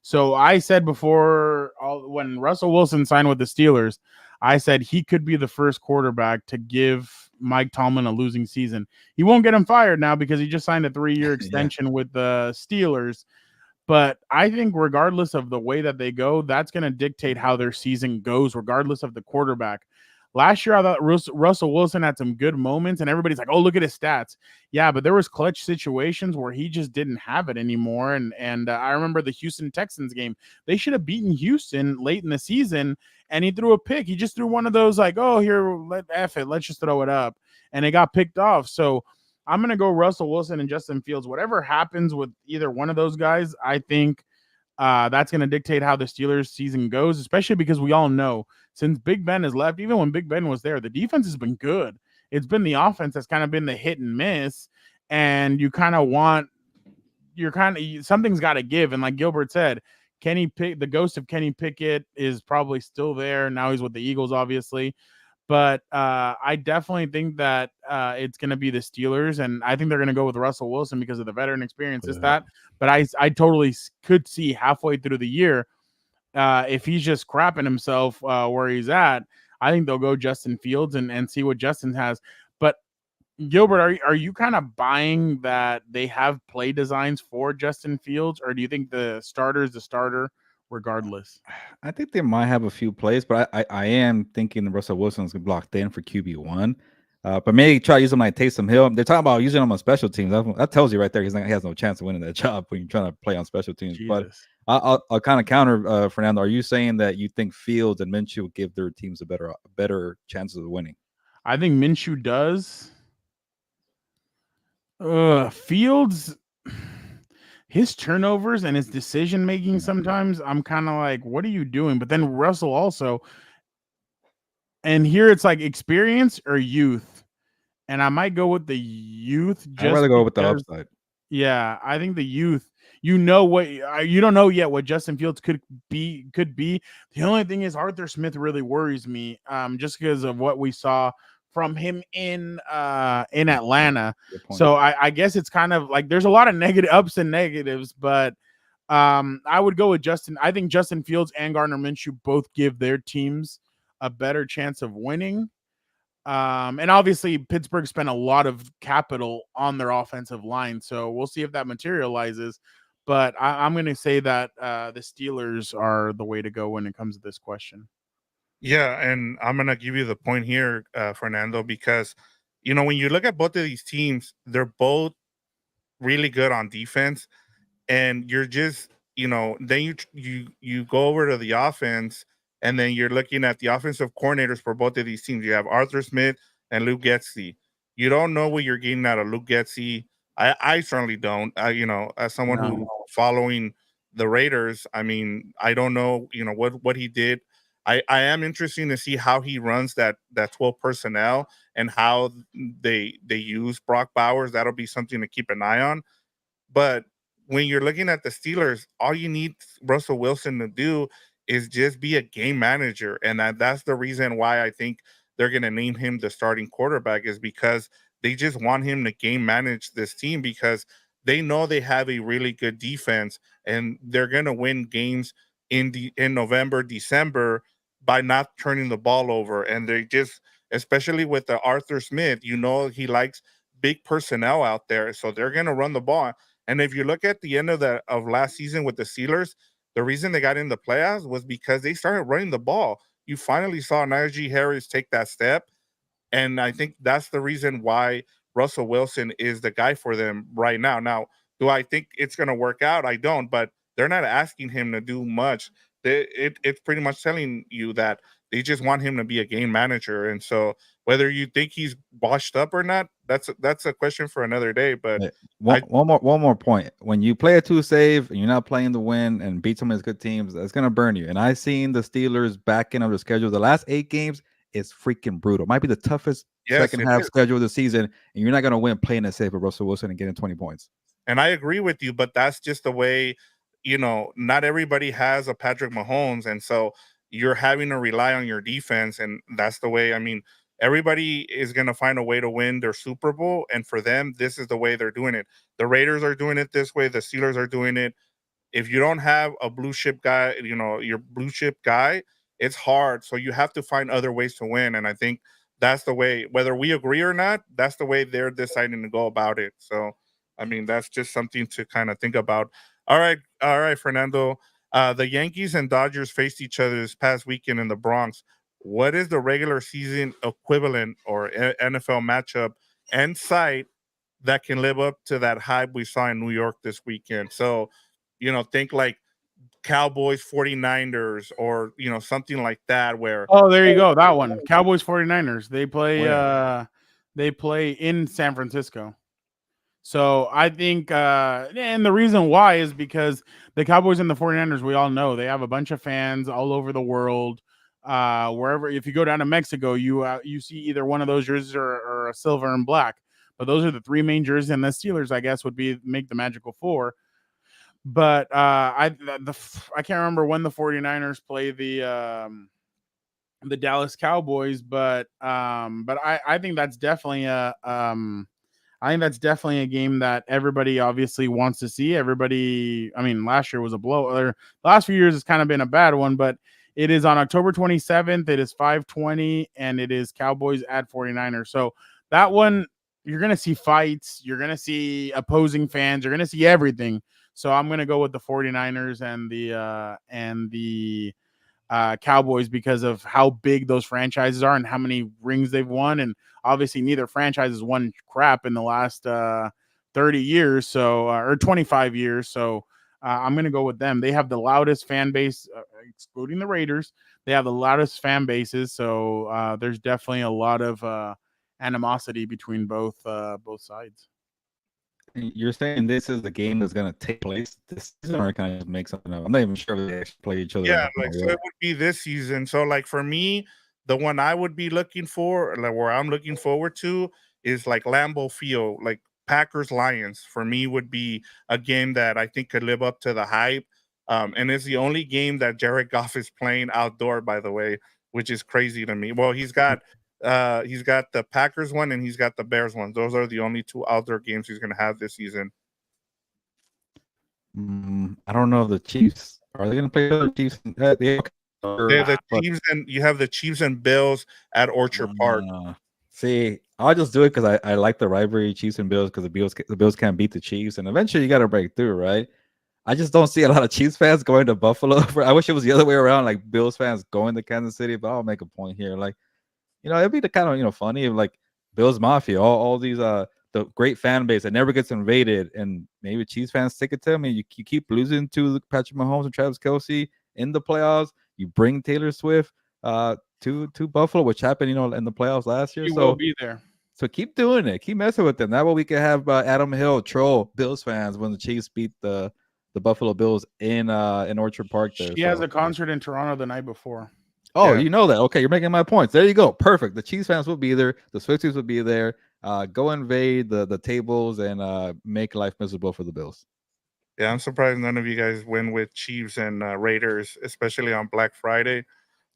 So I said before, when Russell Wilson signed with the Steelers, I said he could be the first quarterback to give Mike Tomlin a losing season. He won't get him fired now because he just signed a 3-year extension with the Steelers. But I think regardless of the way that they go, that's going to dictate how their season goes, regardless of the quarterback. Last year, I thought Russell Wilson had some good moments, and everybody's like, "Oh, look at his stats." Yeah, but there was clutch situations where he just didn't have it anymore. And I remember the Houston Texans game; they should have beaten Houston late in the season, and he threw a pick. He just threw one of those like, "Oh, here, let's just throw it up," and it got picked off. So I'm gonna go Russell Wilson and Justin Fields. Whatever happens with either one of those guys, I think that's going to dictate how the Steelers season goes, especially because we all know since Big Ben has left, even when Big Ben was there, the defense has been good. It's been the offense that's kind of been the hit and miss, and you kind of want something's got to give. And like Gilbert said, the ghost of Kenny Pickett is probably still there. Now he's with the Eagles, obviously. But I definitely think that it's going to be the Steelers, and I think they're going to go with Russell Wilson because of the veteran experience. But I totally could see halfway through the year, if he's just crapping himself where he's at, I think they'll go Justin Fields and see what Justin has. But Gilbert, are you kind of buying that they have play designs for Justin Fields, or do you think the starter is the starter regardless? I think they might have a few plays, but I am thinking Russell Wilson's blocked in for QB1. But maybe try to use him like Taysom Hill. They're talking about using him on special teams. That tells you right there he has no chance of winning that job when you're trying to play on special teams. Jesus. But I'll kind of counter, Fernando. Are you saying that you think Fields and Minshew give their teams a better chances of winning? I think Minshew does. Fields, his turnovers and his decision making, sometimes I'm kind of like, what are you doing? But then Russell also, and here it's like experience or youth, and I might go with the youth. I'd rather go with the upside. Yeah, I think the youth. You don't know yet what Justin Fields could be. The only thing is Arthur Smith really worries me, just because of what we saw from him in Atlanta. So I guess it's kind of like there's a lot of negative ups and negatives, but I would go with Justin. I think Justin Fields and Gardner Minshew both give their teams a better chance of winning. And obviously Pittsburgh spent a lot of capital on their offensive line, so we'll see if that materializes. But I'm going to say that the Steelers are the way to go when it comes to this question. Yeah, and I'm going to give you the point here, Fernando, because, when you look at both of these teams, they're both really good on defense. And you're just, then you go over to the offense, and then you're looking at the offensive coordinators for both of these teams. You have Arthur Smith and Luke Getsy. You don't know what you're getting out of Luke Getsy. I certainly don't. As someone who following the Raiders, I mean, I don't know, what he did. I am interested to see how he runs that 12 personnel and how they use Brock Bowers. That'll be something to keep an eye on. But when you're looking at the Steelers, all you need Russell Wilson to do is just be a game manager. And that's the reason why I think they're going to name him the starting quarterback, is because they just want him to game manage this team, because they know they have a really good defense and they're going to win games in November, December by not turning the ball over. And they just, especially with the Arthur Smith, he likes big personnel out there. So they're going to run the ball. And if you look at the end of last season with the Steelers, the reason they got in the playoffs was because they started running the ball. You finally saw Najee Harris take that step. And I think that's the reason why Russell Wilson is the guy for them right now. Now, do I think it's going to work out? I don't, but they're not asking him to do much. It's pretty much telling you that they just want him to be a game manager. And so whether you think he's washed up or not, that's a question for another day. But one more point. When you play a 2-save and you're not playing to win and beat some of these good teams, that's going to burn you. And I've seen the Steelers back end of the schedule. The last 8 games is freaking brutal. Might be the toughest second half schedule of the season. And you're not going to win playing a save with Russell Wilson and getting 20 points. And I agree with you, but that's just the way, not everybody has a Patrick Mahomes. And so you're having to rely on your defense. And that's the way, everybody is going to find a way to win their Super Bowl. And for them, this is the way they're doing it. The Raiders are doing it this way. The Steelers are doing it if you don't have a blue chip guy, your blue chip guy, it's hard. So you have to find other ways to win. And I think that's the way, whether we agree or not, that's the way they're deciding to go about it. So, I mean, that's just something to kind of think about. All right, Fernando. The Yankees and Dodgers faced each other this past weekend in the Bronx. What is the regular season equivalent or NFL matchup and site that can live up to that hype we saw in New York this weekend? So, think like Cowboys 49ers or something like that where there you go, that one. Cowboys 49ers. They play in San Francisco. So I think and the reason why is because the Cowboys and the 49ers, we all know they have a bunch of fans all over the world. Wherever, if you go down to Mexico, you see either one of those jerseys or a silver and black. But those are the three main jerseys, and the Steelers, I guess, would make the magical four. But I can't remember when the 49ers play the Dallas Cowboys, but I think that's definitely a game that everybody obviously wants to see. Everybody, I mean, last year was a blow. The last few years has kind of been a bad one, but it is on October 27th. It is 5:20, and it is Cowboys at 49ers. So that one, you're going to see fights. You're going to see opposing fans. You're going to see everything. So I'm going to go with the 49ers and the Cowboys because of how big those franchises are and how many rings they've won. And obviously neither franchise has won crap in the last 30 years, or 25 years. So I'm going to go with them. They have the loudest fan base, excluding the Raiders. They have the loudest fan bases. So there's definitely a lot of animosity between both sides. You're saying this is the game that's going to take place this season, or can I just make something up? I'm not even sure if they actually play each other. Yeah, so it would be this season. So, for me, the one I would be looking for, where I'm looking forward to, is Lambeau Field, Packers Lions. For me, would be a game that I think could live up to the hype. And it's the only game that Jared Goff is playing outdoor, by the way, which is crazy to me. Well, he's got the Packers one and he's got the Bears one. Those are the only two outdoor games he's going to have this season. I don't know. The Chiefs, are they going to play the Chiefs? The Chiefs, and you have the Chiefs and Bills at Orchard Park. See, I'll just do it because I like the rivalry, Chiefs and Bills, because the Bills can't beat the Chiefs, and eventually you got to break through, right? I just don't see a lot of Chiefs fans going to Buffalo. I wish it was the other way around, Bills fans going to Kansas City. But I'll make a point here, it'd be the kind of funny if Bills Mafia, all these the great fan base that never gets invaded, and maybe Chiefs fans take it to them, and you keep losing to Patrick Mahomes and Travis Kelce in the playoffs. You bring Taylor Swift to Buffalo, which happened in the playoffs last year. You will be there. So keep doing it, keep messing with them. That way we can have Adam Hill troll Bills fans when the Chiefs beat the Buffalo Bills in Orchard Park. There, he has a concert in Toronto the night before. Oh, yeah. You know that. Okay, you're making my points. There you go. Perfect. The Chiefs fans will be there. The Swifties will be there. Go invade the tables and make life miserable for the Bills. Yeah, I'm surprised none of you guys win with Chiefs and Raiders, especially on Black Friday.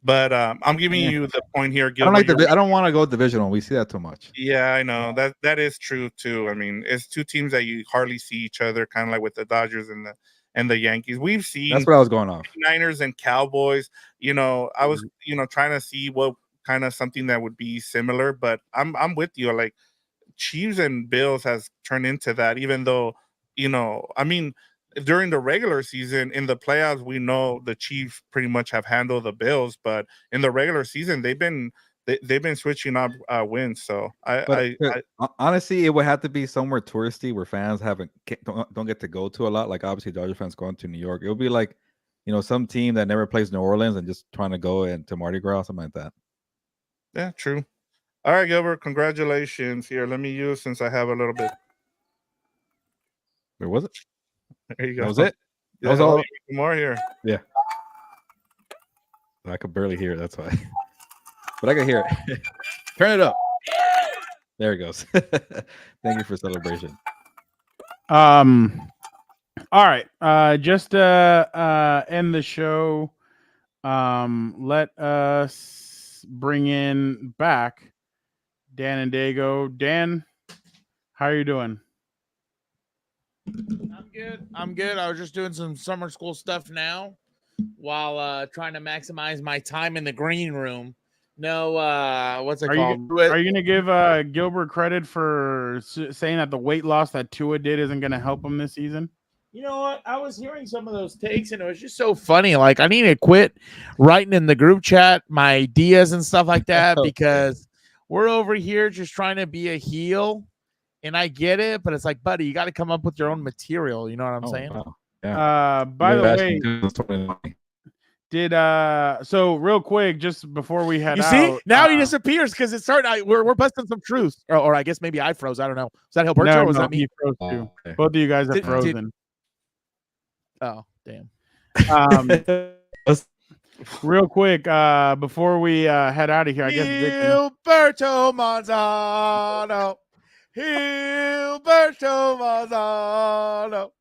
But I'm giving you the point here, Gilbert. I don't want to go divisional. We see that too much. Yeah, I know. That is true, too. I mean, it's two teams that you hardly see each other, kind of like with the Dodgers and the Yankees. We've seen that's what I was going off. Niners and Cowboys. I was trying to see what kind of something that would be similar, but I'm with you. Chiefs and Bills has turned into that, even though I mean, during the regular season, in the playoffs, we know the Chiefs pretty much have handled the Bills, but in the regular season, they've been switching up wins. So honestly, it would have to be somewhere touristy where fans don't get to go to a lot. Obviously, Dodger fans going to New York. It would be some team that never plays New Orleans and just trying to go into Mardi Gras, something like that. Yeah, true. All right, Gilbert, congratulations. Here, let me use since I have a little bit. Where was it? There you go. That was it? That was all. More here. Yeah. I could barely hear it. That's why. But I can hear it. Turn it up. There it goes. Thank you for celebration. All right. Just end the show. Let us bring in back Dan and Daygo. Dan, how are you doing? I'm good. I was just doing some summer school stuff now while trying to maximize my time in the green room. No, what's it called? Are you going to give Gilbert credit for saying that the weight loss that Tua did isn't going to help him this season? You know what? I was hearing some of those takes, and it was just so funny. Like, I need to quit writing in the group chat my ideas and stuff like that because we're over here just trying to be a heel, and I get it, but it's like, buddy, you got to come up with your own material. You know what I'm saying? Wow. Yeah. By the way, so real quick, just before we head out, see, now he disappears because it started. We're busting some truth, or I guess maybe I froze. I don't know. Was that Gilberto or was that me? He froze too. Okay. Both of you guys are frozen. Oh, damn. Real quick, before we head out of here, I guess Gilberto Manzano. Gilberto Manzano.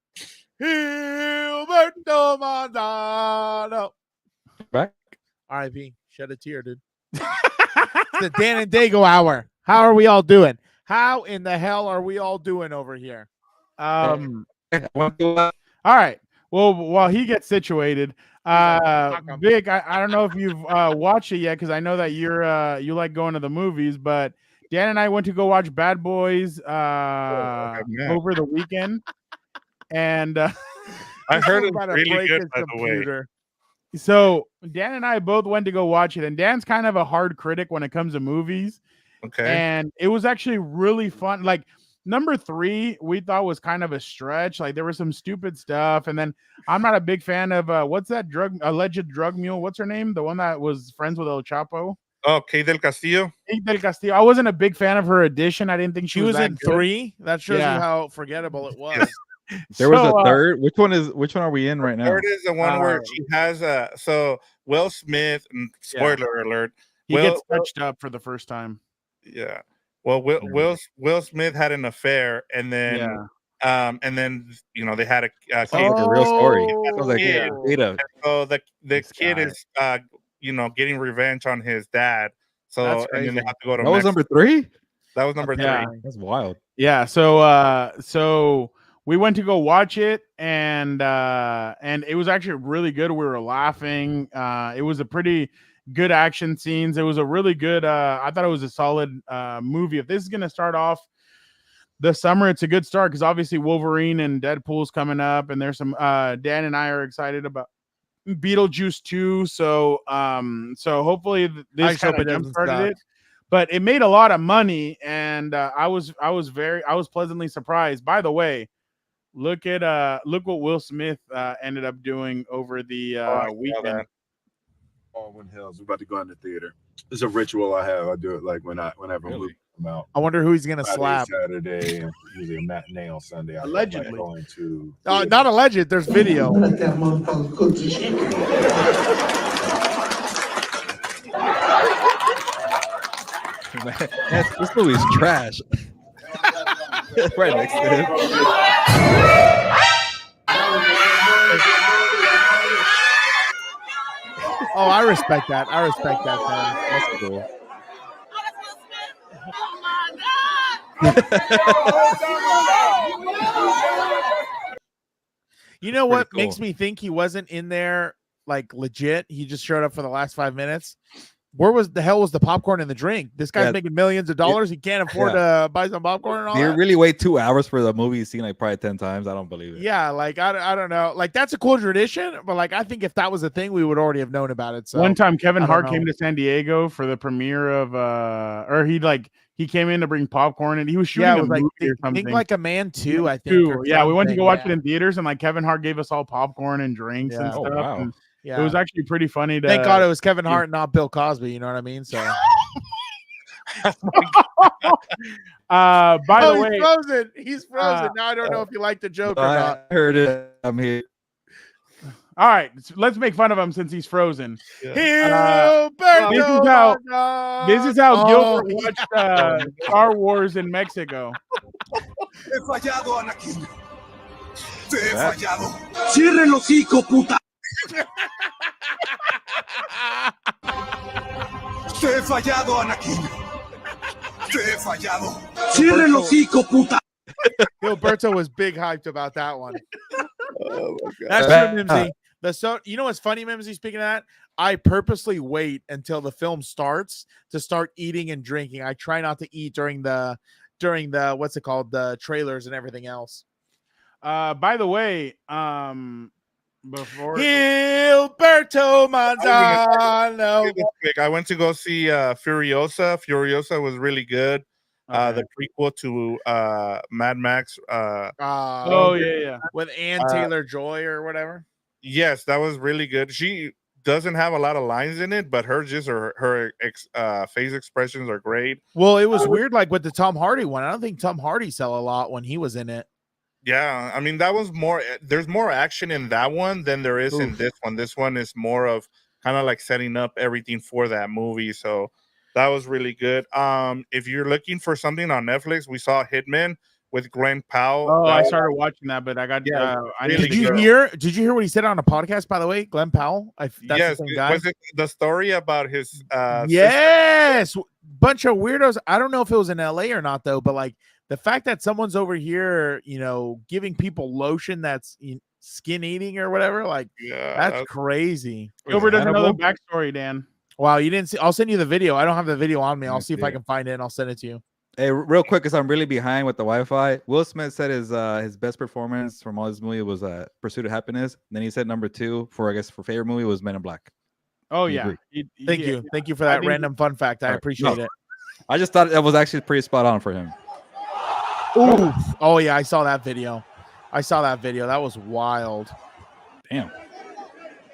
Gilberto Manzano. Back. R.I.P. Shed a tear, dude. It's the Dan and Daygo hour. How are we all doing? How in the hell are we all doing over here? All right. Well, while he gets situated, Vic, I don't know if you've watched it yet because I know that you like going to the movies, but Dan and I went to go watch Bad Boys over the weekend, and I heard it's really good, by the way. So Dan and I both went to go watch it, and Dan's kind of a hard critic when it comes to movies. Okay, and it was actually really fun. Like, number 3, we thought was kind of a stretch. Like, there was some stupid stuff. And then I'm not a big fan of what's that alleged drug mule? What's her name? The one that was friends with El Chapo. Oh, Kate del Castillo. Kate del Castillo. I wasn't a big fan of her addition. I didn't think she was in that good. 3. That shows you how forgettable it was. There was a third. Which one are we in right now? Third is the one where she has so Will Smith. Spoiler alert. He gets touched up for the first time. Yeah. Well, Will Smith had an affair, and then they had a kid. A real story. So the kid is getting revenge on his dad. So and then they have to go to. That was number 3. That was number 3. That's wild. Yeah. So we went to go watch it, and it was actually really good. We were laughing. It was a pretty good action scenes. It was a really good I thought it was a solid movie. If this is going to start off the summer, it's a good start because obviously Wolverine and Deadpool's coming up, and there's some Dan and I are excited about Beetlejuice 2. So hopefully this kind of jump-started it. But it made a lot of money, and I was pleasantly surprised. By the way, look what Will Smith ended up doing over the weekend. When hell's about to go in the theater. It's a ritual I have. I do it like whenever a movie come out. I wonder who he's gonna slap. Saturday and usually a matinee on Sunday. Allegedly. Going to not alleged. There's video. Man, this movie's trash. Right next to him. Oh, I respect that. Man. That's cool. You know what makes me think he wasn't in there like legit? He just showed up for the last 5 minutes. Where was the hell was the popcorn and the drink? This guy's making millions of dollars. He can't afford to buy some popcorn and all Do you that. really wait 2 hours for the movie seen like probably 10 times? I don't believe it. Yeah, like I don't know. Like that's a cool tradition, but like I think if that was a thing, we would already have known about it. So one time Kevin Hart came to San Diego for the premiere of or he came in to bring popcorn and he was shooting a movie or something. Think Like a Man 2, I think. Yeah, we went to go watch it in theaters, and like Kevin Hart gave us all popcorn and drinks and stuff. Wow. And it was actually pretty funny. Thank God it was Kevin Hart, not Bill Cosby. You know what I mean? So, by the way, he's frozen. Now I don't know if you like the joke or I not. heard it. I'm here. All right, so let's make fun of him since he's frozen. Yeah. This is how Gilbert watched Star Wars in Mexico. He fallado, Anakin. Te he fallado. Cierre el hocico, puta. Te he fallado, Anakin. Te he fallado. Cierre el hocico, puta. Gilberto, Gilberto was big hyped about that one. Oh my God. That's true, Mimsy. You know what's funny, Mimsy? Speaking of that, I purposely wait until the film starts to start eating and drinking. I try not to eat during the what's it called, the trailers and everything else. By the way, before Gilberto Manzano. I went to go see Furiosa. Furiosa was really good. The prequel to Mad Max. With Ann Taylor-Joy or whatever. Yes, that was really good. She doesn't have a lot of lines in it, but her face expressions are great. Well, it was weird, like with the Tom Hardy one. I don't think Tom Hardy sell a lot when he was in it. Yeah, I mean that was more. There's more action in that one than there is in this one. This one is more of kind of like setting up everything for that movie. So that was really good. If you're looking for something on Netflix, we saw Hitman with Glenn Powell. Oh, I started watching that, but I got. Did you hear what he said on a podcast? By the way, Glenn Powell. Yes, was it the story about his? Yes, bunch of weirdos. I don't know if it was in L.A. or not though, but like the fact that someone's over here, giving people lotion that's skin eating or whatever, like that's crazy. Gilbert doesn't know the backstory, Dan. Wow, you didn't see? I'll send you the video. I don't have the video on me. I'll see if I can find it and I'll send it to you. Hey, real quick, because I'm really behind with the Wi-Fi. Will Smith said his best performance from all his movie was Pursuit of Happiness. And then he said number 2 for favorite movie was Men in Black. Oh yeah, thank you for that random fun fact. I appreciate it. I just thought that was actually pretty spot on for him. Ooh, oh yeah, I saw that video. That was wild. Damn,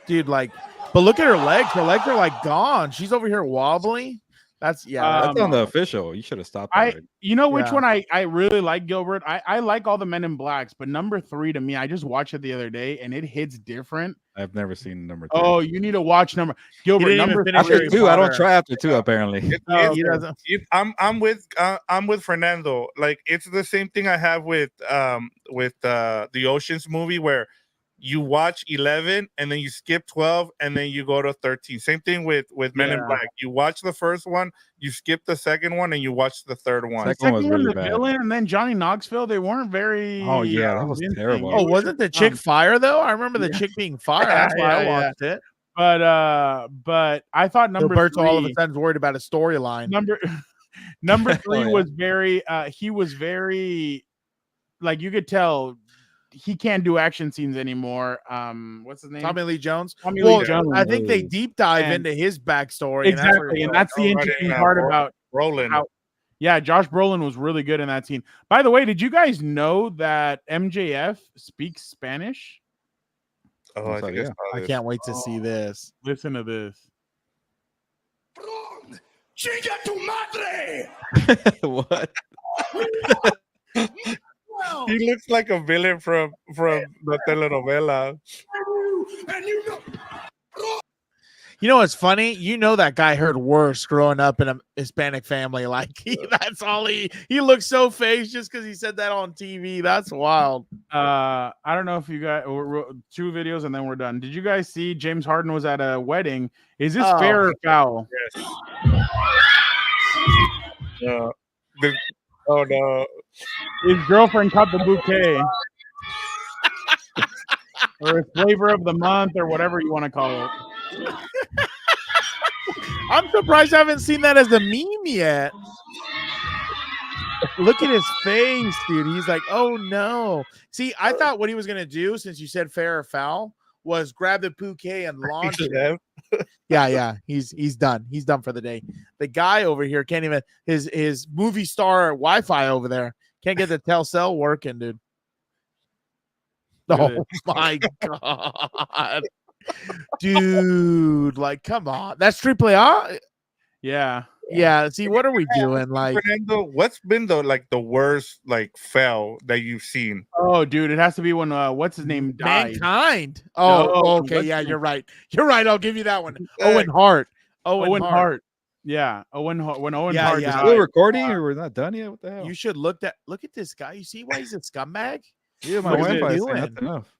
dude. Like, but look at her legs. Her legs are like gone. She's over here wobbly. That's that's on the official. You should have stopped. You know which one I really like, Gilbert? I like all the Men in Blacks, but number 3 to me, I just watched it the other day and it hits different. I've never seen number 3. Oh, you need to watch Gilbert number 3. After 2, I don't try after 2 apparently. I'm with Fernando. Like it's the same thing I have with the Oceans movie where you watch 11 and then you skip 12 and then you go to 13. Same thing with Men in Black. You watch the first one, you skip the second one, and you watch the third one. The second one was really bad. Villain, and then Johnny Knoxville, they weren't very. Oh yeah, that was terrible. Oh, wasn't the chick fire though? I remember the chick being fire. That's why I watched it. But I thought number Gilberto 3 all of a sudden worried about a storyline. Number 3 was very. He was very, like you could tell. He can't do action scenes anymore. What's his name? Tommy Lee Jones. Lee Jones. I think they deep dive into his backstory. Exactly, and that's the interesting part about Brolin. Yeah, Josh Brolin was really good in that scene. By the way, did you guys know that MJF speaks Spanish? Oh, I can't wait to see this. Listen to this. Chinga tu madre! What? He looks like a villain from the telenovela. You know what's funny? You know that guy heard worse growing up in a Hispanic family. Like that's all he looks so phased just because he said that on TV. That's wild. I don't know if you guys 2 videos and then we're done. Did you guys see James Harden was at a wedding? Is this fair or foul? Yes. Oh no. His girlfriend caught the bouquet. Or a flavor of the month or whatever you want to call it. I'm surprised I haven't seen that as a meme yet. Look at his face, dude. He's like, oh no. See, I thought what he was gonna do, since you said fair or foul, was grab the bouquet and launch it. Yeah. He's done. He's done for the day. The guy over here can't even his movie star Wi-Fi over there can't get the Telcel working, dude. Oh my god. Dude, like come on. That's AAA? Yeah. See, what are we doing? Like Fernando, what's been the worst fail that you've seen? Oh, dude, it has to be when what's his name died. Mankind. Oh, okay. Yeah, you're right. I'll give you that one. Owen Hart. Owen Hart. Yeah. When Owen Hart. Yeah. Still recording or we're not done yet? What the hell? You should look at this guy. You see why he's a scumbag? Yeah, my Wi-Fi is not enough.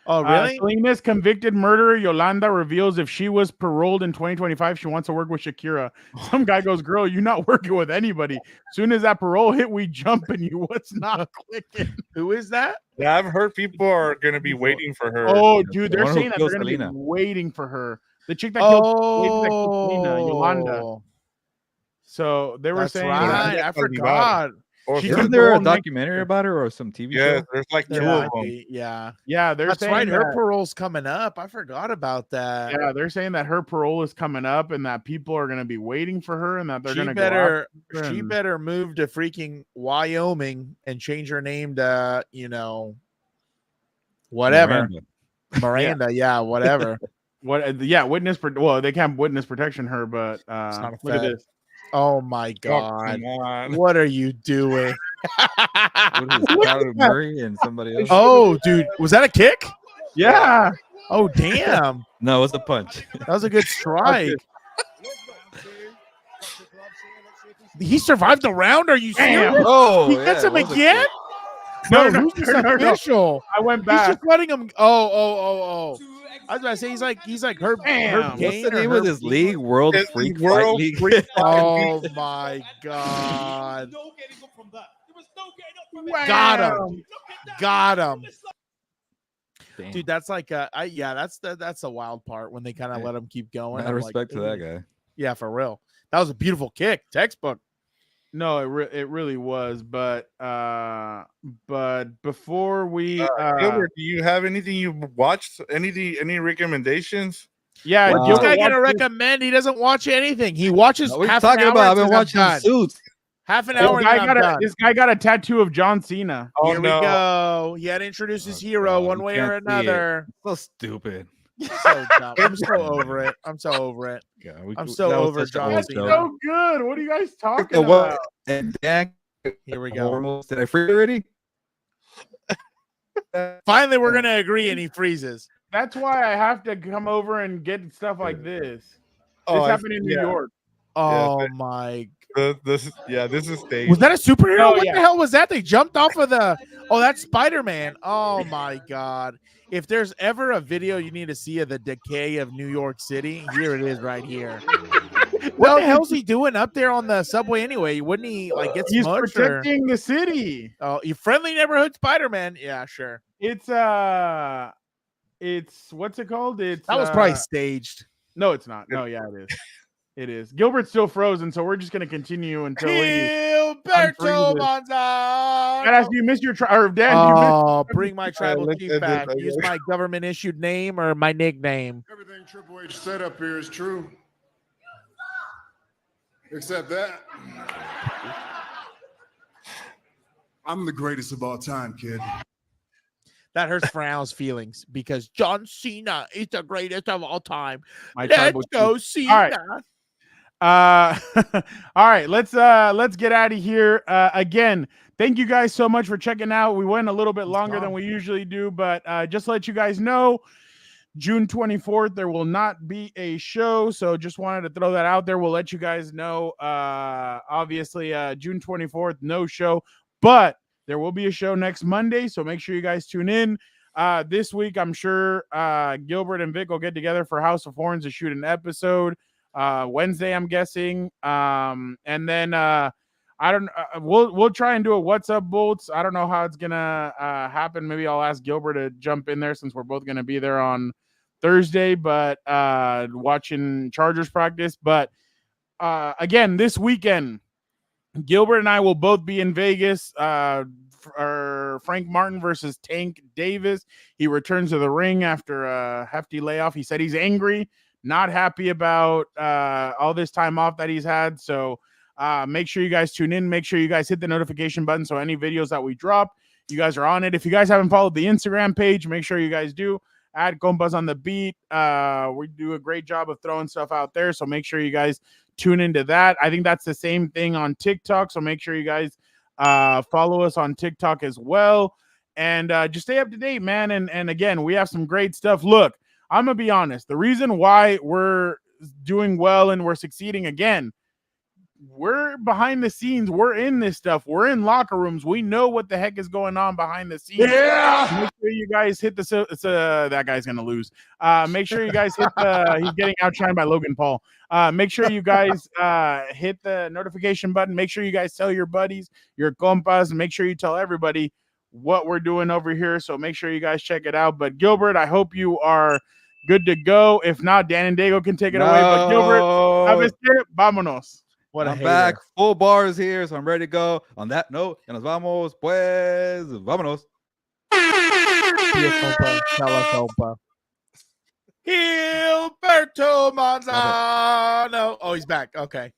Oh, really? Selena's convicted murderer Yolanda reveals if she was paroled in 2025, she wants to work with Shakira. Some guy goes, "Girl, you're not working with anybody. Soon as that parole hit, we jumping you. What's not clicking?" Who is that? Yeah, I've heard people are going to be waiting for her. Oh, dude, The they're one who saying that they're killed going to be Selena. waiting for her. The chick that killed Selena, Yolanda. So they were That's saying, right. I forgot. Isn't there a documentary about her or some TV show? Yeah, there's like two Yeah, of them. yeah, they're that's saying right. Her that- parole's coming up. I forgot about that. Yeah, they're saying that her parole is coming up and that people are going to be waiting for her and that they're going to go after her She and- better move to freaking Wyoming and change her name to, whatever. Miranda, yeah, whatever. Witness. Well, they can't witness protection her, but It's not a look at fed. this. Oh my God! come on. What are you doing? What is Tyler Murray and somebody else? Oh, dude, was that a kick? Yeah. Oh, damn. No, it's a punch. That was a good strike. He survived the round. Are you serious? Damn. Oh, he yeah, gets him it was a again? kick. No, No, who's this no, no. official? I went He's back. just letting him. Oh. I was about to say he's like Herb. Damn. Herb What's Kane the or name of Herb- this league? World It's Freak World Fight League. Freak Oh my God! Got him. Damn. Dude, that's like that's the wild part when they kind of let him keep going. Mad I'm respect to that "Ooh." guy. Yeah, for real. That was a beautiful kick, textbook. No, it really was, but before we Gilbert, do you have anything you watched? Any recommendations? yeah, This Gilbert guy gonna watched this. recommend? He doesn't watch anything. He watches What are you half an talking hour. about? I've and been says, watching "I'm done." Suits. Half an hour. This and guy, then I'm done. this guy got a tattoo of John Cena. Oh, Here we no. go. He had to introduce his hero God, one you way or can't see it. another. So stupid. So dumb. I'm so over it. I'm so over it. Yeah, I'm so that was over such a John old That's Cena. joke. so good. What are you guys talking And what- about? And Dan, Here we go. Hormones. Did I freeze already? Finally, we're gonna agree, and he freezes. That's why I have to come over and get stuff like this. Oh, This I- happened in New yeah. York. Oh my! This is staged. Was that a superhero? No, What yeah. the hell was that? They jumped off of the. Oh, that's Spider-Man. Oh my God! If there's ever a video you need to see of the decay of New York City, here it is, right here. What the hell's he doing up there on the subway anyway? Wouldn't he like get He's smudged? Or... protecting the city. Oh, you friendly neighborhood Spider-Man? Yeah, sure. It's what's it called? It's That was probably staged. no, it's not. No, yeah, it is. It is. Gilbert's still frozen, so we're just gonna continue until he Gilberto unfreezes. Monzano. Dad, do you miss your or Dan? Do you miss Oh, bring my tribal let's chief end it. back. Use my government issued name or my nickname. Everything Triple H said up here is true. Except that. I'm the greatest of all time, kid. That hurts Frown's feelings because John Cena is the greatest of all time. My Let's tribal go, chief. Cena. All right. All right, let's get out of here. Again, thank you guys so much for checking out. We went a little bit longer than we usually do, but just to let you guys know, June 24th, there will not be a show. So just wanted to throw that out there. We'll let you guys know. Obviously, June 24th, no show, but there will be a show next Monday. So make sure you guys tune in. This week, I'm sure Gilbert and Vic will get together for House of Horns to shoot an episode. Wednesday, I'm guessing. And then I don't we'll try and do a What's Up Bolts. I don't know how it's gonna happen. Maybe I'll ask Gilbert to jump in there since we're both gonna be there on Thursday, but watching Chargers practice. But again, this weekend, Gilbert and I will both be in Vegas. For Frank Martin versus Tank Davis. He returns to the ring after a hefty layoff. He said he's angry, not happy about all this time off that he's had. So make sure you guys tune in. Make sure you guys hit the notification button so any videos that we drop, you guys are on it. If you guys haven't followed the Instagram page, make sure you guys do. At Compas on the Beat. We do a great job of throwing stuff out there. So make sure you guys tune into that. I think that's the same thing on TikTok. So make sure you guys follow us on TikTok as well. And just stay up to date, man. And again, we have some great stuff. Look, I'm going to be honest. The reason why we're doing well and we're succeeding again, we're behind the scenes. We're in this stuff. We're in locker rooms. We know what the heck is going on behind the scenes. Yeah. Make sure you guys hit that guy's gonna lose. Make sure you guys hit he's getting outshined by Logan Paul. Make sure you guys hit the notification button. Make sure you guys tell your buddies, your compas, and make sure you tell everybody what we're doing over here. So make sure you guys check it out. But Gilbert, I hope you are good to go. If not, Dan and Daygo can take it away. But Gilbert, vámonos. I'm back, full bars here, so I'm ready to go. On that note, ya nos vamos, pues, vámonos. Gilberto Manzano. Oh, he's back. Okay.